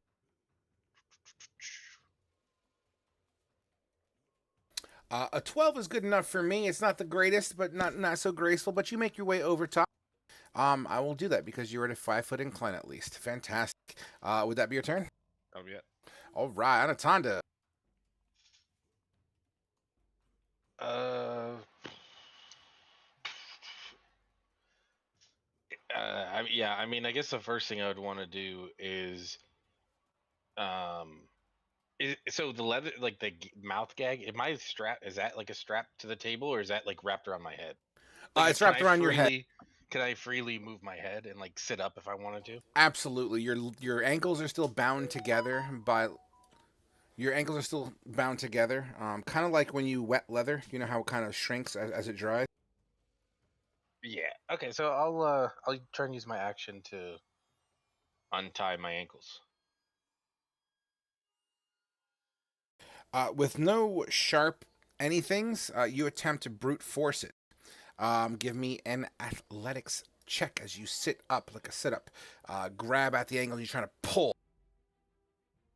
A 12 is good enough for me. It's not the greatest, but not so graceful, but you make your way over top. I will do that because you're at a 5-foot incline at least. Fantastic. Would that be your turn? That'll be it. All right, Anatanda. Yeah, I mean, I guess the first thing I would want to do is, um, so the leather, like the mouth gag, am I strap? Is that like a strap to the table, or is that like wrapped around my head? Like, It's wrapped around your head. Can I freely move my head and like sit up if I wanted to? Absolutely. Your ankles are still bound together by your ankles are still bound together. Kind of like when you wet leather. You know how it kind of shrinks as it dries. Yeah. Okay, so I'll try and use my action to untie my ankles. With no sharp anythings, you attempt to brute force it. Give me an athletics check as you sit up like a sit up. Grab at the angle you're trying to pull.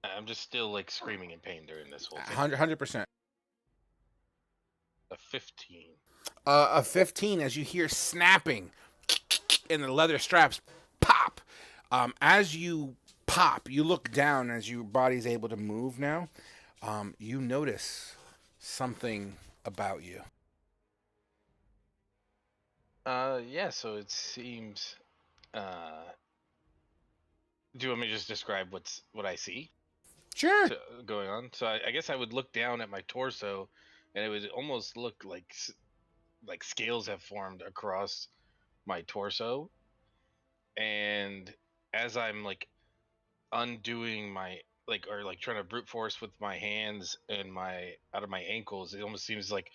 I'm just still like screaming in pain during this whole thing. 100%. A 15. A 15 as you hear snapping and the leather straps pop. As you pop, you look down as your body's able to move now. You notice something about you. Yeah, so it seems do you want me to just describe what I see? Sure. Going on. So I guess I would look down at my torso, and it would almost look like scales have formed across my torso. And as I'm like undoing my or like trying to brute force with my hands and my out of my ankles, it almost seems like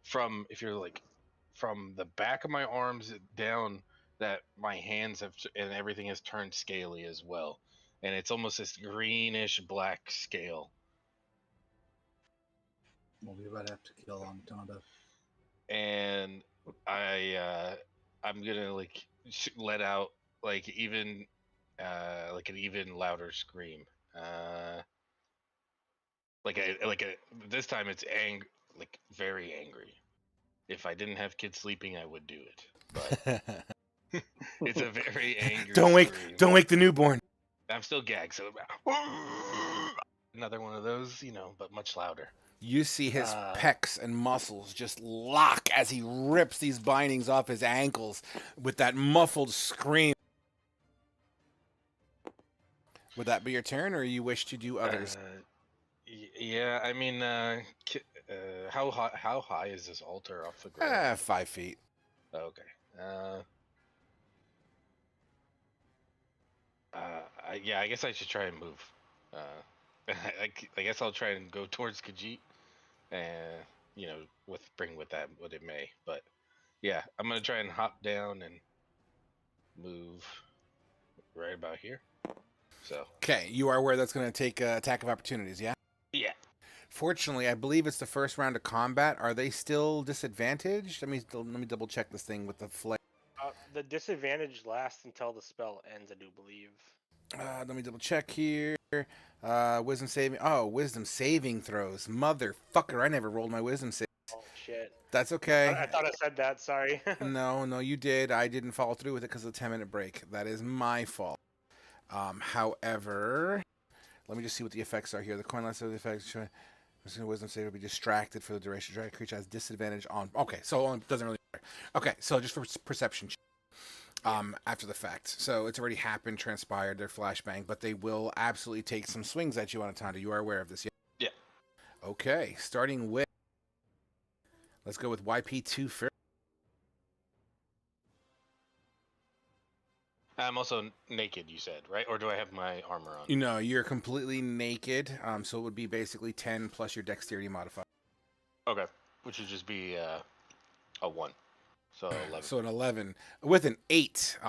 from if you're like from the back of my arms down that my hands have and everything has turned scaly as well, and it's almost this greenish black scale. Well, we about to have to kill Anaconda. And I'm gonna like let out like even like an even louder scream, this time it's like very angry. If I didn't have kids sleeping, I would do it, but it's a very angry scream. Don't wake the newborn. I'm still gagged, so another one of those, but much louder. You see his pecs and muscles just lock as he rips these bindings off his ankles with that muffled scream. Would that be your turn, or you wish to do others? Yeah, I mean, how high is this altar off the ground? 5 feet. Okay. Yeah, I guess I should try and move. I guess I'll try and go towards Khajiit, and bring with that what it may. But yeah, I'm gonna try and hop down and move right about here. So okay, you are aware that's going to take attack of opportunities, yeah? Yeah. Fortunately, I believe it's the first round of combat. Are they still disadvantaged? Let me double check this thing with the flare. The disadvantage lasts until the spell ends, I do believe. Let me double check here. Wisdom saving. Oh, wisdom saving throws. Motherfucker, I never rolled my wisdom save. Oh, shit. That's okay. I thought I said that, sorry. No, you did. I didn't follow through with it because of the 10-minute break. That is my fault. However, let me just see what the effects are here. The coin less of the effects. Wisdom save will be distracted for the duration. Dragon creature has disadvantage on. Okay, so it doesn't really matter. Okay, so just for perception. After the fact. So it's already happened, transpired, their flashbang, but they will absolutely take some swings at you on Anaconda. You are aware of this, yeah? Yeah. Okay, starting with, let's go with YP2 first. I'm also naked, you said, right? Or do I have my armor on? No, you're completely naked, so it would be basically 10 plus your dexterity modifier. Okay, which would just be a 1. So 11. So an 11. With an 8,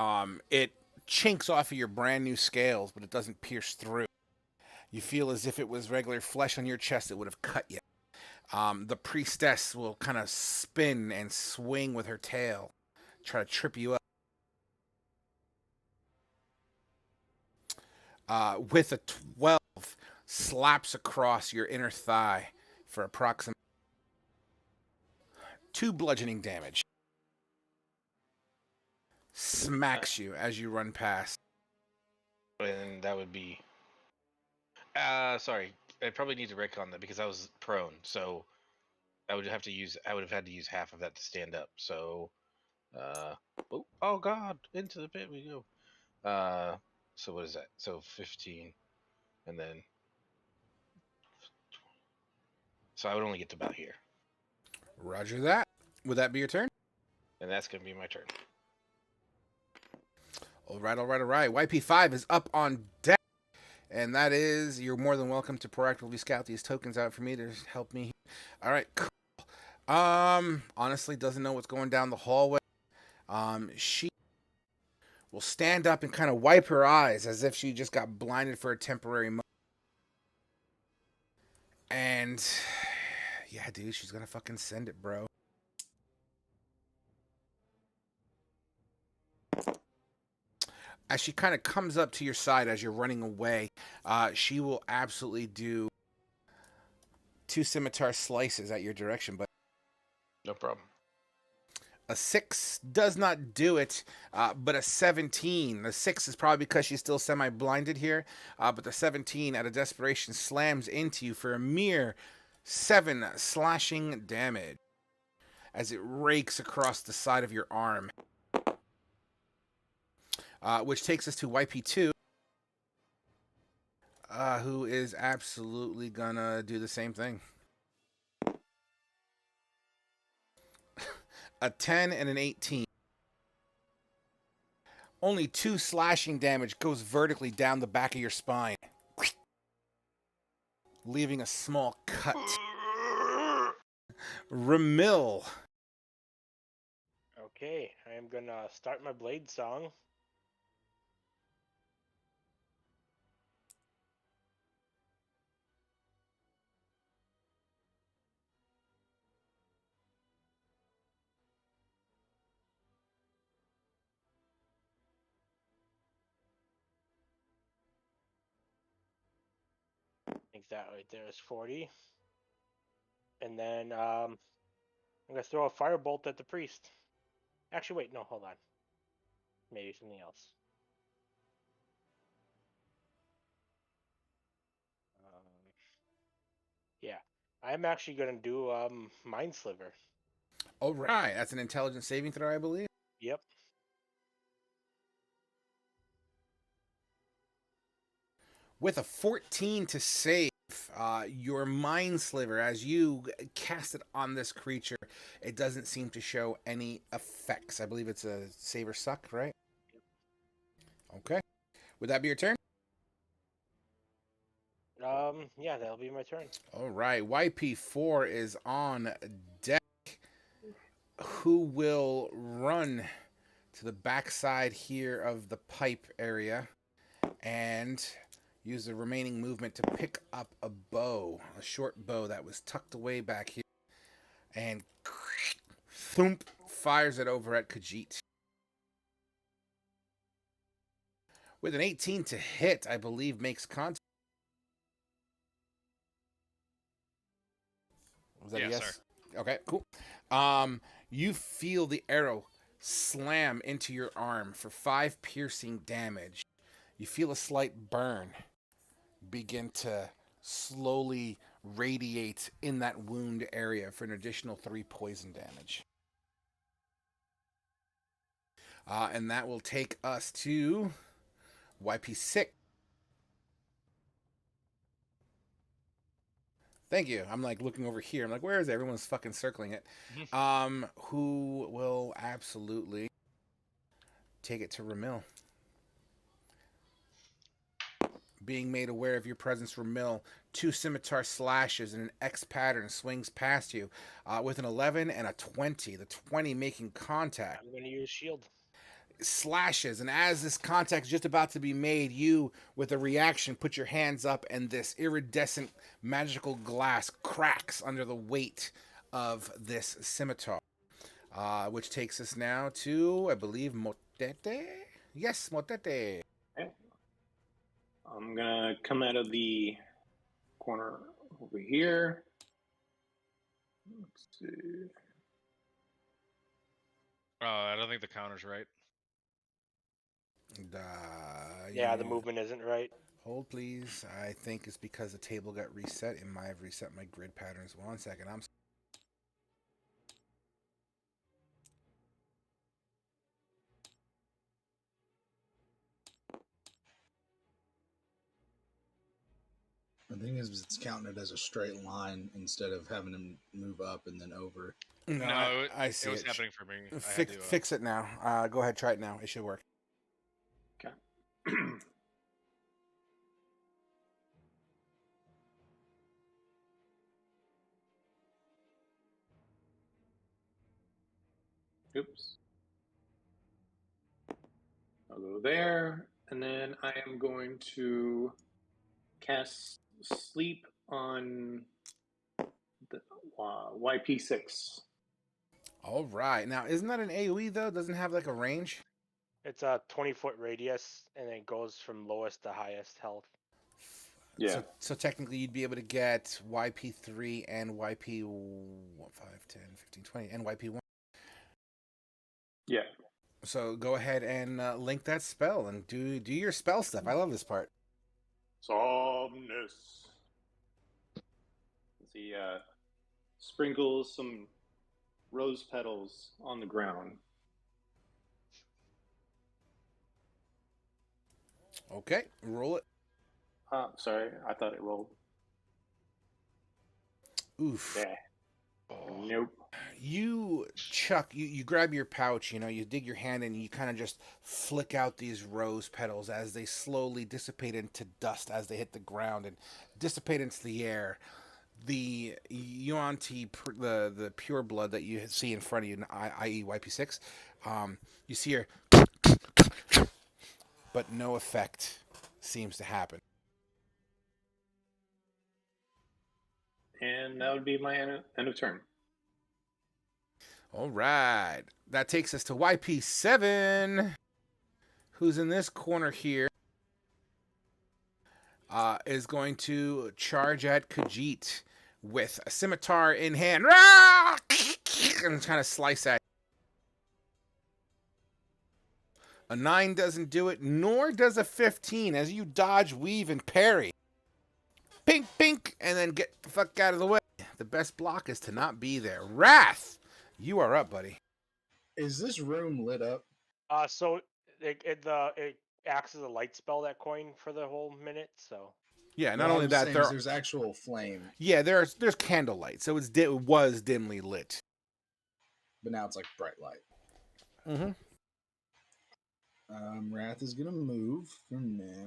it chinks off of your brand new scales, but it doesn't pierce through. You feel as if it was regular flesh on your chest, it would have cut you. The priestess will kind of spin and swing with her tail, try to trip you up. With a 12, slaps across your inner thigh for approximately 2 bludgeoning damage. Smacks you as you run past. And that would be... sorry. I probably need to recon that because I was prone, so I would have had to use half of that to stand up. So, oh god, into the pit we go. So what is that? So 15, and then so I would only get to about here, Roger that. Would that be your turn? and that's gonna be my turn. All right, all right, all right. YP5 is up on deck. And that is, you're more than welcome to proactively scout these tokens out for me to help me. All right, cool. Honestly, doesn't know what's going down the hallway. She will stand up and kind of wipe her eyes as if she just got blinded for a temporary moment. And yeah, dude, she's gonna fucking send it, bro. As she kind of comes up to your side as you're running away, she will absolutely do 2 scimitar slices at your direction, but No problem. a 6 does not do it, but a 17. The 6 is probably because she's still semi-blinded here, but the 17 out of desperation slams into you for a mere 7 slashing damage as it rakes across the side of your arm. Which takes us to YP2, who is absolutely gonna do the same thing. A 10 and an 18. Only 2 slashing damage goes vertically down the back of your spine, leaving a small cut. Ramil. Okay, I am gonna start my blade song. I think that right there is 40. And then I'm gonna throw a firebolt at the priest. Actually, wait, no, hold on. Maybe something else. Yeah, I'm actually gonna do Mind Sliver. All right, that's an intelligence saving throw, I believe. Yep. With a 14 to save, your mind sliver, as you cast it on this creature, it doesn't seem to show any effects. I believe it's a save or suck, right? Okay. Would that be your turn? Yeah, that'll be my turn. All right. YP4 is on deck. Who will run to the backside here of the pipe area and use the remaining movement to pick up a bow, a short bow that was tucked away back here, and thump, fires it over at Khajiit. With an 18 to hit, I believe makes contact. Was that a yes? Sir. Okay, cool. You feel the arrow slam into your arm for 5 piercing damage. You feel a slight burn begin to slowly radiate in that wound area for an additional 3 poison damage. And that will take us to YP6. Thank you. I'm like looking over here. I'm like, where is it? Everyone's fucking circling it. Who will absolutely take it to Ramil. Being made aware of your presence, Ramil, 2 scimitar slashes in an X pattern swings past you with an 11 and a 20. The 20 making contact. I'm going to use shield. Slashes, and as this contact is just about to be made, you, with a reaction, put your hands up, and this iridescent magical glass cracks under the weight of this scimitar. Which takes us now to, I believe, Motete? Yes, Motete. Okay. I'm gonna come out of the corner over here. Let's see. I don't think the counter's right. Yeah, the movement isn't right. Hold, please. I think it's because the table got reset. It might have reset my grid patterns. 1 second. I'm I think it's counting it as a straight line instead of having him move up and then over. No, No, I see it was it. happening for me. I had Fix, to. fix it now. Go ahead, try it now. It should work. Okay. Oops. I'll go there, and then I am going to cast Sleep on the YP6. All right. Now, isn't that an AoE though? Doesn't have like a range? It's a 20-foot radius, and it goes from lowest to highest health. Yeah. So technically, you'd be able to get YP3 and YP 5, 10, 15, 20, and YP1. Yeah. So go ahead and link that spell and do your spell stuff. I love this part. Somnus. He sprinkles some rose petals on the ground. Okay, roll it. Sorry, I thought it rolled. Oof. Yeah. Nope. You, Chuck, you grab your pouch, you dig your hand in and you kind of just flick out these rose petals as they slowly dissipate into dust as they hit the ground and dissipate into the air. The Yuan-Ti, the pure blood that you see in front of you, i.e. YP6, you see her, but no effect seems to happen. And that would be my end of turn. All right. That takes us to YP7, who's in this corner here, is going to charge at Khajiit with a scimitar in hand. And kind of slice at. A 9 doesn't do it, nor does a 15 as you dodge, weave, and parry. Pink, pink, and then get the fuck out of the way. The best block is to not be there. Wrath, you are up, buddy. Is this room lit up? So it acts as a light spell, that coin, for the whole minute. So Yeah, not What only I'm that, saying is there's actual flame, there's candlelight, so it was dimly lit. but now it's like bright light. Mm-hmm. Wrath is gonna move from now.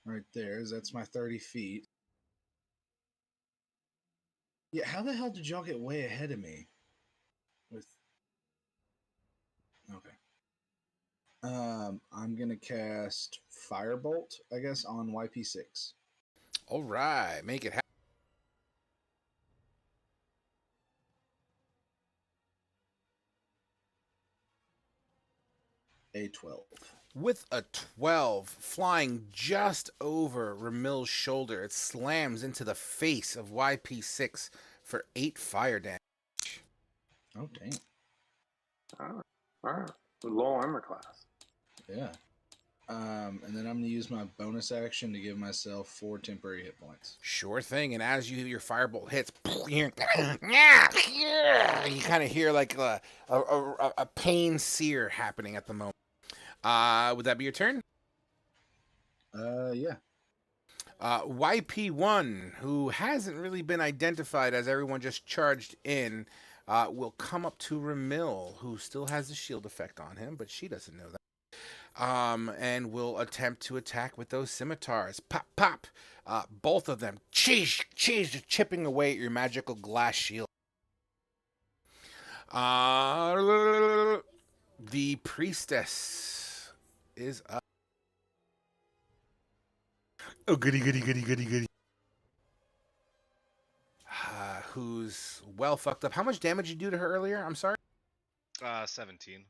Right there. That's my 30 feet. Yeah, how the hell did y'all get way ahead of me? Okay. I'm gonna cast Firebolt, I guess, on YP6. All right, make it happen. A 12. With a 12 flying just over Ramil's shoulder, it slams into the face of YP6 for 8 fire damage. Oh, damn. All right. Low armor class. Yeah. And then I'm gonna use my bonus action to give myself 4 temporary hit points. Sure thing. And as your firebolt hits, you kind of hear like a pain sear happening at the moment. Would that be your turn? Yeah. YP1, who hasn't really been identified as everyone just charged in, will come up to Ramil, who still has the shield effect on him, but she doesn't know that. And will attempt to attack with those scimitars. Pop, pop. Both of them. Cheese, chipping away at your magical glass shield. The priestess is up. Oh, goody. Who's well fucked up. How much damage did you do to her earlier? I'm sorry. 17.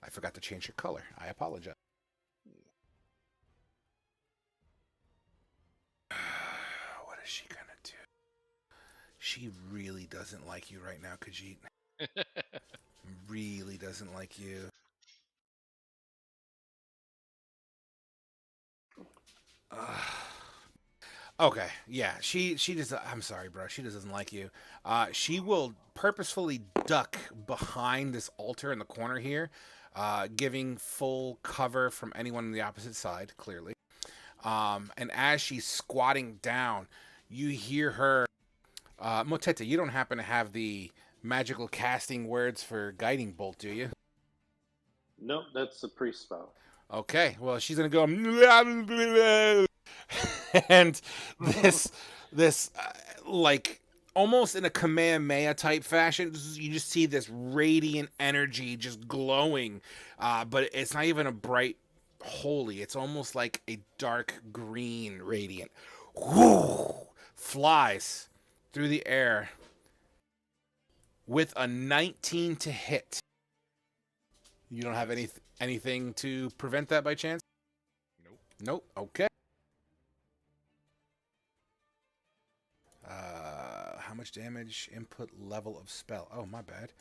I forgot to change her color. I apologize. What is she gonna do? She really doesn't like you right now, Khajiit. Really doesn't like you. Okay, yeah, she just. I'm sorry, bro. She just doesn't like you. She will purposefully duck behind this altar in the corner here, giving full cover from anyone on the opposite side. Clearly, and as she's squatting down, you hear her. Motete, you don't happen to have the magical casting words for guiding bolt, do you? Nope, that's a priest spell. Okay, well, she's gonna go, and this like almost in a Kamehameha type fashion, you just see this radiant energy just glowing, but it's not even a bright holy. It's almost like a dark green radiant. Whoo! Flies through the air with a 19 to hit. You don't have anything to prevent that by chance? Nope. Nope. Okay. How much damage? Input level of spell. Oh, my bad.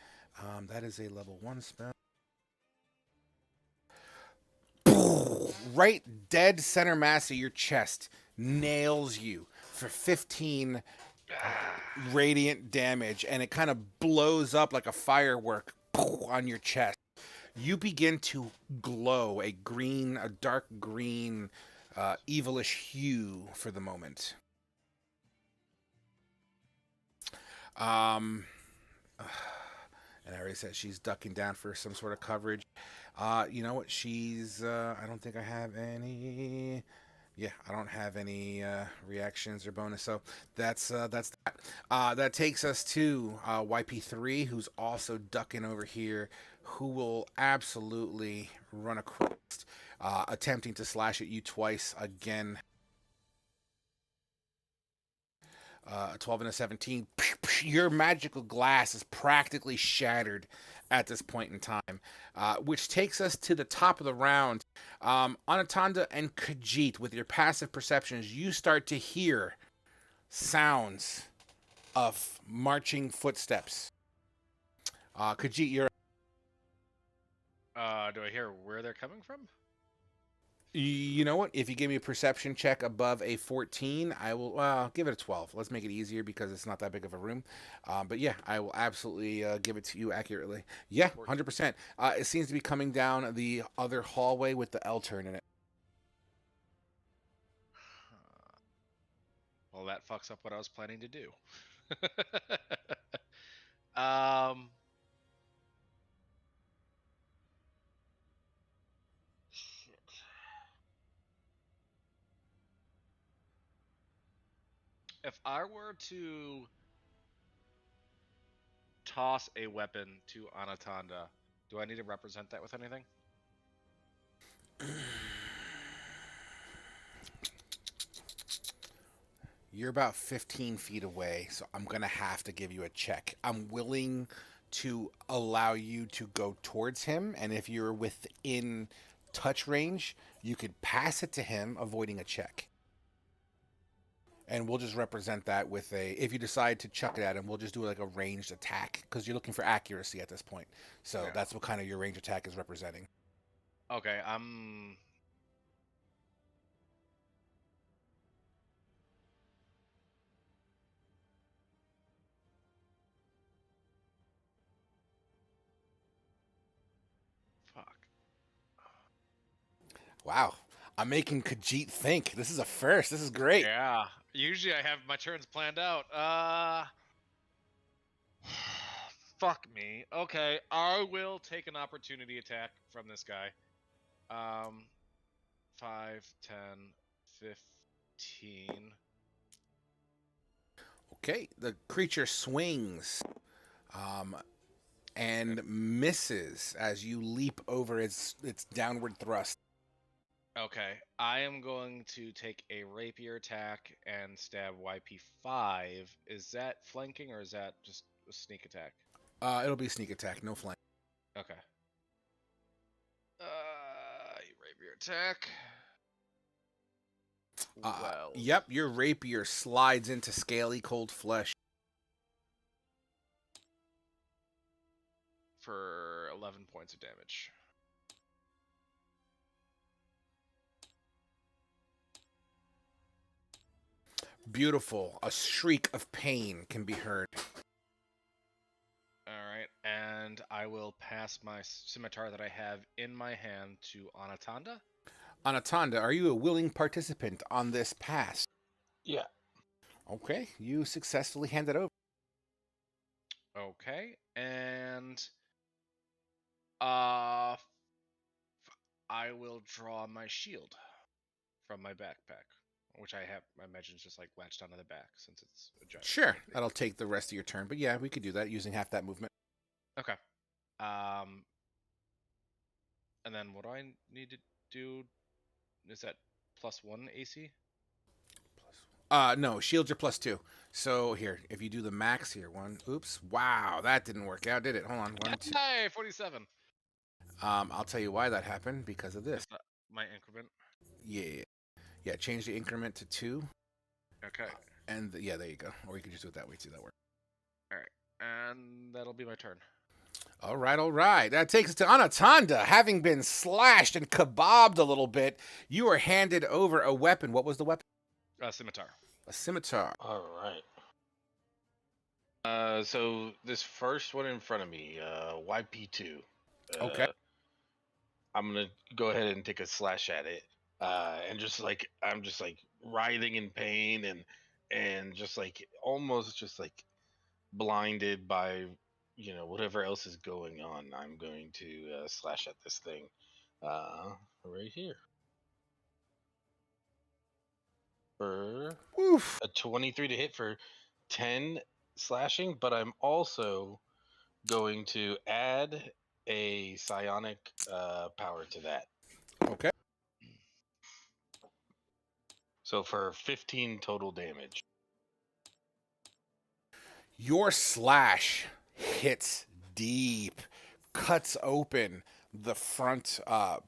That is a level 1 spell. Right dead center mass of your chest nails you for 15 radiant damage, and it kind of blows up like a firework on your chest. You begin to glow a dark green, evilish hue for the moment. And I already said she's ducking down for some sort of coverage. You know what? I don't think I have any. Yeah, I don't have any reactions or bonus, so that's that. That takes us to YP3, who's also ducking over here, who will absolutely run across, attempting to slash at you twice again. A 12 and a 17. Your magical glass is practically shattered at this point in time, which takes us to the top of the round. Anatanda and Khajiit, with your passive perceptions, you start to hear sounds of marching footsteps. Khajiit, you're. Do I hear where they're coming from? You know what? If you give me a perception check above a 14, I will give it a 12. Let's make it easier because it's not that big of a room. But yeah, I will absolutely give it to you accurately. Yeah, 100%. It seems to be coming down the other hallway with the L turn in it. Well, that fucks up what I was planning to do. um. Shit. If I were to toss a weapon to Anatanda, do I need to represent that with anything? You're about 15 feet away, so I'm going to have to give you a check. I'm willing to allow you to go towards him, and if you're within touch range, you could pass it to him, avoiding a check. And we'll just represent that with if you decide to chuck it at him, we'll just do like a ranged attack, because you're looking for accuracy at this point. So yeah, that's what kind of your range attack is representing. Okay, fuck. Wow. I'm making Khajiit think. This is a first. This is great. Yeah. Usually I have my turns planned out. Fuck me. Okay, I will take an opportunity attack from this guy. 5, 10, 15. Okay, the creature swings and misses as you leap over its downward thrust. Okay, I am going to take a rapier attack and stab YP5. Is that flanking or is that just a sneak attack? It'll be sneak attack, no flank. Okay. Rapier attack. Well. Yep, your rapier slides into scaly cold flesh. For 11 points of damage. Beautiful. A shriek of pain can be heard. All right, and I will pass my scimitar that I have in my hand to Anatanda. Anatanda, are you a willing participant on this pass? Yeah. Okay, you successfully hand it over. Okay, and I will draw my shield from my backpack, which I imagine is just like latched onto the back since it's a giant. Sure, that'll take the rest of your turn, but yeah, we could do that using half that movement. Okay. And then what do I need to do? Is that +1 AC? No, shields are +2. So here, if you do the max here, oops, wow, that didn't work out, did it? Hold on, 1, 2. Hey, 47. I'll tell you why that happened, because of this. Is that my increment? Yeah, change the increment to 2. Okay. And yeah, there you go. Or you could just do it that way too, that works. All right, and that'll be my turn. All right. That takes us to Anatanda. Having been slashed and kebabbed a little bit, you are handed over a weapon. What was the weapon? Scimitar. A scimitar. All right. So this first one in front of me, YP2. Okay. I'm gonna go ahead and take a slash at it, and I'm just like writhing in pain and just like almost just like blinded by whatever else is going on. I'm going to slash at this thing, right here for Oof. a 23 to hit for 10 slashing, but I'm also going to add a psionic power to that. Okay. So for 15 total damage. Your slash hits deep, cuts open the front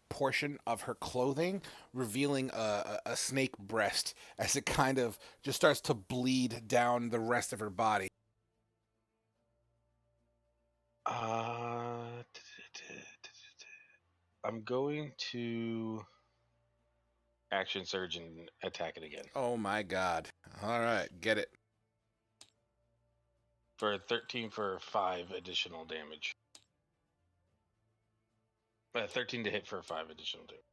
portion of her clothing, revealing a snake breast as it kind of just starts to bleed down the rest of her body. I'm going to action surge and attack it again. Oh my god. All right, get it. For 13 for 5 additional damage. 13 to hit for 5 additional damage.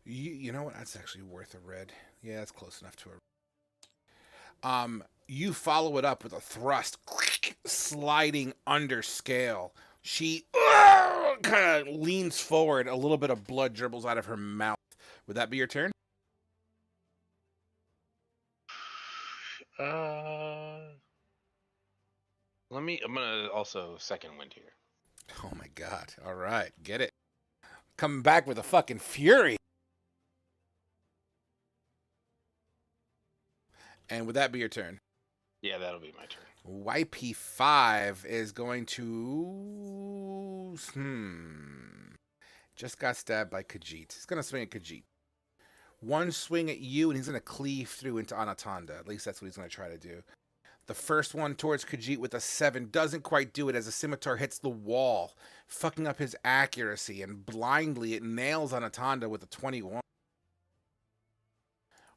You know what? That's actually worth a red. Yeah, that's close enough to a. You follow it up with a thrust, sliding under scale. She kind of leans forward. A little bit of blood dribbles out of her mouth. Would that be your turn? I'm gonna also second wind here. Oh my god. All right, get it. Coming back with a fucking fury. And would that be your turn? Yeah, that'll be my turn. YP5 is going to... Just got stabbed by Khajiit. He's going to swing at Khajiit. One swing at you, and he's going to cleave through into Anatanda. At least that's what he's going to try to do. The first one towards Khajiit with a 7 doesn't quite do it as a scimitar hits the wall, fucking up his accuracy, and blindly it nails Anatanda with a 21.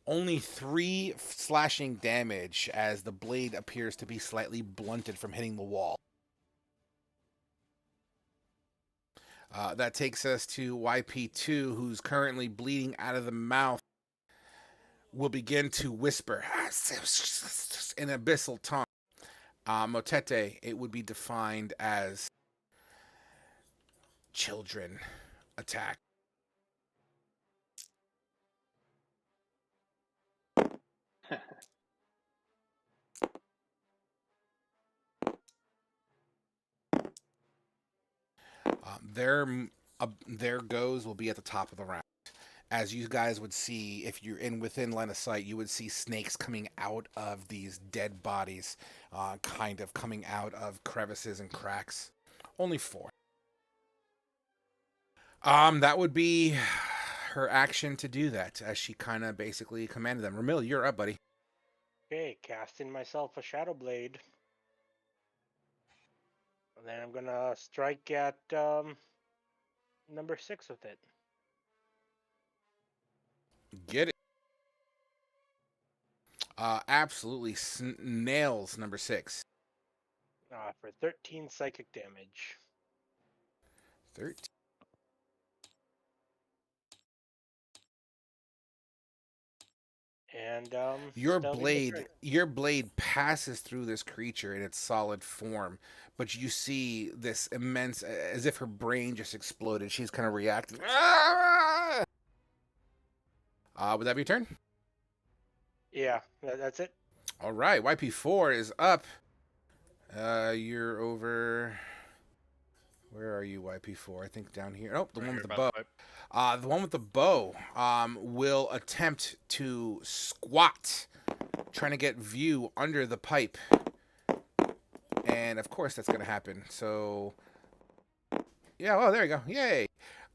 Only 3 slashing damage as the blade appears to be slightly blunted from hitting the wall. That takes us to YP2, who's currently bleeding out of the mouth. Will begin to whisper in abyssal tongue. Motete, it would be defined as children attack. Their goes will be at the top of the round. As you guys would see, if you're within line of sight, you would see snakes coming out of these dead bodies, kind of coming out of crevices and cracks. Only 4. That would be her action to do that, as she kind of basically commanded them. Ramil, you're up, buddy. Okay, casting myself a Shadow Blade. And then I'm gonna strike at number 6 with it. Get it. Absolutely nails number 6. For 13 psychic damage. 13. And Your that'll be my blade, turn. your blade passes through this creature in its solid form, but you see this immense, as if her brain just exploded. She's kind of reacting. Ah! Would that be your turn? Yeah, that's it. All right, YP4 is up. You're over. Where are you, YP4? I think down here. Oh, the one with the bow. The one with the bow will attempt to squat, trying to get view under the pipe. And, of course, that's going to happen. So, yeah, well, there you go. Yay.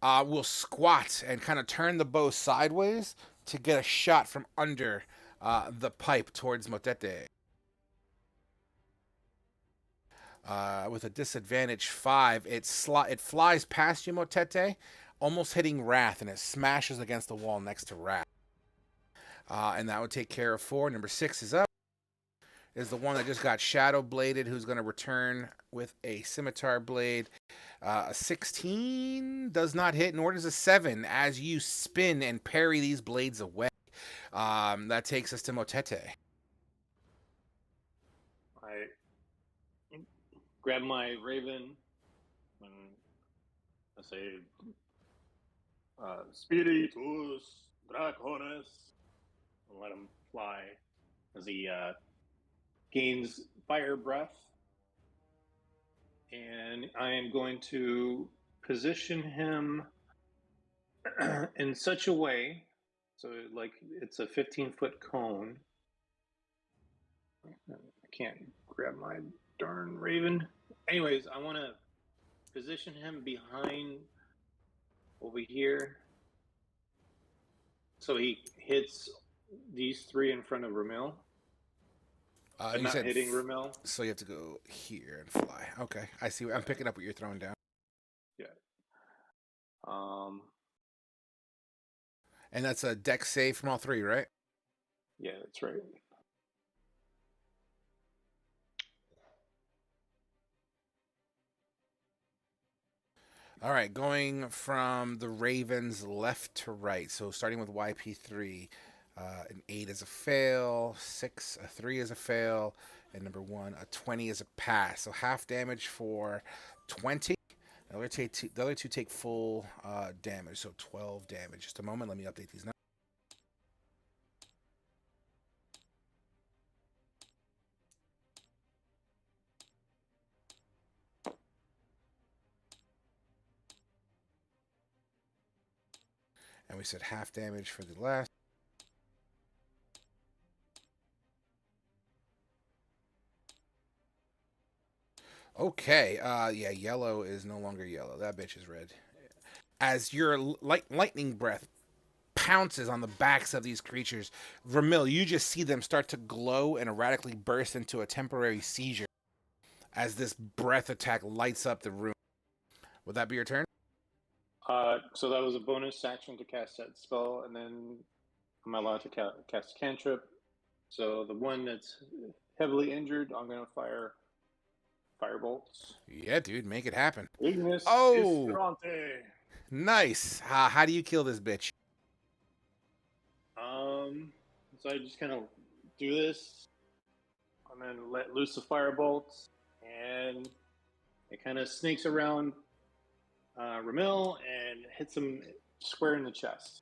We'll squat and kind of turn the bow sideways to get a shot from under the pipe towards Motete. With a disadvantage 5, it flies past you, Motete, almost hitting Wrath, and it smashes against the wall next to Wrath. And that would take care of 4. Number 6 is up. Is the one that just got shadow bladed, who's going to return with a scimitar blade. A 16 does not hit, nor does a 7, as you spin and parry these blades away. That takes us to Motete. I grab my raven and I say, Spiritus Draconis, and let him fly as he gains fire breath. And I am going to position him in such a way, so like it's a 15-foot cone. I can't grab my darn raven. Anyways, I want to position him behind over here, so he hits these 3 in front of Ramil. I'm not hitting Ramil. So you have to go here and fly. Okay, I see. I'm picking up what you're throwing down. Yeah. And that's a dex save from all 3, right? Yeah, that's right. All right, going from the Ravens left to right. So starting with YP3, an 8 is a fail, 6, a 3 is a fail, and number 1, a 20 is a pass. So half damage for 20. The other two take full damage, so 12 damage. Just a moment, let me update these numbers. And we said half damage for the last. Okay, yeah, yellow is no longer yellow. That bitch is red. As your lightning breath pounces on the backs of these creatures, Ramil, you just see them start to glow and erratically burst into a temporary seizure as this breath attack lights up the room. Would that be your turn? So that was a bonus action to cast that spell, and then I'm allowed to cast a cantrip. So the one that's heavily injured, I'm going to fire firebolts. Yeah, dude, make it happen. Ignis Oh! Escalante. Nice. How do you kill this bitch? So I just kind of do this, and then let loose the firebolts, and it kind of snakes around Ramil and hits him square in the chest.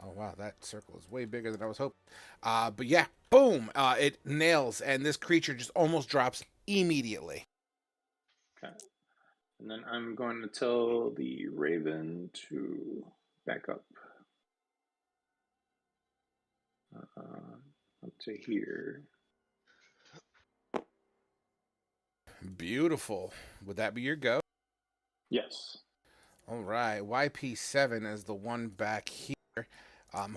Oh, wow, that circle is way bigger than I was hoping. But yeah, boom, it nails, and this creature just almost drops immediately. Okay. And then I'm going to tell the raven to back up. Up to here. Beautiful. Would that be your go? Yes. All right, YP7 is the one back here,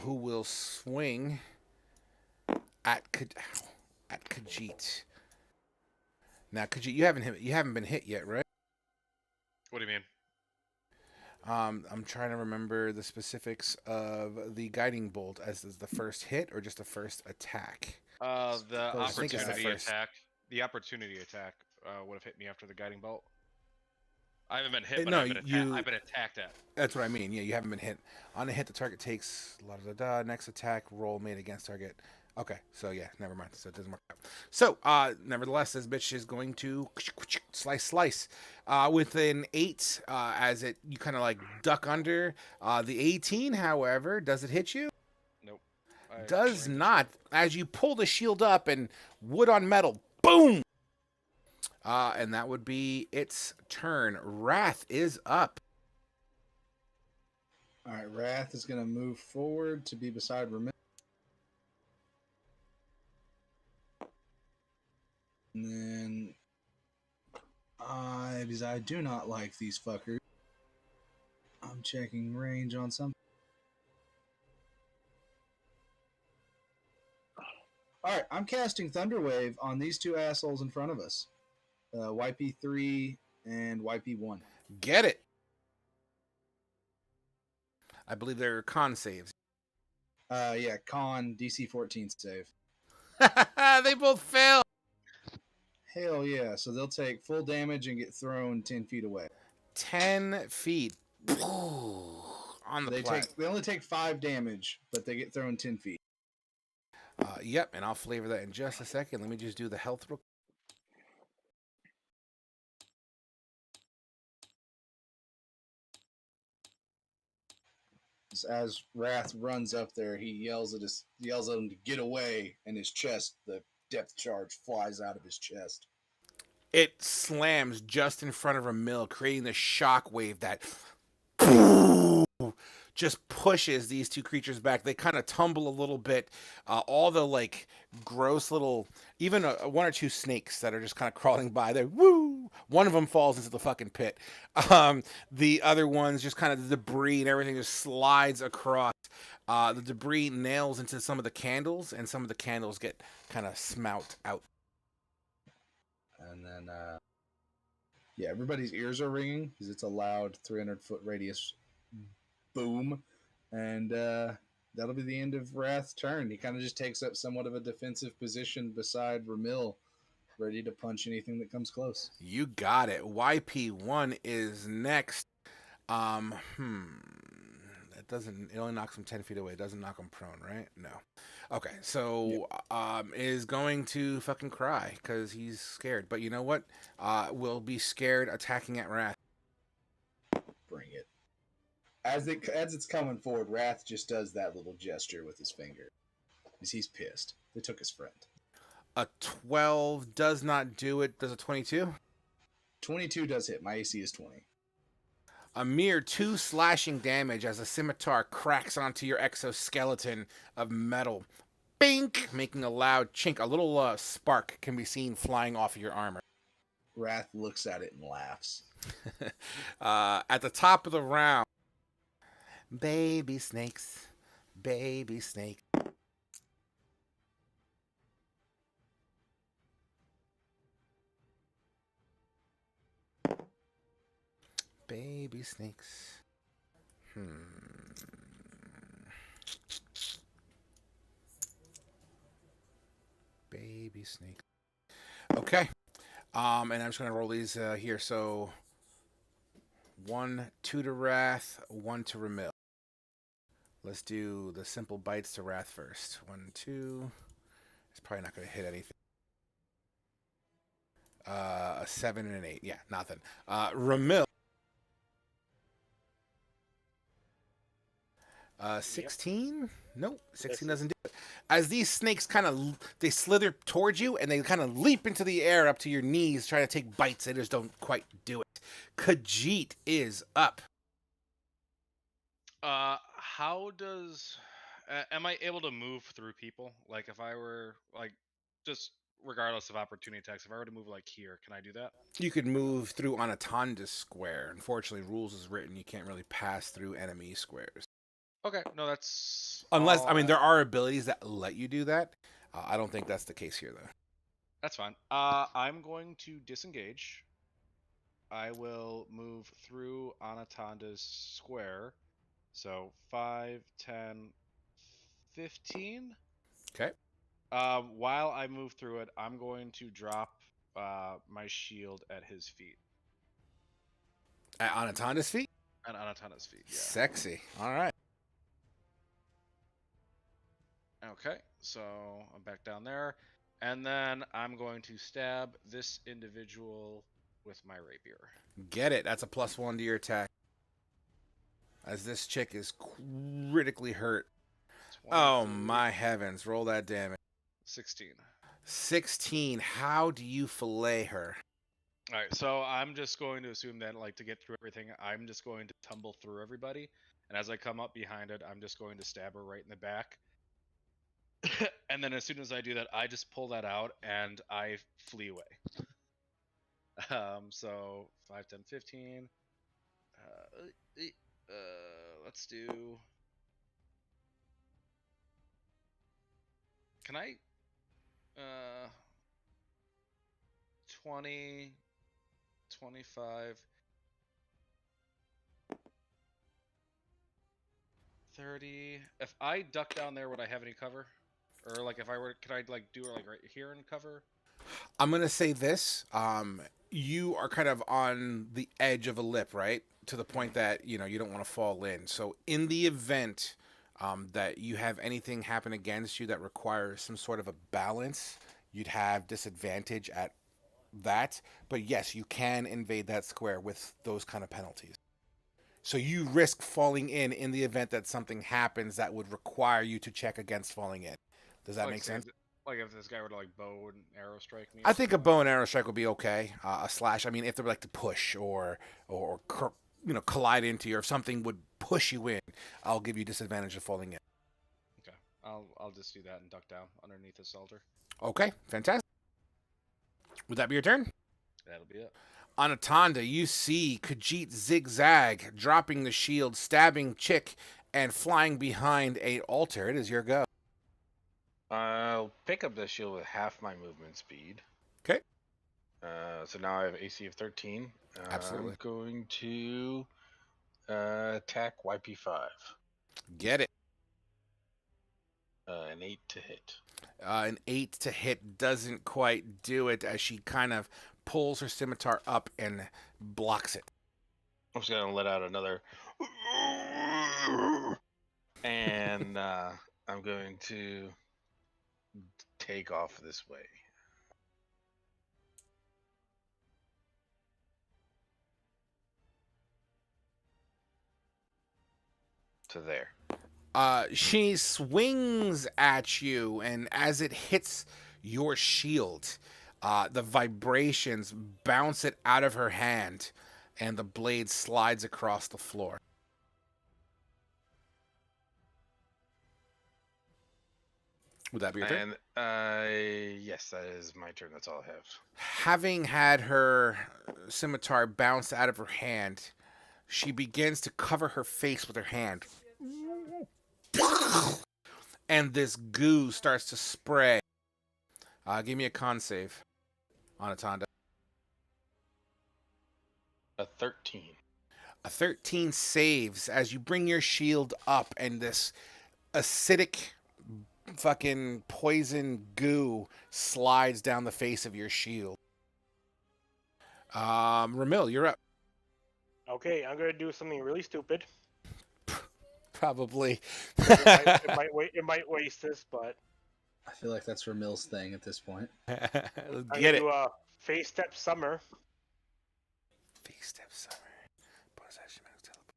who will swing at Khajiit. Now, Khajiit, you haven't been hit yet, right? What do you mean? I'm trying to remember the specifics of the guiding bolt as is the first hit or just the first attack. The First I think it's the opportunity first. attack. The opportunity attack would have hit me after the guiding bolt. I haven't been hit, but No, I've been attacked at. That's what I mean. Yeah, you haven't been hit. On a hit, the target takes la da da. Next attack roll made against target. Okay, so yeah, never mind. So it doesn't work out. So, nevertheless, this bitch is going to slice. With an 8, as you kind of like duck under. The 18, however, does it hit you? Nope. Does not. As you pull the shield up and wood on metal, boom. And that would be its turn. Wrath is up. All right, Wrath is going to move forward to be beside Ramil. And then, because I do not like these fuckers, I'm checking range on something. All right, I'm casting Thunderwave on these two assholes in front of us, YP3 and YP1. Get it. I believe they're con saves. Yeah, con DC 14 save. They both fail. Hell yeah! So they'll take full damage and get thrown 10 feet away. 10 feet. On the They only take 5 damage, but they get thrown 10 feet. Yep, and I'll flavor that in just a second. Let me just do the health real. As Wrath runs up there, he yells at him to get away, and his chest, the depth charge flies out of his chest. It slams just in front of Ramil, creating the shock wave that just pushes these two creatures back. They kind of tumble a little bit. All the like gross little, even one or two snakes that are just kind of crawling by there. Woo! One of them falls into the fucking pit. The other ones just kind of the debris and everything just slides across. The debris nails into some of the candles, and some of the candles get kind of smout out. And then, yeah, everybody's ears are ringing because it's a loud 300-foot radius boom. And that'll be the end of Wrath's turn. He kind of just takes up somewhat of a defensive position beside Ramil, ready to punch anything that comes close. You got it. YP1 is next. It only knocks him 10 feet away. It doesn't knock him prone, right? No. Okay, so is going to fucking cry because he's scared. But you know what? Will be scared attacking at Wrath. Bring it. As it's coming forward, Wrath just does that little gesture with his finger. Because he's pissed. They took his friend. A 12 does not do it. Does a 22? 22 does hit. My AC is 20. A mere 2 slashing damage as a scimitar cracks onto your exoskeleton of metal. Bink! Making a loud chink. A little spark can be seen flying off of your armor. Wrath looks at it and laughs. At the top of the round. Baby snakes. Baby snake. Baby snakes. Baby snake. Okay. And I'm just gonna roll these here. So 1, 2 to Wrath, 1 to Ramil. Let's do the simple bites to Wrath first. 1, 2. It's probably not gonna hit anything. A 7 and an 8. Yeah, nothing. Ramil. 16? Nope, 16 doesn't do it. As these snakes they slither towards you and they kind of leap into the air up to your knees, trying to take bites. They just don't quite do it. Khajiit is up. How does... am I able to move through people? Like, if I were, like, just regardless of opportunity attacks, if I were to move, like, here, can I do that? You could move through Anatonda's square. Unfortunately, rules is written you can't really pass through enemy squares. Okay, no, that's... Unless, there are abilities that let you do that. I don't think that's the case here, though. That's fine. I'm going to disengage. I will move through Anatonda's square. So 5, 10, 15. Okay. While I move through it, I'm going to drop my shield at his feet. At Anatonda's feet? At Anatonda's feet, yeah. Sexy. All right. Okay, so I'm back down there. And then I'm going to stab this individual with my rapier. Get it. That's a +1 to your attack. As this chick is critically hurt. 23, Oh my heavens. Roll that damage. 16. 16. How do you fillet her? All right, so I'm just going to assume that, like, to get through everything, I'm just going to tumble through everybody. And as I come up behind it, I'm just going to stab her right in the back. And then as soon as I do that, I just pull that out and I flee away. So 5, 10, 15. Let's do. Can I? 20, 25, 30. If I duck down there, would I have any cover? Or like if I were, could I like do it like right here in cover? I'm going to say this. You are kind of on the edge of a lip, right? To the point that, you know, you don't want to fall in. So in the event that you have anything happen against you that requires some sort of a balance, you'd have disadvantage at that. But yes, you can invade that square with those kind of penalties. So you risk falling in the event that something happens that would require you to check against falling in. Does that Like, make say, sense? Like if this guy were to like bow and arrow strike me. I think a bow and arrow strike would be okay. A slash, I mean, if they were like to push or you know, collide into you, or if something would push you in, I'll give you disadvantage of falling in. Okay, I'll just do that and duck down underneath this altar. Okay, fantastic. Would that be your turn? That'll be it. Anatonda, you see Khajiit zigzag, dropping the shield, stabbing Chick, and flying behind a altar. It is your go. I'll pick up the shield with half my movement speed. Okay. So now I have AC of 13. Absolutely. I'm going to attack YP5. Get it. An 8 to hit. An 8 to hit doesn't quite do it as she kind of pulls her scimitar up and blocks it. I'm just going to let out another. And I'm going to take off this way. To there. She swings at you, and as it hits your shield, the vibrations bounce it out of her hand, and the blade slides across the floor. Would that be your turn? And yes, that is my turn. That's all I have. Having had her scimitar bounce out of her hand, she begins to cover her face with her hand. And this goo starts to spray. Give me a con save, Anatonda. A 13. A 13 saves as you bring your shield up, and this acidic fucking poison goo slides down the face of your shield. Ramil, you're up. Okay, I'm gonna do something really stupid. Probably. It might waste this, but I feel like that's Ramil's thing at this point. I'm Get gonna it. do a face step summer. Face step summer. Bonus action, teleport.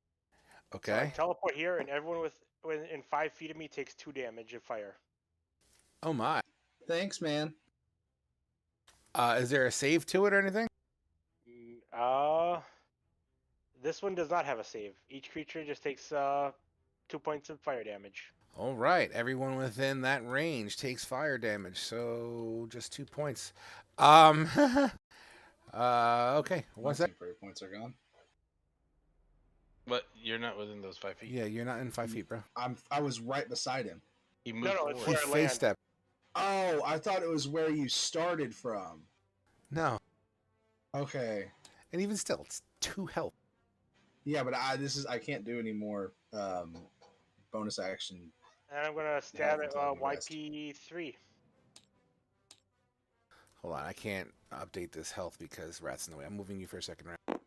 So I Okay. teleport here, and everyone within 5 feet of me takes 2 damage of fire. Oh my. Thanks, man. Is there a save to it or anything? This one does not have a save. Each creature just takes 2 points of fire damage. All right. Everyone within that range takes fire damage, so just 2 points. Okay. What's My that? temporary points are gone. But you're not within those 5 feet. Yeah, you're not in 5 feet, bro. I was right beside him. He moved No, forward. it's He where I face land. step. Oh, I thought it was where you started from. No. Okay. And even still, it's 2 health. Yeah, but I can't do any more bonus action. And I'm gonna stab Health at until I rest. YP3. Hold on, I can't update this health because Rat's in the way. I'm moving you for a second, Rat.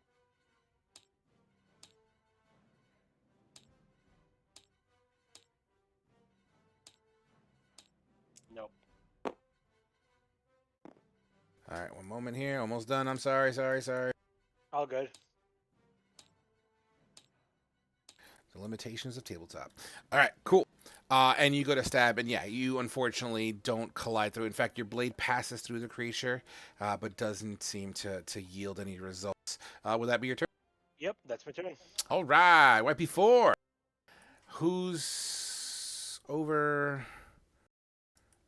Nope. All right, one moment here. Almost done. I'm sorry. All good. The limitations of tabletop. All right, cool. And you go to stab, and yeah, you unfortunately don't collide through. In fact, your blade passes through the creature, but doesn't seem to yield any results. Will that be your turn? Yep, that's my turn. All right, YP4. Who's over?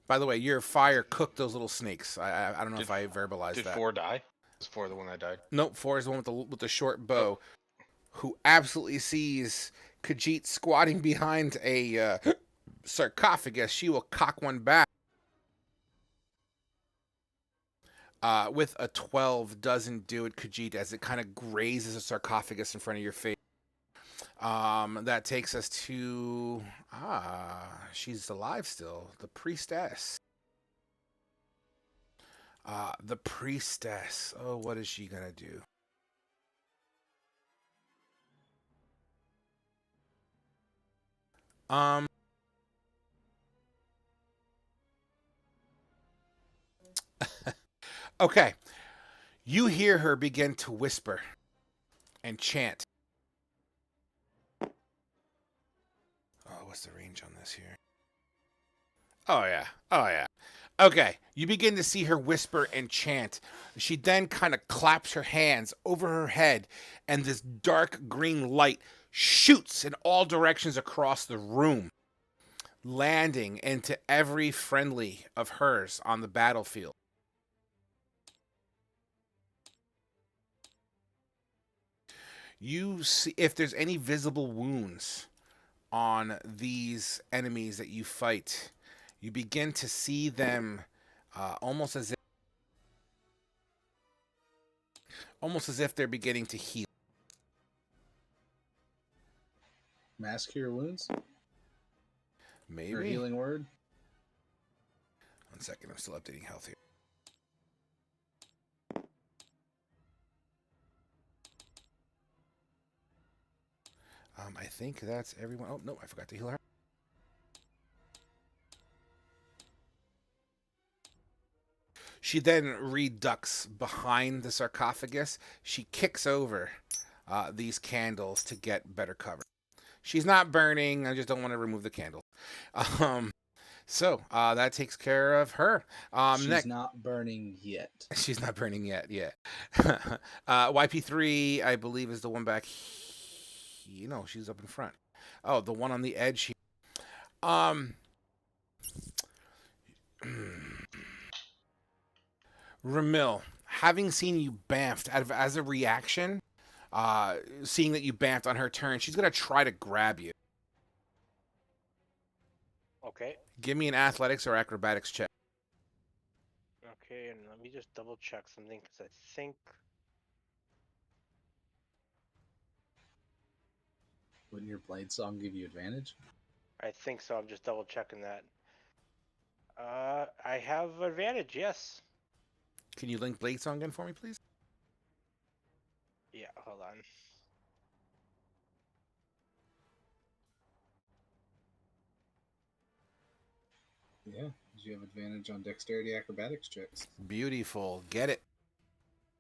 By the way, your fire cooked those little snakes. I don't know if I verbalized Did that. 4 die? Was 4 the one that died? Nope, 4 is the one with the short bow, who absolutely sees Khajiit squatting behind a sarcophagus. She will cock one back. With a 12, doesn't do it, Khajiit, as it kind of grazes a sarcophagus in front of your face. That takes us to she's alive still. The priestess. The priestess. Oh, what is she gonna do? Okay. You hear her begin to whisper and chant. Oh, what's the range on this here? Oh, yeah. Okay. You begin to see her whisper and chant. She then kind of claps her hands over her head, and this dark green light shoots in all directions across the room, landing into every friendly of hers on the battlefield. You see if there's any visible wounds on these enemies that you fight. You begin to see them almost as if they're beginning to heal. Mass cure wounds? Maybe. Or healing word? 1 second, I'm still updating health here. I think that's everyone. Oh, no, I forgot to heal her. She then reducts behind the sarcophagus. She kicks over these candles to get better cover. She's not burning. I just don't want to remove the candle. So that takes care of her. She's not burning yet. She's not burning yet. Yeah. YP3, I believe, is the one back. No, she's up in front. Oh, the one on the edge. Ramil, having seen you bamfed as a reaction, seeing that you bamfed on her turn, she's gonna try to grab you. Okay. Give me an athletics or acrobatics check. Okay, and let me just double check something because I think. Wouldn't your blade song give you advantage? I think so. I'm just double checking that. I have advantage. Yes. Can you link blade song in for me, please? Yeah. Hold on. Yeah, you have advantage on dexterity acrobatics checks. Beautiful. Get it.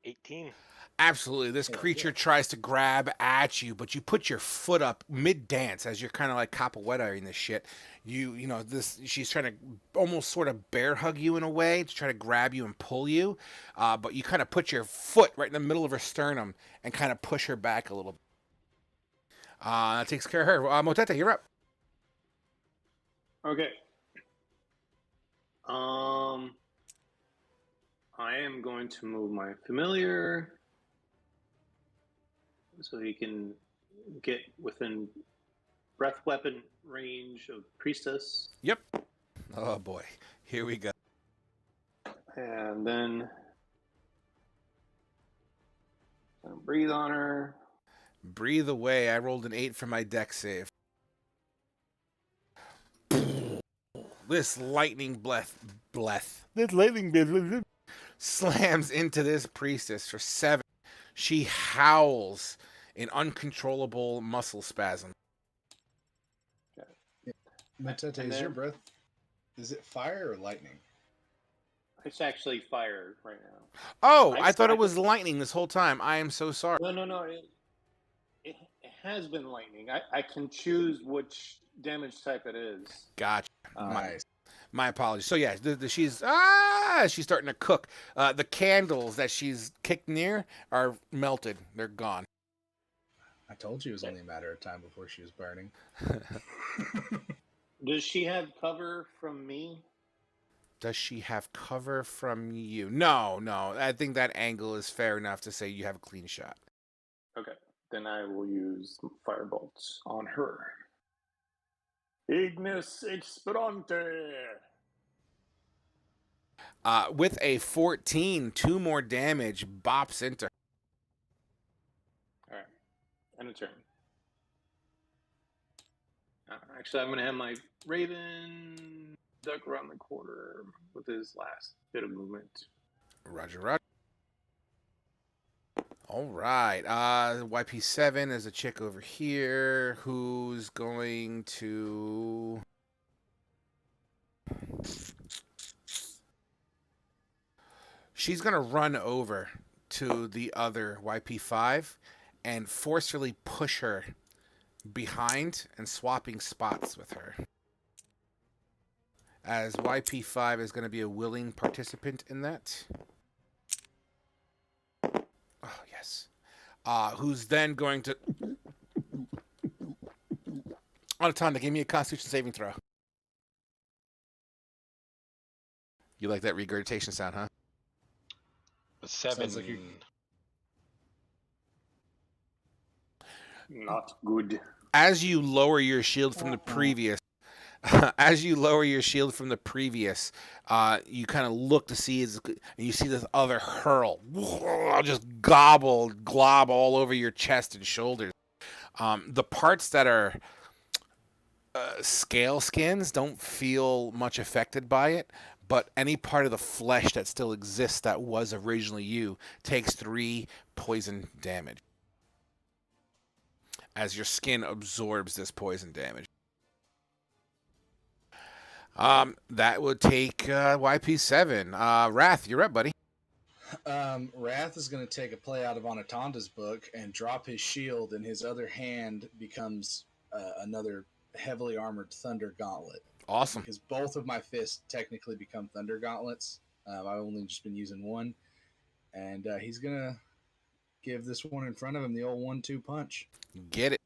18. Absolutely. This creature tries to grab at you, but you put your foot up mid-dance as you're kind of like capoeira-ing this shit. She's trying to almost sort of bear hug you in a way to try to grab you and pull you, but you kind of put your foot right in the middle of her sternum and kind of push her back a little bit. That takes care of her. Motete, you're up. Okay. I am going to move my familiar so he can get within breath weapon range of priestess. Yep. Oh boy, here we go. And then Gonna breathe on her. Breathe away. I rolled an 8 for my deck save. This lightning this lightning breath slams into this priestess for 7. She howls in uncontrollable muscle spasm. Matete, And is your then- breath, is it fire or lightning? It's actually fire right now. Oh, I I thought it started- was lightning this whole time. I am so sorry. No. It has been lightning. I can choose which damage type it is. Gotcha. Nice. My apologies. So yeah, she's starting to cook. The candles that she's kicked near are melted. They're gone. I told you it was only a matter of time before she was burning. Does she have cover from me? Does she have cover from you? No. I think that angle is fair enough to say you have a clean shot. Okay. Then I will use firebolts on her. Ignis Experante. With a 14, 2 more damage bops into her. All right. And a turn. Actually, I'm going to have my Raven duck around the corner with his last bit of movement. Roger. All right. YP7 is a chick over here who's going to... She's going to run over to the other YP5 and forcefully push her behind and swapping spots with her. As YP5 is going to be a willing participant in that. Oh, yes. Who's then going to... Anatanda, give me a Constitution saving throw. You like that regurgitation sound, huh? 7. Sounds like you- Not good. As you lower your shield from the previous... you kind of look to see, and you see this other hurl, just glob all over your chest and shoulders. The parts that are scale skins don't feel much affected by it, but any part of the flesh that still exists that was originally you takes 3 poison damage as your skin absorbs this poison damage. That would take YP7. Wrath, you're up, buddy. Wrath is going to take a play out of Anatanda's book and drop his shield, and his other hand becomes another heavily armored thunder gauntlet. Awesome. Because both of my fists technically become thunder gauntlets. I've only just been using one, and he's going to give this one in front of him the old 1-2 punch. Get it.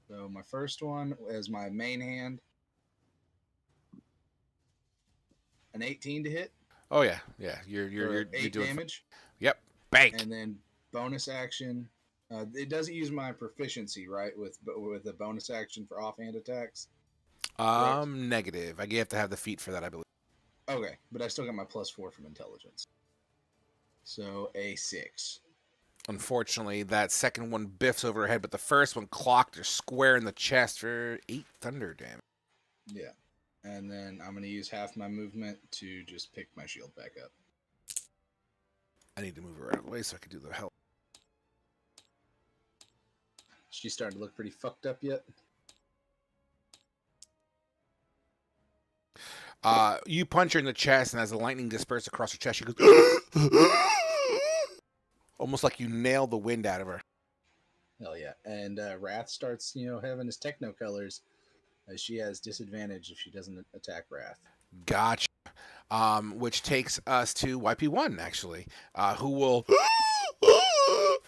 So my first one as my main hand. An 18 to hit. Oh yeah. You're for 8 doing damage. Yep. Bank. And then bonus action. It doesn't use my proficiency, right? With a bonus action for offhand attacks. Negative. I have to have the feat for that, I believe. Okay, but I still got my +4 from intelligence. So a 6. Unfortunately, that second one biffs over her head, but the first one clocked her square in the chest for 8 thunder damage. Yeah. And then I'm going to use half my movement to just pick my shield back up. I need to move her out of the way so I can do the help. She's starting to look pretty fucked up yet. You punch her in the chest, and as the lightning disperses across her chest, she goes... Almost like you nailed the wind out of her. Hell yeah. And Wrath starts, having his techno colors. She has disadvantage if she doesn't attack Wrath. Gotcha. Which takes us to YP1, actually, who will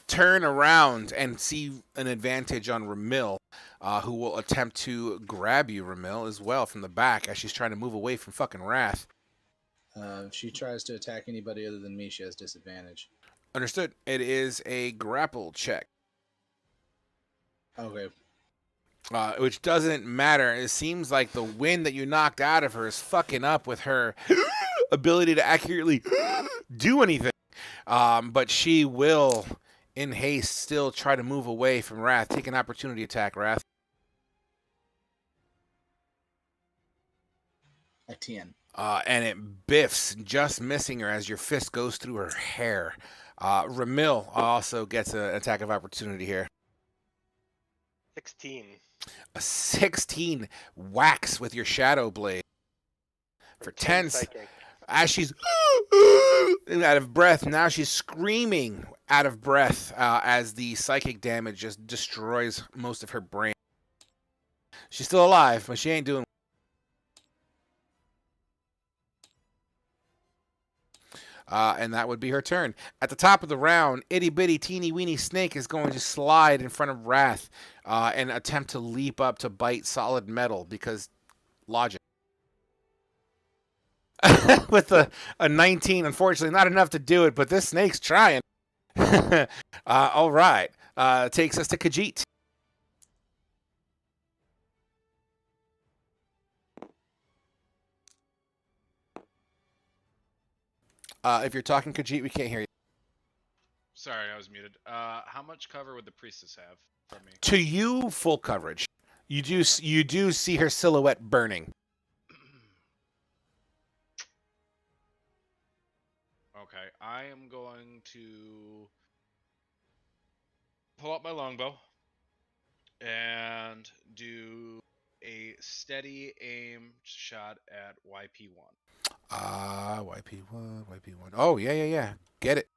turn around and see an advantage on Ramil, who will attempt to grab you, Ramil, as well from the back as she's trying to move away from fucking Wrath. If she tries to attack anybody other than me, she has disadvantage. Understood. It is a grapple check. Okay. Which doesn't matter. It seems like the wind that you knocked out of her is fucking up with her ability to accurately do anything. But she will in haste, still try to move away from Wrath. Take an opportunity attack, Wrath. A 10. And it biffs, just missing her as your fist goes through her hair. Ramil also gets an attack of opportunity here. 16. A 16 whacks with your Shadow Blade. For 10 psychic. as she's out of breath, now she's screaming out of breath as the psychic damage just destroys most of her brain. She's still alive, but she ain't doing. And that would be her turn. At the top of the round, itty bitty teeny weeny snake is going to slide in front of Wrath and attempt to leap up to bite solid metal because logic. With a 19, unfortunately, not enough to do it, but this snake's trying. All right. Takes us to Khajiit. If you're talking Khajiit, we can't hear you. Sorry, I was muted. How much cover would the priestess have from me? To you, full coverage. You do see her silhouette burning. Okay, I am going to pull out my longbow and do a steady aim shot at YP1. YP1. Oh, yeah. Get it.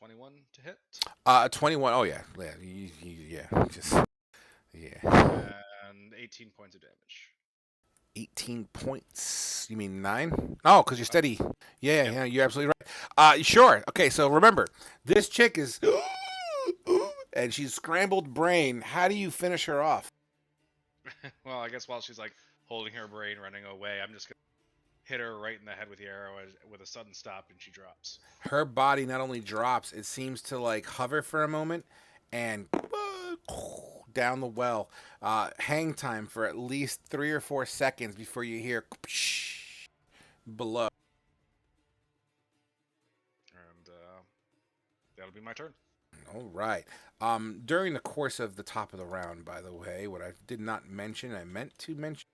$21 to hit. 21. Oh, yeah. Just, yeah. And 18 points of damage. 18 points. You mean 9? Oh, because you're steady. Yeah, you're absolutely right. Sure. Okay, so remember, this chick is... and she's scrambled brain. How do you finish her off? Well, I guess while she's like holding her brain, running away, I'm just gonna hit her right in the head with the arrow with a sudden stop, and she drops. Her body not only drops, it seems to like hover for a moment and down the well. Hang time for at least 3 or 4 seconds before you hear below. And that'll be my turn. All right. During the course of the top of the round, by the way, what I did not mention, I meant to mention.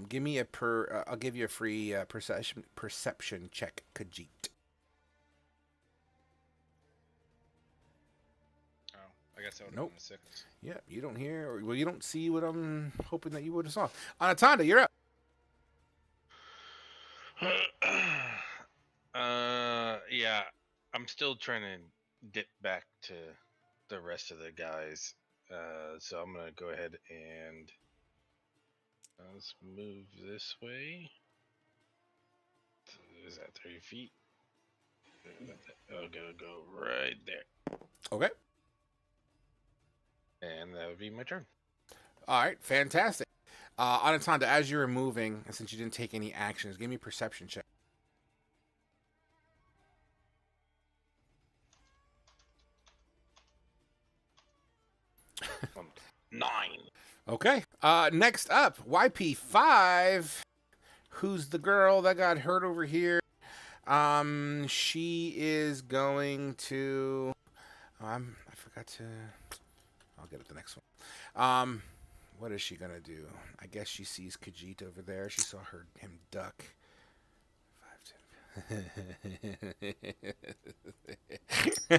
Give me I'll give you a free perception check, Khajiit. Oh, I guess I would have Nope. been a 6. Yeah, you don't hear, well, you don't see what I'm hoping that you would have saw. Anatonda, you're up. Yeah, I'm still trying to get back to the rest of the guys. So I'm gonna go ahead and let's move this way. Is that 30 feet? I'm gonna go right there. Okay. And that would be my turn. All right, fantastic. Anatonda, as you're moving, since you didn't take any actions, give me a perception check. 9. Okay. Next up, YP5. Who's the girl that got hurt over here? She is going to. I forgot to. I'll get it the next one. What is she gonna do? I guess she sees Khajiit over there. She saw him duck. 5,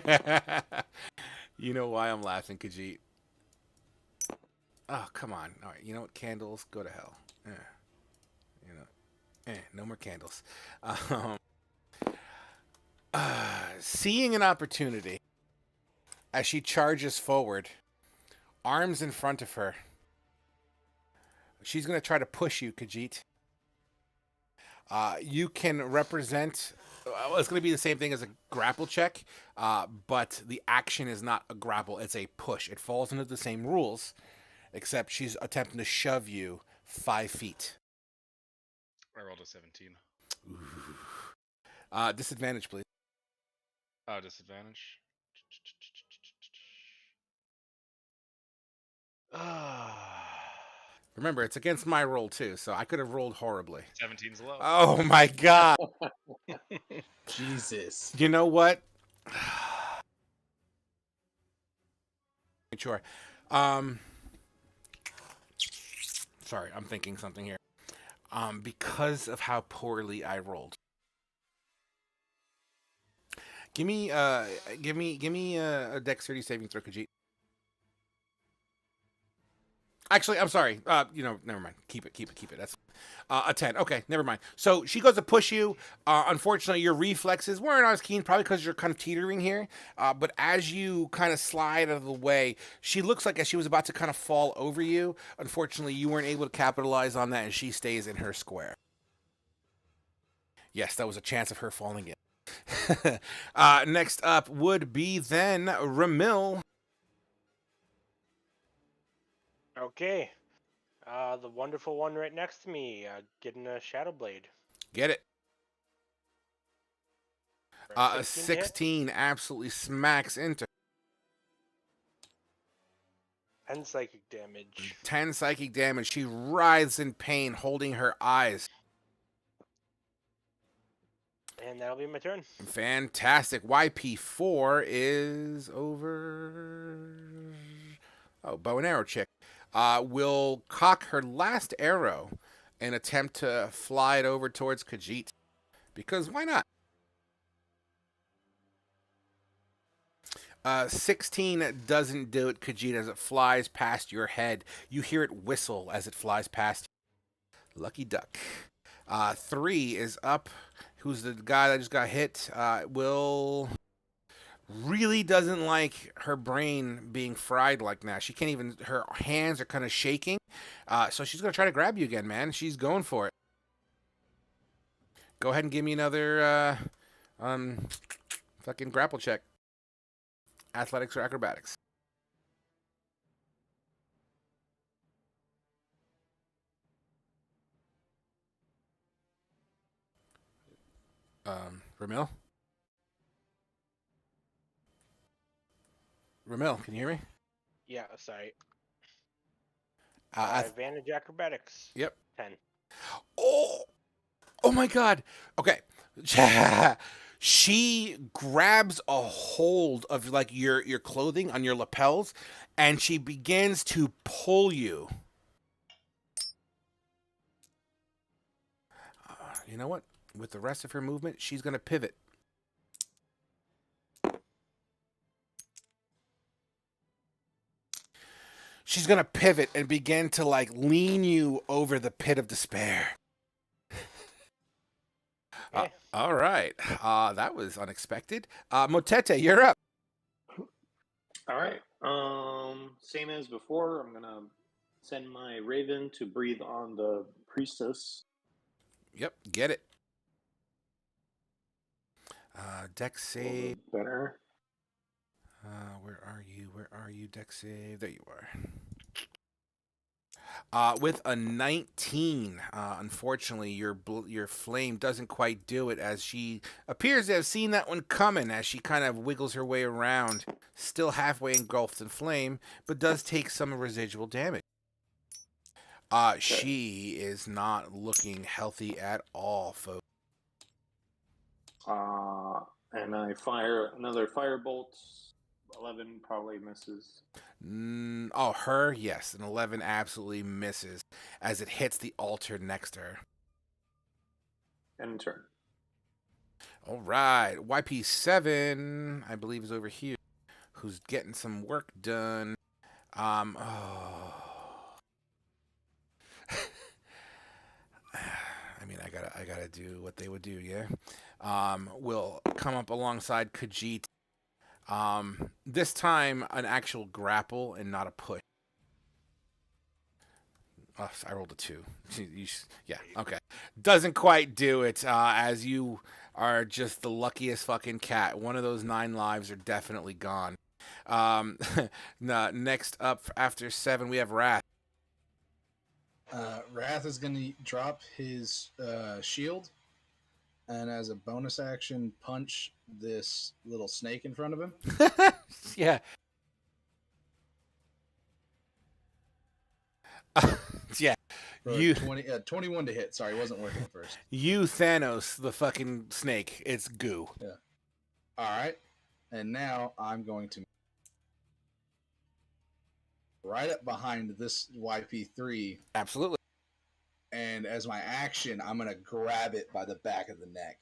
10. You know why I'm laughing, Khajiit? Oh, come on. All right, you know what? Candles, go to hell. No more candles. Seeing an opportunity as she charges forward, arms in front of her, she's going to try to push you, Khajiit. You can represent... it's going to be the same thing as a grapple check, but the action is not a grapple. It's a push. It falls into the same rules, except she's attempting to shove you 5 feet. I rolled a 17. Ooh. Disadvantage, please. Oh, disadvantage. Remember, it's against my roll too, so I could have rolled horribly. 17's low. Oh my god. Jesus. You know what? Sure. Sorry, I'm thinking something here. Because of how poorly I rolled. Give me a dexterity saving throw, Khajiit. Actually, I'm sorry. Never mind. Keep it. That's a 10. Okay, never mind. So she goes to push you. Unfortunately, your reflexes weren't as keen, probably because you're kind of teetering here. But as you kind of slide out of the way, she looks like as she was about to kind of fall over you. Unfortunately, you weren't able to capitalize on that, and she stays in her square. Yes, that was a chance of her falling in. Next up would be then Ramil. Okay. The wonderful one right next to me, getting a Shadow Blade. Get it. For a 16 to hit. 16 absolutely smacks into 10 psychic damage. 10 psychic damage. She writhes in pain, holding her eyes. And that'll be my turn. Fantastic. YP4 is over. Oh, bow and arrow chick. Will cock her last arrow and attempt to fly it over towards Khajiit. Because why not? 16 doesn't do it, Khajiit, as it flies past your head. You hear it whistle as it flies past you. Lucky duck. 3 is up. Who's the guy that just got hit? Will really doesn't like her brain being fried like that. She can't even, her hands are kind of shaking. So she's going to try to grab you again, man. She's going for it. Go ahead and give me another fucking grapple check. Athletics or acrobatics. Ramil? Ramil, can you hear me? Yeah, sorry. I Advantage acrobatics. Yep. 10. Oh my god. Okay. She grabs a hold of like your clothing on your lapels and she begins to pull you. You know what? With the rest of her movement, she's going to pivot. She's going to pivot and begin to like lean you over the pit of despair. Okay. All right. That was unexpected. Motete, you're up. All right. Same as before. I'm gonna send my raven to breathe on the priestess. Yep, get it. Dex A little save. bit better. Where are you? Dex save. There you are. With a 19, unfortunately, your flame doesn't quite do it, as she appears to have seen that one coming as she kind of wiggles her way around, still halfway engulfed in flame, but does take some residual damage. She is not looking healthy at all, folks. And I fire another firebolt. 11 probably misses. Her, yes. An 11 absolutely misses as it hits the altar next to her. End turn. All right. YP7, I believe, is over here, who's getting some work done. I mean, I gotta do what they would do, yeah. Will come up alongside Khajiit. This time an actual grapple and not a push. Oh, I rolled a 2. Yeah, okay. Doesn't quite do it, as you are just the luckiest fucking cat. One of those 9 lives are definitely gone. Next up after 7, we have Wrath. Wrath is going to drop his shield, and as a bonus action, punch this little snake in front of him. Yeah. Yeah. You 21 to hit. Sorry, it wasn't working at first. you Thanos, the fucking snake. It's goo. All right. And now I'm going to right up behind this YP3. Absolutely. And as my action, I'm going to grab it by the back of the neck.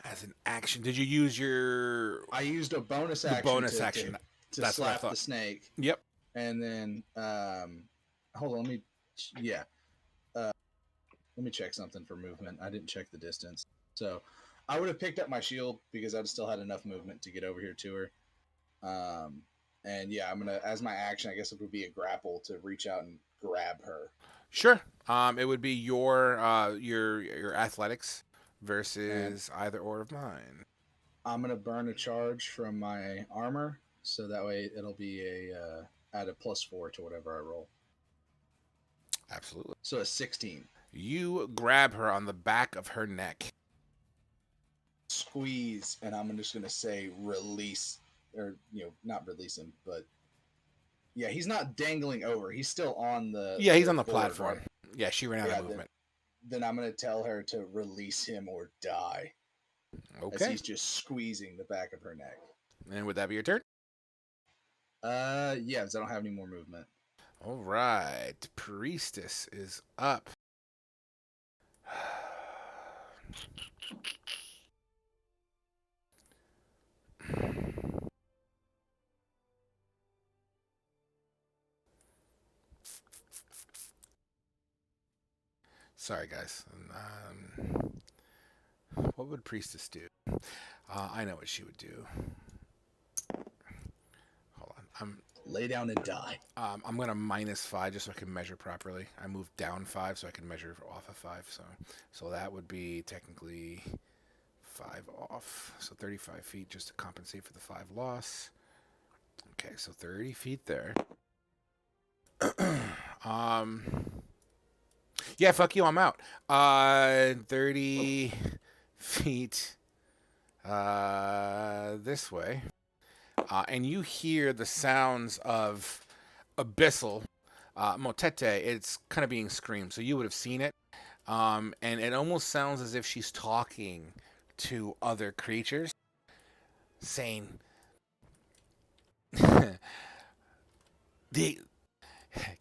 As an action, did you use your? I used a bonus The action. bonus action. To That's what I slap thought. the snake. Yep. And then, hold on, let me check something for movement. I didn't check the distance. So I would have picked up my shield because I'd still had enough movement to get over here to her. And yeah, I'm going to, as my action, I guess it would be a grapple to reach out and grab her. Sure. It would be your athletics versus either or of mine. I'm going to burn a charge from my armor. So that way it'll be add a +4 to whatever I roll. Absolutely. So a 16. You grab her on the back of her neck. Squeeze, and I'm just going to say release, or, not release him, but yeah, he's not dangling over. He's still on the... Yeah, he's on the board, platform. right? Yeah, she ran out of movement. Then I'm going to tell her to release him or die. As Okay. he's just squeezing the back of her neck. And would that be your turn? Yeah, because I don't have any more movement. All right. Priestess is up. Sorry, guys. What would Priestess do? I know what she would do. Hold on. Lay down and die. I'm gonna -5 just so I can measure properly. I moved down 5 so I can measure off of 5. So that would be technically 5 off. So 35 feet just to compensate for the 5 loss. Okay, so 30 feet there. Yeah, fuck you, I'm out. 30 feet this way. And you hear the sounds of abyssal motete. It's kind of being screamed, so you would have seen it. And it almost sounds as if she's talking to other creatures, saying,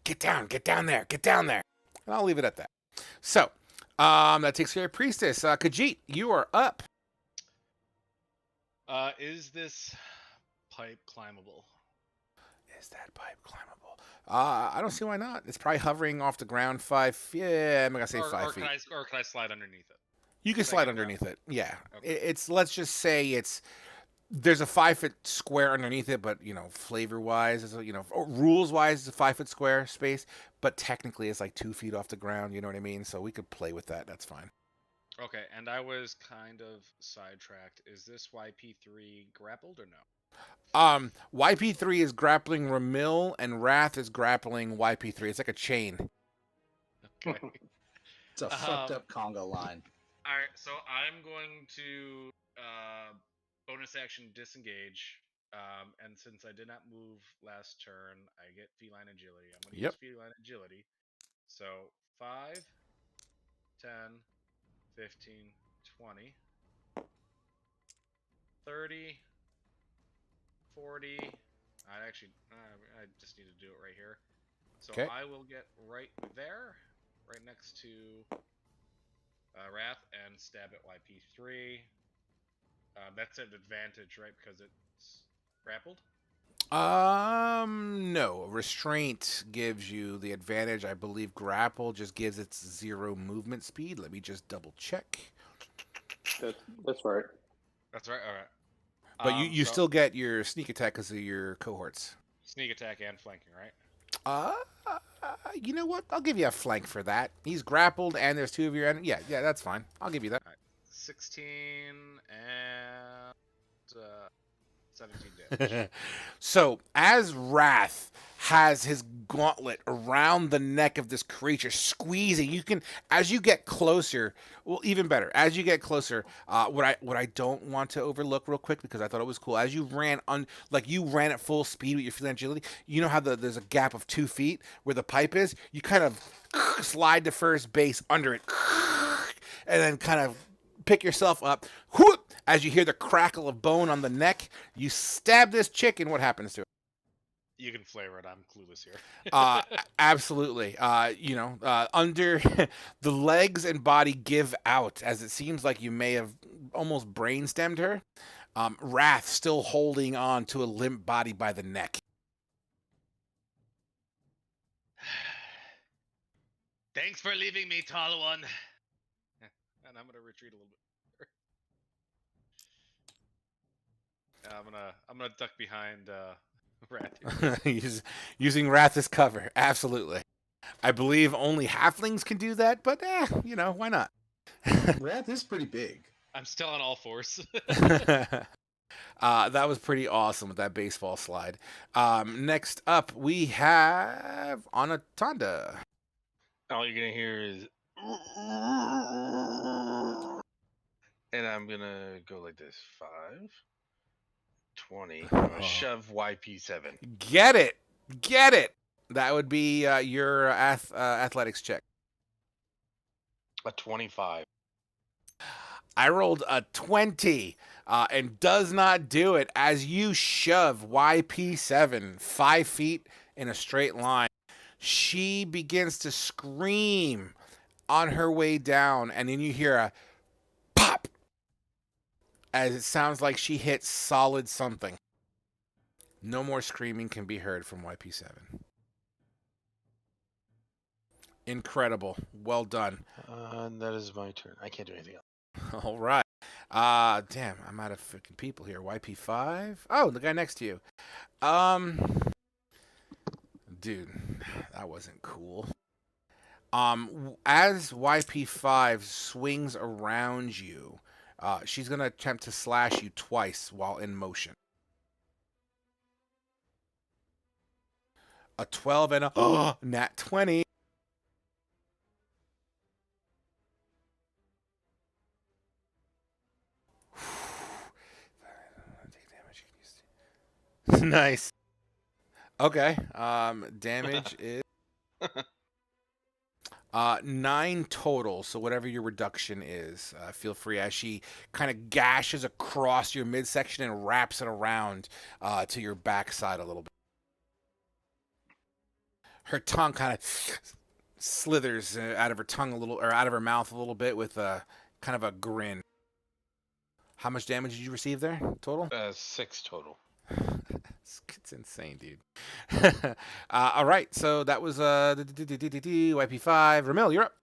get down there. And I'll leave it at that. So, that takes care of Priestess. Khajiit, you are up. Is this pipe climbable? Is that pipe climbable? I don't see why not. It's probably hovering off the ground 5 feet. Yeah, I'm going to say 5 feet. Can I slide underneath it? You can slide underneath it. Yeah. Okay. It's, let's just say there's a 5-foot square underneath it, but, flavor-wise, rules-wise, it's a 5-foot square space, but technically it's like 2 feet off the ground, you know what I mean? So we could play with that. That's fine. Okay, and I was kind of sidetracked. Is this YP3 grappled or no? YP3 is grappling Ramil, and Wrath is grappling YP3. It's like a chain. Okay. It's a fucked up Congo line. Alright, so I'm going to bonus action disengage. And since I did not move last turn, I get feline agility. I'm going to use feline agility. So 5, 10, 15, 20, 30, 40. I just need to do it right here. So I will get right there, right next to Wrath, and stab at YP3. That's an advantage, right? Because it's grappled? No. Restraint gives you the advantage. I believe grapple just gives it 0 movement speed. Let me just double check. That's right. That's right. All right. But you still get your sneak attack because of your cohorts. Sneak attack and flanking, right? You know what? I'll give you a flank for that. He's grappled, and there's 2 of your enemies. Yeah, that's fine. I'll give you that. Right. 16 and 17 damage. So, as Wrath has his gauntlet around the neck of this creature, squeezing. You can, as you get closer, well, even better, as you get closer, what I don't want to overlook real quick, because I thought it was cool, as you ran you ran at full speed with your feline agility, you know how there's a gap of 2 feet where the pipe is? You kind of slide to first base under it, and then kind of pick yourself up. Whoop! As you hear the crackle of bone on the neck, you stab this chick, and what happens to it? You can flavor it. I'm clueless here. Absolutely. Under the legs and body give out, as it seems like you may have almost brainstemmed her. Wrath still holding on to a limp body by the neck. Thanks for leaving me, Tall One. And I'm gonna retreat a little bit. I'm gonna duck behind Wrath. Using Wrath as cover. Absolutely. I believe only halflings can do that, but why not? Wrath is pretty big. I'm still on all fours. That was pretty awesome with that baseball slide. Next up, we have Anatonda. All you're gonna hear is, and I'm gonna go like this: 5, 20. I'm gonna shove YP7. Get it. That would be your athletics check. A 25. I rolled a 20 and does not do it as you shove YP7 5 feet in a straight line. She begins to scream on her way down, and then you hear a pop as it sounds like she hit solid something. No more screaming can be heard from YP7. Incredible. Well done. That is my turn. I can't do anything else. All right. Damn, I'm out of freaking people here. YP5. Oh, the guy next to you. Dude, that wasn't cool. As YP5 swings around you, she's gonna attempt to slash you twice while in motion. A 12 and a nat 20. Nice. Okay. Damage is 9 total. So whatever your reduction is, feel free, as she kind of gashes across your midsection and wraps it around to your backside a little bit. Her tongue kind of slithers out of her tongue a little, or out of her mouth a little bit, with a kind of a grin. How much damage did you receive there total? 6 total. It's insane, dude. All right, so that was YP5. Ramil, you're up.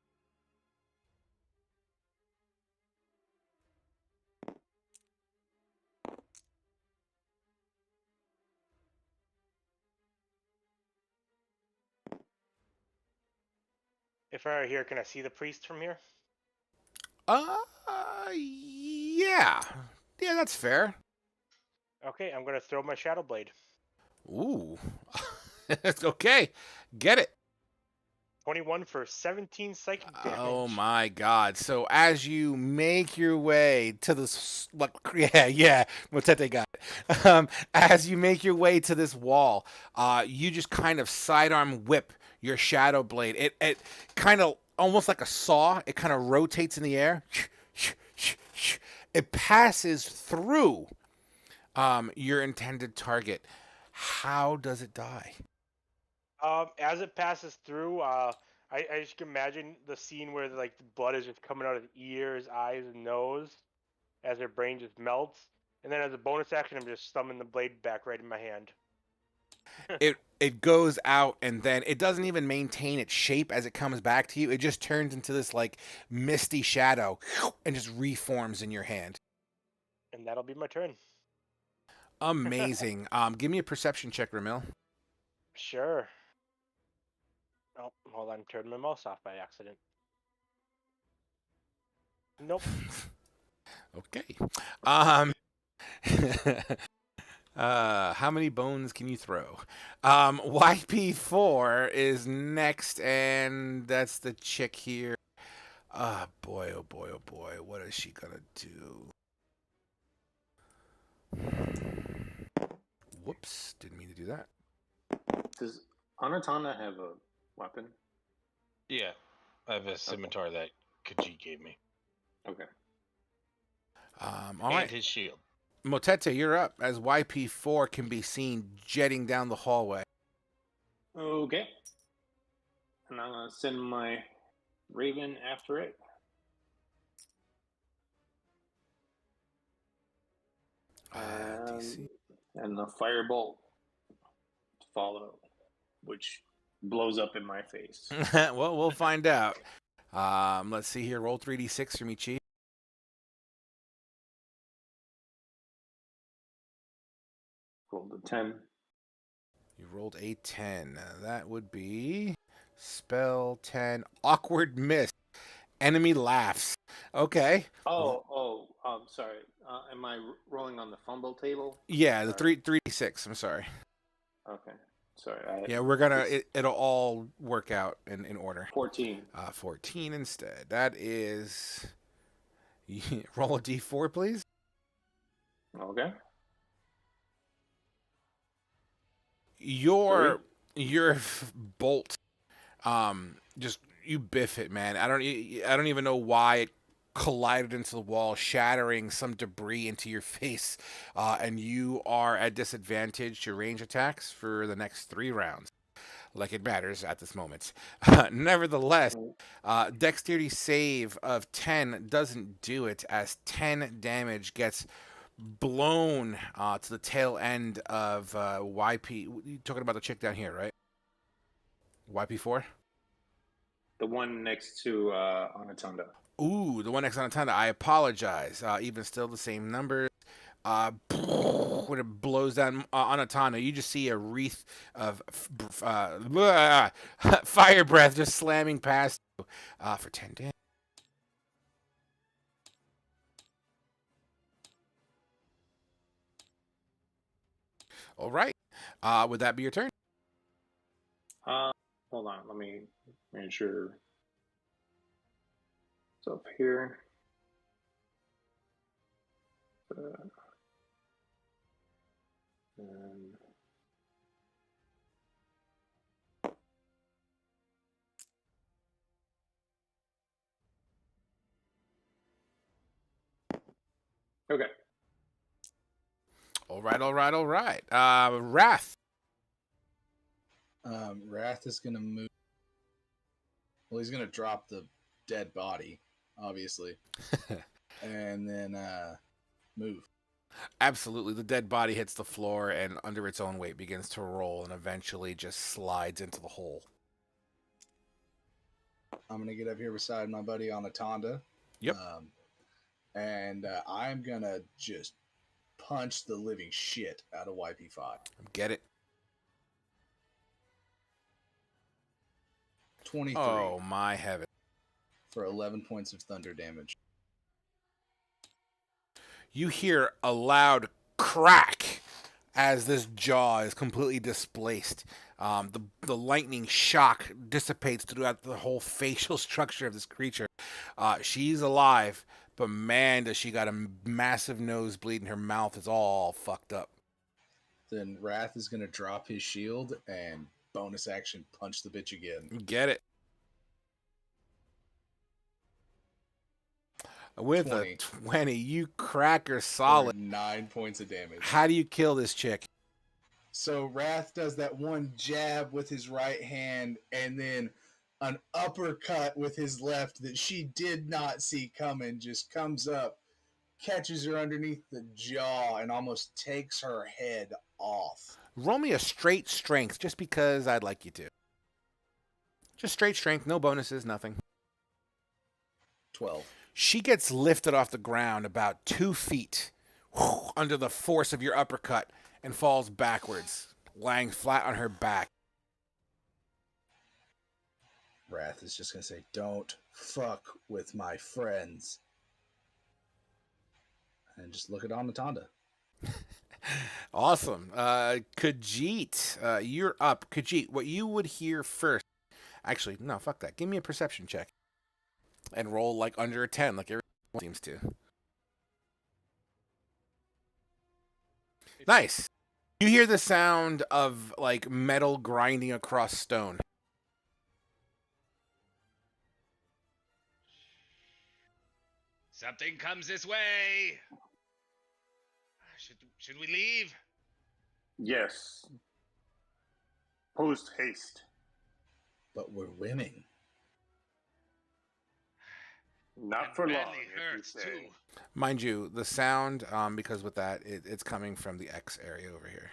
If I were here, can I see the priest from here? Yeah, that's fair. Okay, I'm gonna throw my shadow blade. Ooh, okay, get it. 21 for 17 psychic damage. Oh my god! So as you make your way to this, Motete got it. As you make your way to this wall, you just kind of sidearm whip your shadow blade. It kind of almost like a saw. It kind of rotates in the air. It passes through your intended target. How does it die? As it passes through, I just can imagine the scene where the blood is just coming out of the ears, eyes, and nose as her brain just melts. And then as a bonus action, I'm just thumbing the blade back right in my hand. It goes out, and then it doesn't even maintain its shape as it comes back to you. It just turns into this misty shadow and just reforms in your hand. And that'll be my turn. Amazing. Give me a perception check, Ramil. Sure. Oh, hold on. Turned my mouse off by accident. Nope. Okay. How many bones can you throw? YP4 is next, and that's the chick here. Ah, boy, oh boy, oh boy. What is she gonna do? Whoops, didn't mean to do that. Does Anatana have a weapon? Yeah, I have a scimitar that Khajiit gave me, All and right. his shield. Motete, you're up as YP4 can be seen jetting down the hallway. Okay. And I'm gonna send my Raven after it. DC. And the firebolt to follow, which blows up in my face. Well, we'll find out. Let's see here. Roll 3d6 for me, Chief. Rolled a 10. You rolled a 10. That would be spell 10. Awkward miss. Enemy laughs. Okay. Sorry. Am I rolling on the fumble table? Yeah, the 3d6. I'm sorry. Okay. Sorry. Yeah, we're gonna. It'll all work out in order. 14. 14 instead. That is. Roll a d4, please. Okay. Your bolt, just you biff it, man. I don't even know why it collided into the wall, shattering some debris into your face, and you are at disadvantage to range attacks for the next 3 rounds. Like it matters at this moment. Nevertheless, dexterity save of 10 doesn't do it, as 10 damage gets blown to the tail end of YP. You're talking about the chick down here, right? YP4? The one next to Anatanda. Ooh, the one next on Anatanda. I apologize. Even still, the same numbers. When it blows down Anatanda, you just see a wreath of fire breath just slamming past you for 10 damage. All right. Would that be your turn? Hold on. Let me make sure it's up here. And okay. All right. Wrath. Wrath is gonna move. Well, he's gonna drop the dead body, obviously, and then move. Absolutely. The dead body hits the floor and under its own weight begins to roll and eventually just slides into the hole. I'm gonna get up here beside my buddy Anatanda. Yep. And I'm gonna just punch the living shit out of YP5. Get it? 23 Oh, my heaven. for 11 points of thunder damage. You hear a loud crack as this jaw is completely displaced. The lightning shock dissipates throughout the whole facial structure of this creature. She's alive, but man, does she got a massive nosebleed and her mouth is all fucked up. Then Wrath is gonna drop his shield and bonus action punch the bitch again. Get it? With 20. a 20, you crack her solid. For 9 points of damage. How do you kill this chick? So Wrath does that one jab with his right hand and then an uppercut with his left that she did not see coming, just comes up, catches her underneath the jaw, and almost takes her head off. Roll me a straight strength, just because I'd like you to. Just straight strength, no bonuses, nothing. 12. She gets lifted off the ground about 2 feet under the force of your uppercut and falls backwards, lying flat on her back. Wrath is just going to say, "Don't fuck with my friends." And just look at Anatanda. Awesome. Khajiit, you're up. Khajiit, what you would hear first. Actually, no, fuck that. Give me a perception check. And roll like under a 10, like everyone seems to. Nice. You hear the sound of like metal grinding across stone. Something comes this way. Should we leave? Yes. Post haste. But we're winning. Not And for long, badly if you hurts say. too. Mind you, the sound, because with that, it's coming from the X area over here.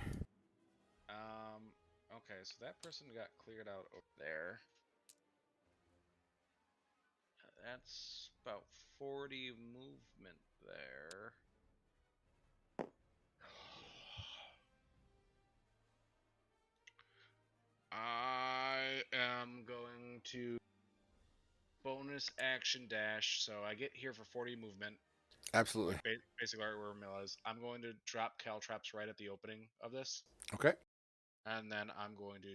Okay, so that person got cleared out over there. That's about 40 movement there. I am going to bonus action dash, so I get here for 40 movement. Absolutely. Basically, right where Mill is. I'm going to drop caltrops right at the opening of this, Okay. and then I'm going to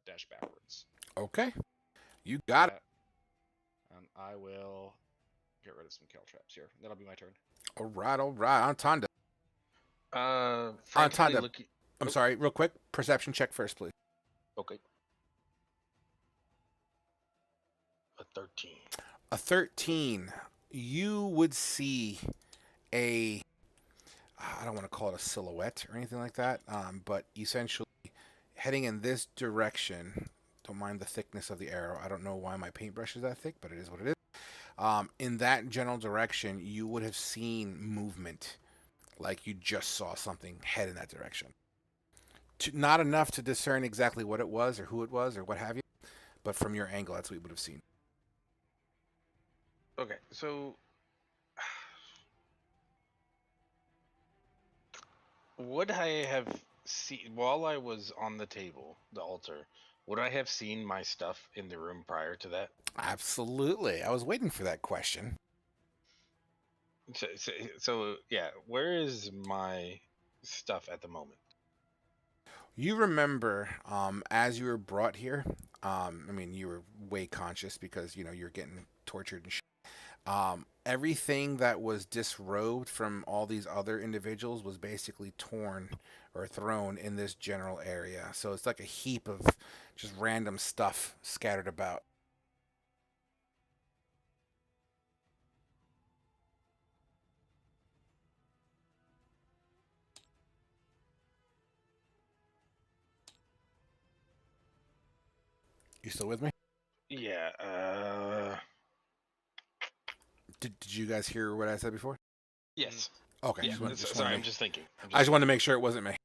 dash backwards. Okay. You got it. And I will get rid of some caltrops here. That'll be my turn. All right. Antonda. Frantically Antonda. looking. I'm sorry, real quick. Perception check first, please. Okay. A 13. A 13. You would see I don't want to call it a silhouette or anything like that, but essentially heading in this direction. Don't mind the thickness of the arrow. I don't know why my paintbrush is that thick, but it is what it is. In that general direction, you would have seen movement, like you just saw something head in that direction. Not enough to discern exactly what it was or who it was or what have you, but from your angle, that's what you would have seen. Okay, so would I have seen while I was on the table, the altar? Would I have seen my stuff in the room prior to that? Absolutely. I was waiting for that question. So yeah, where is my stuff at the moment? You remember, as you were brought here, I mean, you were way conscious because, you're getting tortured and shit. Everything that was disrobed from all these other individuals was basically torn or thrown in this general area. So it's like a heap of just random stuff scattered about. You still with me? Yeah. Did you guys hear what I said before? Yes. Okay. Yeah. Sorry, I'm just thinking. I just wanted to make sure it wasn't me.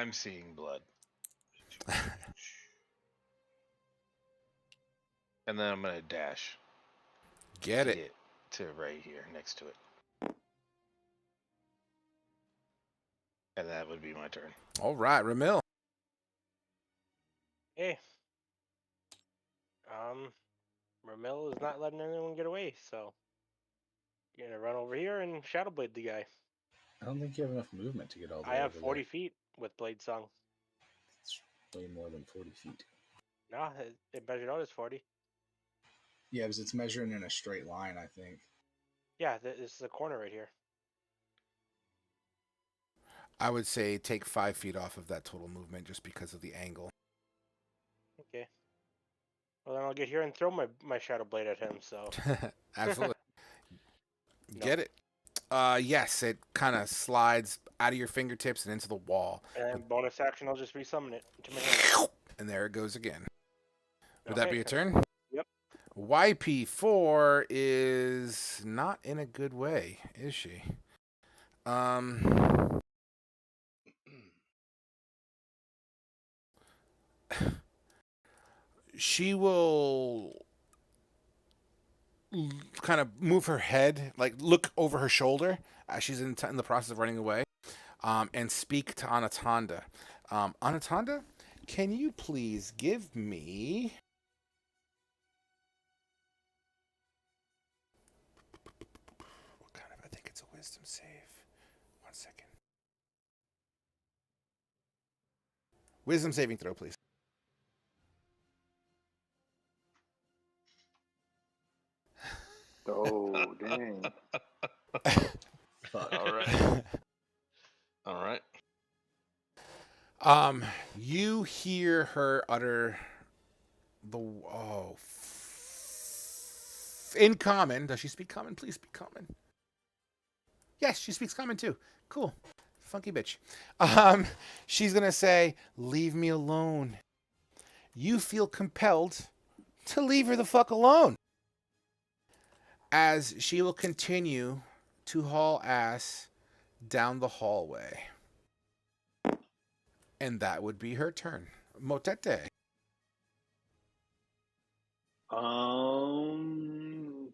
I'm seeing blood. And then I'm gonna dash. Get to it. Get to right here next to it. And that would be my turn. All right, Ramil. Hey. Ramil is not letting anyone get away, so you're gonna run over here and Shadow Blade the guy. I don't think you have enough movement to get all the way I have over 40 there. feet with Blade Song. It's way more than 40 feet. No, it measured out as 40. Yeah, because it's measuring in a straight line, I think. Yeah, this is the corner right here. I would say take 5 feet off of that total movement just because of the angle. Okay. Well, then I'll get here and throw my Shadow Blade at him, so... Absolutely. No. Get it? Yes, it kind of slides out of your fingertips and into the wall. And bonus action, I'll just resummon it into my hand. And there it goes again. Would Okay. that be a turn? Yep. YP4 is not in a good way, is she? She will kind of move her head, like look over her shoulder as she's in the process of running away. and speak to Anatonda. Anatonda, can you please give me... What kind of... I think it's a wisdom save. 1 second. Wisdom saving throw, please. Oh, dang. Fuck. All right. All right. You hear her utter the in common. Does she speak common? Please speak common. Yes, she speaks common too. Cool, funky bitch. She's gonna say, "Leave me alone." You feel compelled to leave her the fuck alone, as she will continue to haul ass down the hallway. And that would be her turn. Motete.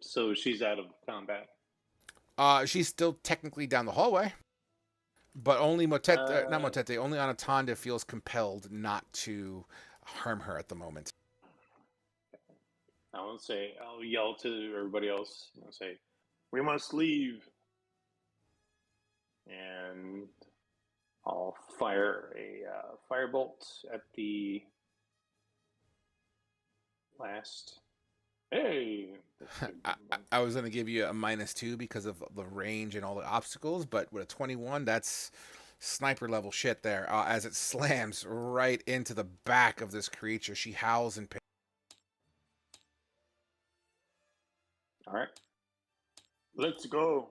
So she's out of combat. She's still technically down the hallway, but only Motete, not Motete, only Anatonda feels compelled not to harm her at the moment. I'll yell to everybody else. I'll say, we must leave. And I'll fire a firebolt at the last. Hey! I was going to give you a -2 because of the range and all the obstacles, but with a 21, that's sniper level shit there. As it slams right into the back of this creature, she howls in pain. All right. Let's go.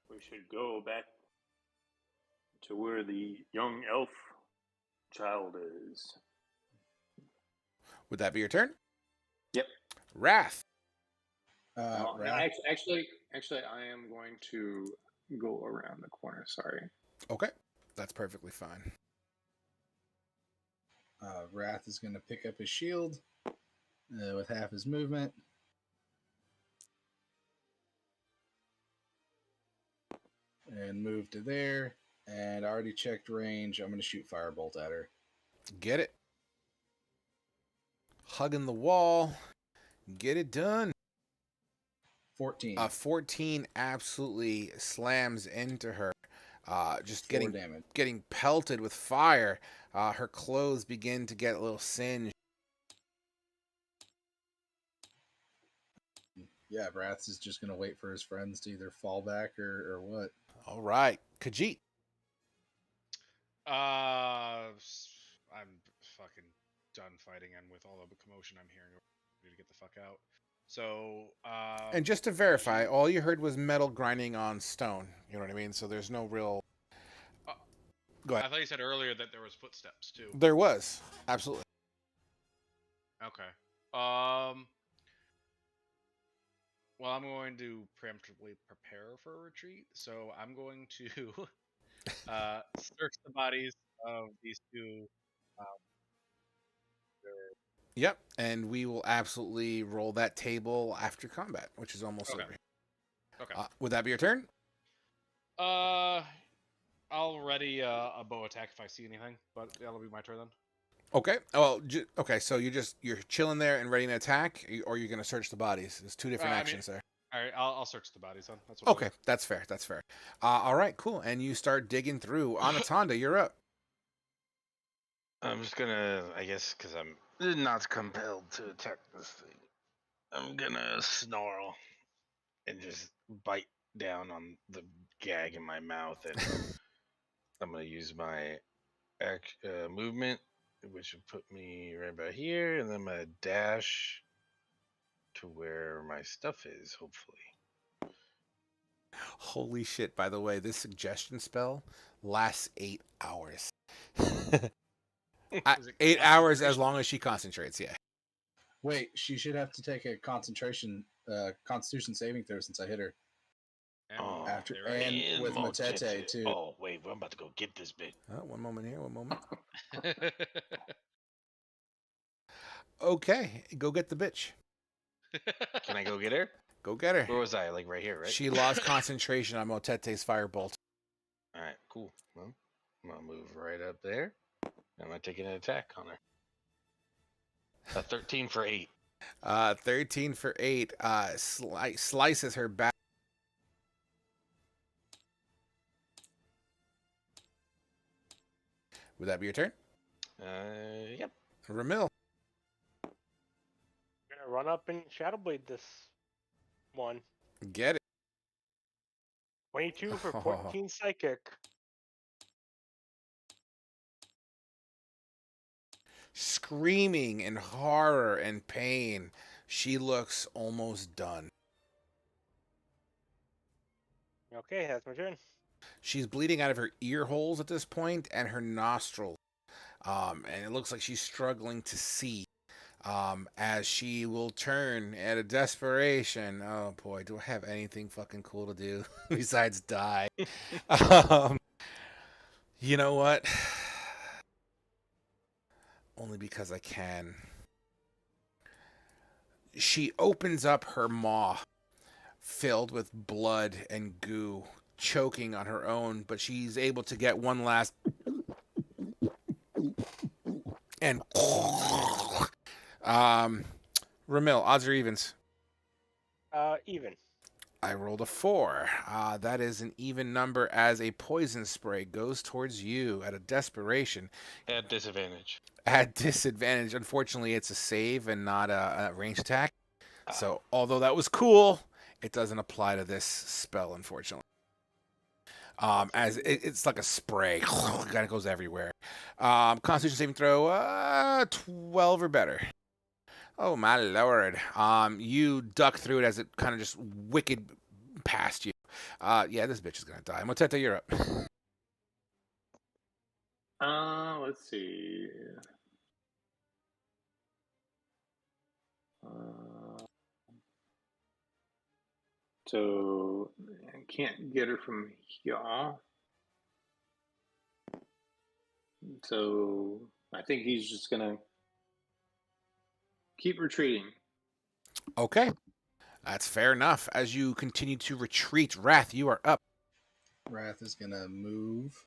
We should go back to where the young elf child is. Would that be your turn? Yep. Wrath. Wrath. Actually, I am going to go around the corner. Sorry. Okay, that's perfectly fine. Wrath is going to pick up his shield with half his movement. And move to there. And I already checked range. I'm going to shoot firebolt at her. Get it. Hugging the wall. Get it done. 14. 14 absolutely slams into her. Just 4 getting damage. getting pelted with fire. Her clothes begin to get a little singed. Yeah, Wrath is just going to wait for his friends to either fall back or what. All right. Khajiit. I'm fucking done fighting, and with all the commotion I'm hearing, I'm ready to get the fuck out. So, And just to verify, all you heard was metal grinding on stone. You know what I mean? So there's no real... Go I ahead. thought you said earlier that there was footsteps too. There was. Absolutely. Okay. Well, I'm going to preemptively prepare for a retreat, so I'm going to search the bodies of these two. Yep. And we will absolutely roll that table after combat, which is almost Okay. over. Okay. Would that be your turn? I'll ready a bow attack if I see anything, but that'll be my turn then. Okay. Well, okay. So you're chilling there and ready to attack, or you're going to search the bodies. There's two different actions there. All right, I'll search the bodies then. That's what Okay, that's fair. That's fair. All right, cool. And you start digging through. Anatonda, you're up. I'm just gonna, I guess, because I'm not compelled to attack this thing. I'm gonna snarl and just bite down on the gag in my mouth, and I'm gonna use my movement, which will put me right about here, and then I'm gonna dash to where my stuff is, hopefully. Holy shit! By the way, this suggestion spell lasts 8 hours. 8 hours as long as she concentrates. Yeah. Wait, she should have to take a Constitution saving throw since I hit her. Oh, After right. and with Matete too. Oh wait, I'm about to go get this bit. One moment here. One moment. Okay, go get the bitch. Can I go get her? Go get her. Where was I? Like right here, right? She lost concentration on Motete's firebolt. All right, cool. Well, I'm gonna move right up there. I'm gonna take an attack on her. A 13 for 8. 13 for 8. Slices her back. Would that be your turn? Yep. Ramil. I'm gonna run up and Shadow Blade this one. Get it. 22 for 14 psychic. Screaming in horror and pain, she looks almost done. Okay, that's my turn. She's bleeding out of her ear holes at this point and her nostrils. And it looks like she's struggling to see. As she will turn at a desperation. Oh boy, do I have anything fucking cool to do besides die? You know what? Only because I can. She opens up her maw, filled with blood and goo, choking on her own, but she's able to get one last and Ramil, odds or evens? Even. I rolled a 4. That is an even number as a poison spray goes towards you at a desperation. At disadvantage. At disadvantage. Unfortunately, it's a save and not a ranged attack. So, although that was cool, it doesn't apply to this spell, unfortunately. As it's like a spray, kind of goes everywhere. Constitution saving throw, 12 or better. Oh my lord! You duck through it as it kind of just wicked past you. Yeah, this bitch is gonna die. Moteta, you're up. Let's see. So I can't get her from here. So I think he's just gonna keep retreating. Okay, that's fair enough. As you continue to retreat, Wrath, you are up. Wrath is gonna move.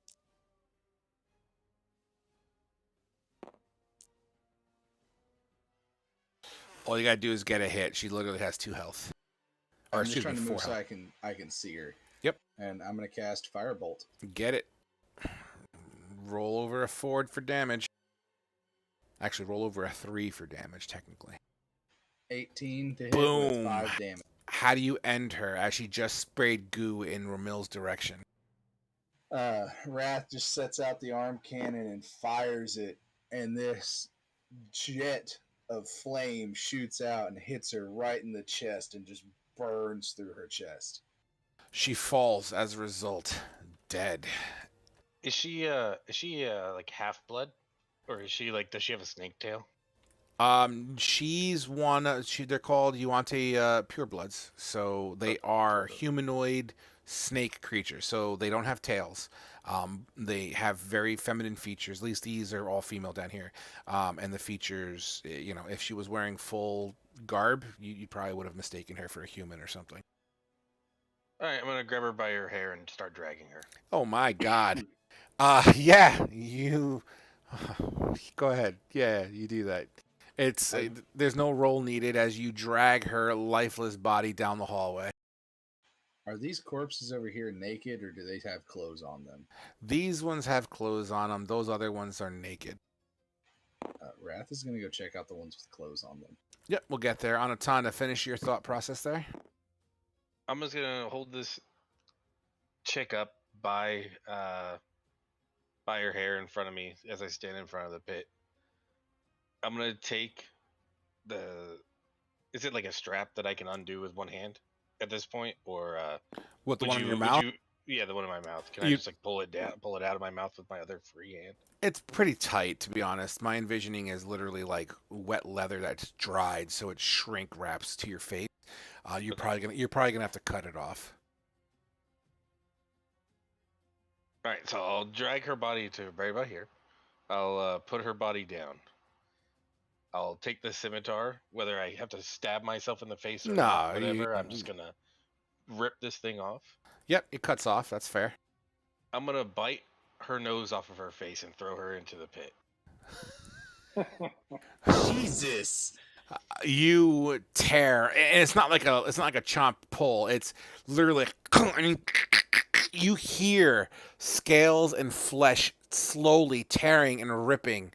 All you gotta do is get a hit. She literally has 2 health. Or I'm just excuse me, trying to 4 move so health. I can see her. Yep. And I'm gonna cast Firebolt. Get it. Roll over a 4 for damage. Actually, roll over a 3 for damage, technically. 18 to hit Boom. with 5 damage. How do you end her as she just sprayed goo in Ramil's direction? Wrath just sets out the arm cannon and fires it, and this jet of flame shoots out and hits her right in the chest and just burns through her chest. She falls as a result, dead. Is she like half blood, or is she like, does she have a snake tail? She's one. They're called Yuante purebloods, so they are humanoid snake creatures. So they don't have tails. They have very feminine features. At least these are all female down here. And the features, you know, if she was wearing full garb, you probably would have mistaken her for a human or something. All right, I'm gonna grab her by her hair and start dragging her. Oh my god. Yeah, you go ahead. Yeah, you do that. It's there's no roll needed as you drag her lifeless body down the hallway. Are these corpses over here naked, or do they have clothes on them? These ones have clothes on them. Those other ones are naked. Wrath is going to go check out the ones with clothes on them. Yep, we'll get there. Anatan, to finish your thought process there. I'm just gonna hold this chick up by her hair in front of me as I stand in front of the pit. I'm gonna take is it like a strap that I can undo with one hand at this point, or What, the would one in you- your would mouth? you- yeah, the one in my mouth. Can I You- just like pull it out of my mouth with my other free hand? It's pretty tight, to be honest. My envisioning is literally like wet leather that's dried, so it shrink wraps to your face. You're probably gonna have to cut it off. All right, so I'll drag her body to right about here. I'll put her body down. I'll take the scimitar, whether I have to stab myself in the face or not, No, whatever. I'm just gonna rip this thing off. Yep, it cuts off. That's fair. I'm gonna bite her nose off of her face and throw her into the pit. Jesus. You tear, and it's not like a chomp pull. It's literally you hear scales and flesh slowly tearing and ripping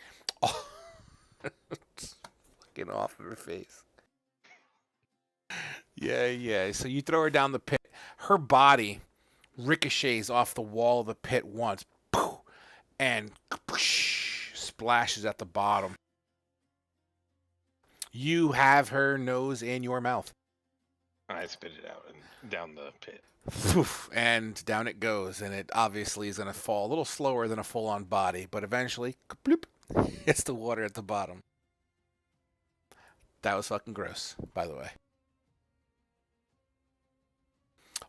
fucking off of her face. Yeah. So you throw her down the pit. Her body ricochets off the wall of the pit once, and splashes at the bottom. You have her nose in your mouth. I spit it out and down the pit. And down it goes, and it obviously is going to fall a little slower than a full-on body, but eventually, bloop, hits the water at the bottom. That was fucking gross, by the way.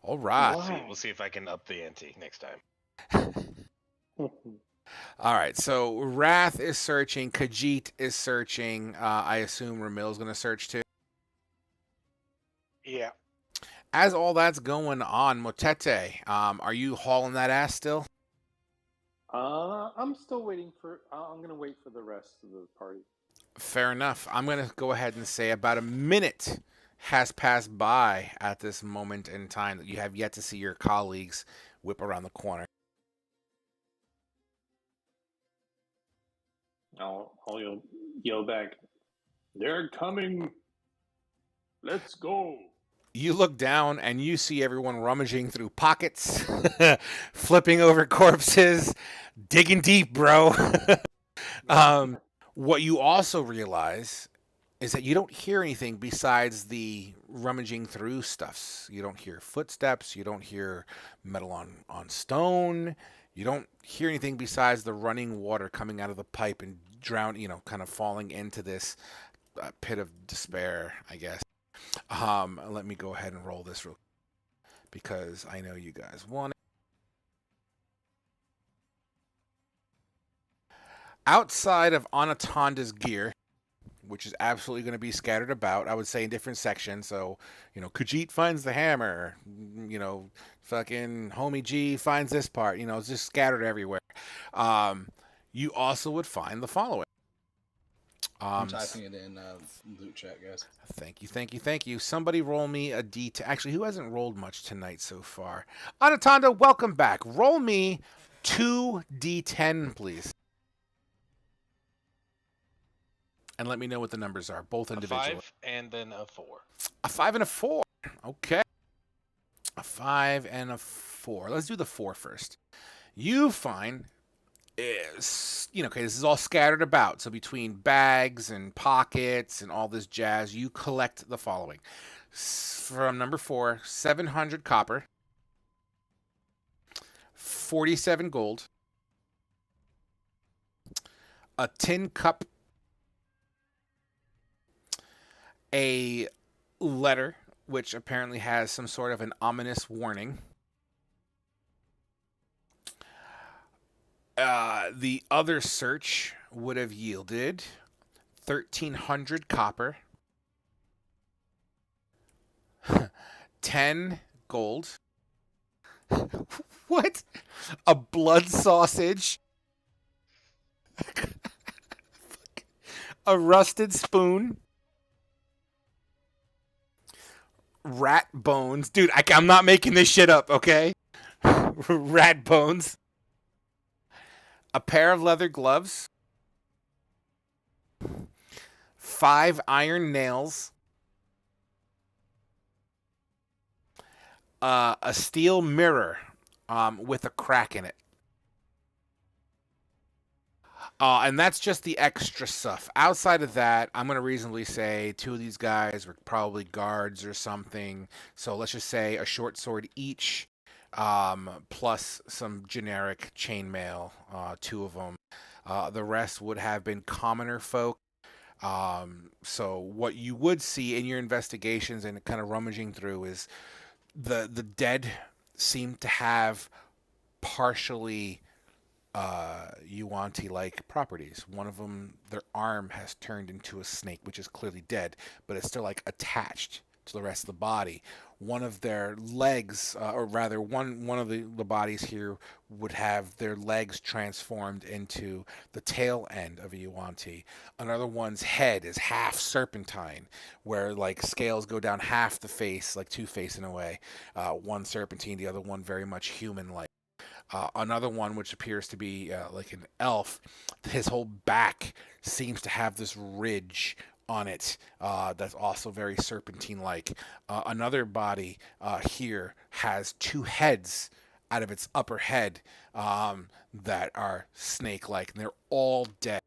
All right. We'll see if I can up the ante next time. All right, so Wrath is searching, Khajiit is searching. I assume Ramil's going to search too. Yeah. As all that's going on, Motete, are you hauling that ass still? I'm still waiting for. I'm going to wait for the rest of the party. Fair enough. I'm going to go ahead and say about a minute has passed by at this moment in time that you have yet to see your colleagues whip around the corner. I'll yell back, "They're coming! Let's go!" You look down and you see everyone rummaging through pockets, flipping over corpses, digging deep, bro. What you also realize is that you don't hear anything besides the rummaging through stuffs. You don't hear footsteps. You don't hear metal on stone. You don't hear anything besides the running water coming out of the pipe and kind of falling into this pit of despair, I guess. Let me go ahead and roll this real quick because I know you guys want it. Outside of Anatonda's gear, which is absolutely going to be scattered about, I would say in different sections. So, Khajiit finds the hammer, fucking Homie G finds this part, it's just scattered everywhere. You also would find the following. I'm typing it in loot chat, guys. Thank you. Somebody roll me a D10. Actually, who hasn't rolled much tonight so far? Anatonda, welcome back. Roll me 2D10, please. And let me know what the numbers are, both individually. A 5 and then a 4. A 5 and a 4. Okay. A 5 and a 4. Let's do the 4 first. You find this is all scattered about. So between bags and pockets and all this jazz, you collect the following. From number 4, 700 copper, 47 gold, a tin cup, a letter, which apparently has some sort of an ominous warning. The other search would have yielded 1,300 copper, 10 gold. What? A blood sausage, a rusted spoon, rat bones. Dude, I'm not making this shit up, okay? Rat bones. A pair of leather gloves. 5 iron nails. A steel mirror with a crack in it. And that's just the extra stuff. Outside of that, I'm going to reasonably say 2 of these guys were probably guards or something. So let's just say a short sword each, plus some generic chainmail, 2 of them. The rest would have been commoner folk. So what you would see in your investigations and kind of rummaging through is the dead seem to have partially Yuanti-like properties. One of them, their arm has turned into a snake, which is clearly dead, but it's still like attached to the rest of the body. One of their legs, or rather, one of the bodies here would have their legs transformed into the tail end of a Yuan-Ti. Another one's head is half serpentine, where like scales go down half the face, like Two-Face in a way. One serpentine, the other one very much human-like. Another one, which appears to be like an elf, his whole back seems to have this ridge on it that's also very serpentine-like. Another body here has two heads out of its upper head that are snake-like, and they're all dead.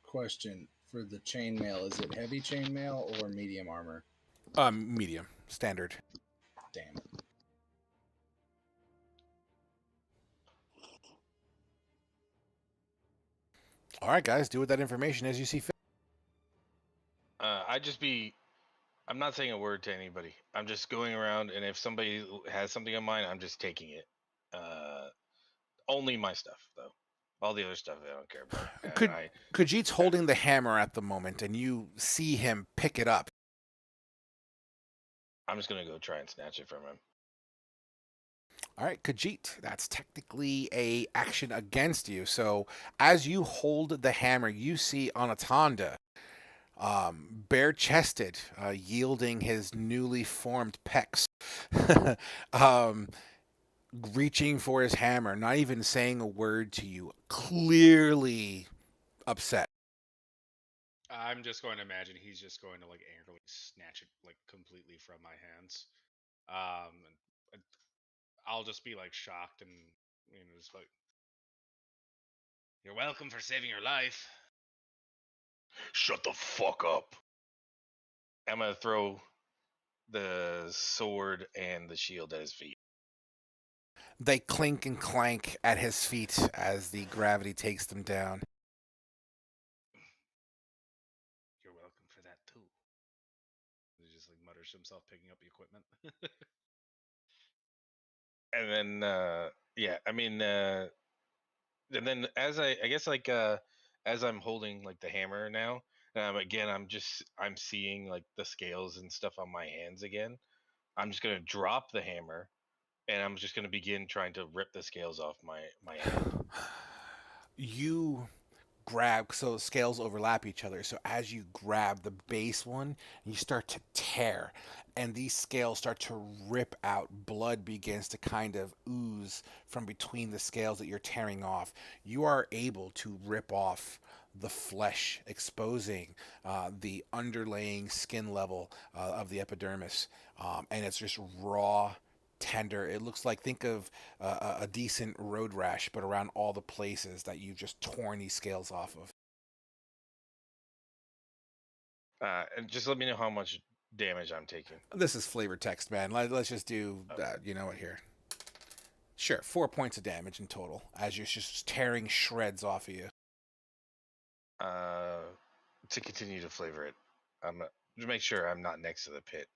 Question for the chainmail: is it heavy chainmail or medium armor? Medium, standard. Damn it. All right, guys, do with that information as you see fit. I'm not saying a word to anybody. I'm just going around, and if somebody has something in mind, I'm just taking it. Only my stuff, though. All the other stuff I don't care about. Khajiit's holding the hammer at the moment, and you see him pick it up. I'm just gonna go try and snatch it from him. All right, Khajiit, that's technically a action against you. So as you hold the hammer, you see Anatanda, bare-chested, yielding his newly formed pecs, reaching for his hammer, not even saying a word to you, clearly upset. I'm just going to imagine he's just going to like angrily snatch it like completely from my hands. And I'll just be like shocked and just like, "You're welcome for saving your life." Shut the fuck up. I'm gonna throw the sword and the shield at his feet. They clink and clank at his feet as the gravity takes them down. You're welcome for that too. He just like mutters to himself, picking up the equipment. And then, and then as I guess like as I'm holding like the hammer now, again I'm seeing like the scales and stuff on my hands again. I'm just gonna drop the hammer, and I'm just gonna begin trying to rip the scales off my hand. You grab, so scales overlap each other. So as you grab the base one, you start to tear, and these scales start to rip out. Blood begins to kind of ooze from between the scales that you're tearing off. You are able to rip off the flesh, exposing the underlaying skin level of the epidermis, and it's just raw, tender. It looks like, think of a decent road rash, but around all the places that you've just torn these scales off of. And just let me know how much damage I'm taking. This is flavor text, man. Let's just do, you know what, here. Sure, 4 points of damage in total as you're just tearing shreds off of you. To continue to flavor it, I'm gonna to make sure I'm not next to the pit.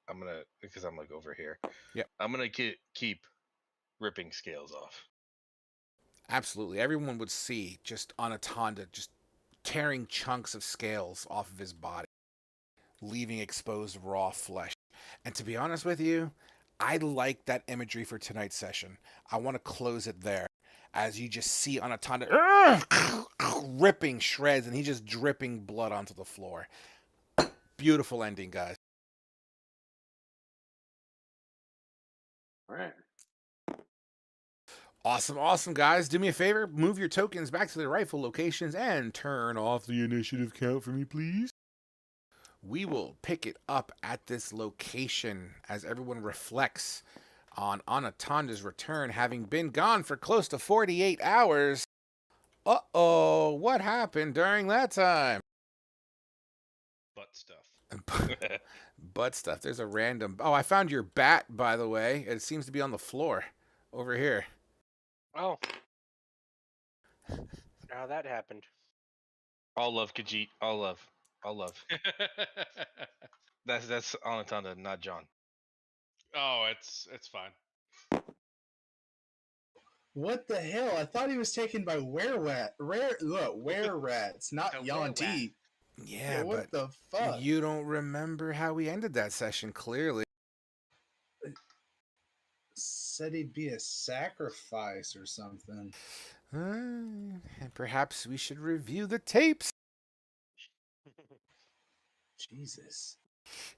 Because I'm like over here. Yep. I'm gonna keep ripping scales off. Absolutely. Everyone would see just Anatanda just tearing chunks of scales off of his body, leaving exposed raw flesh. And to be honest with you, I like that imagery for tonight's session. I want to close it there as you just see Anatanda ripping shreds, and he's just dripping blood onto the floor. Beautiful ending, guys. All right. Awesome, guys. Do me a favor, move your tokens back to their rightful locations and turn off the initiative count for me, please. We will pick it up at this location as everyone reflects on Anatanda's return, having been gone for close to 48 hours. Uh-oh, what happened during that time? Butt stuff. Butt stuff. There's a random... Oh, I found your bat, by the way. It seems to be on the floor over here. Oh. How that happened. All love, Khajiit. All love. That's Anatanda, not John. Oh, it's fine. What the hell? I thought he was taken by were rats, not The Yuan-Ti. Yeah, what but the fuck? you don't remember how we ended that session, clearly. Said he'd be a sacrifice or something. And perhaps we should review the tapes. Jesus.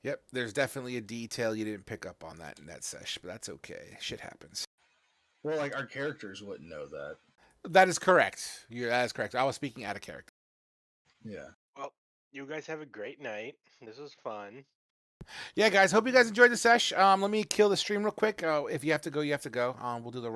Yep, there's definitely a detail you didn't pick up on that in that sesh, but that's okay. Shit happens. Well, like our characters wouldn't know that. That is correct. That is correct. I was speaking out of character. Yeah. Well, you guys have a great night. This was fun. Yeah, guys. Hope you guys enjoyed the sesh. Let me kill the stream real quick. If you have to go, you have to go. We'll do the wrap.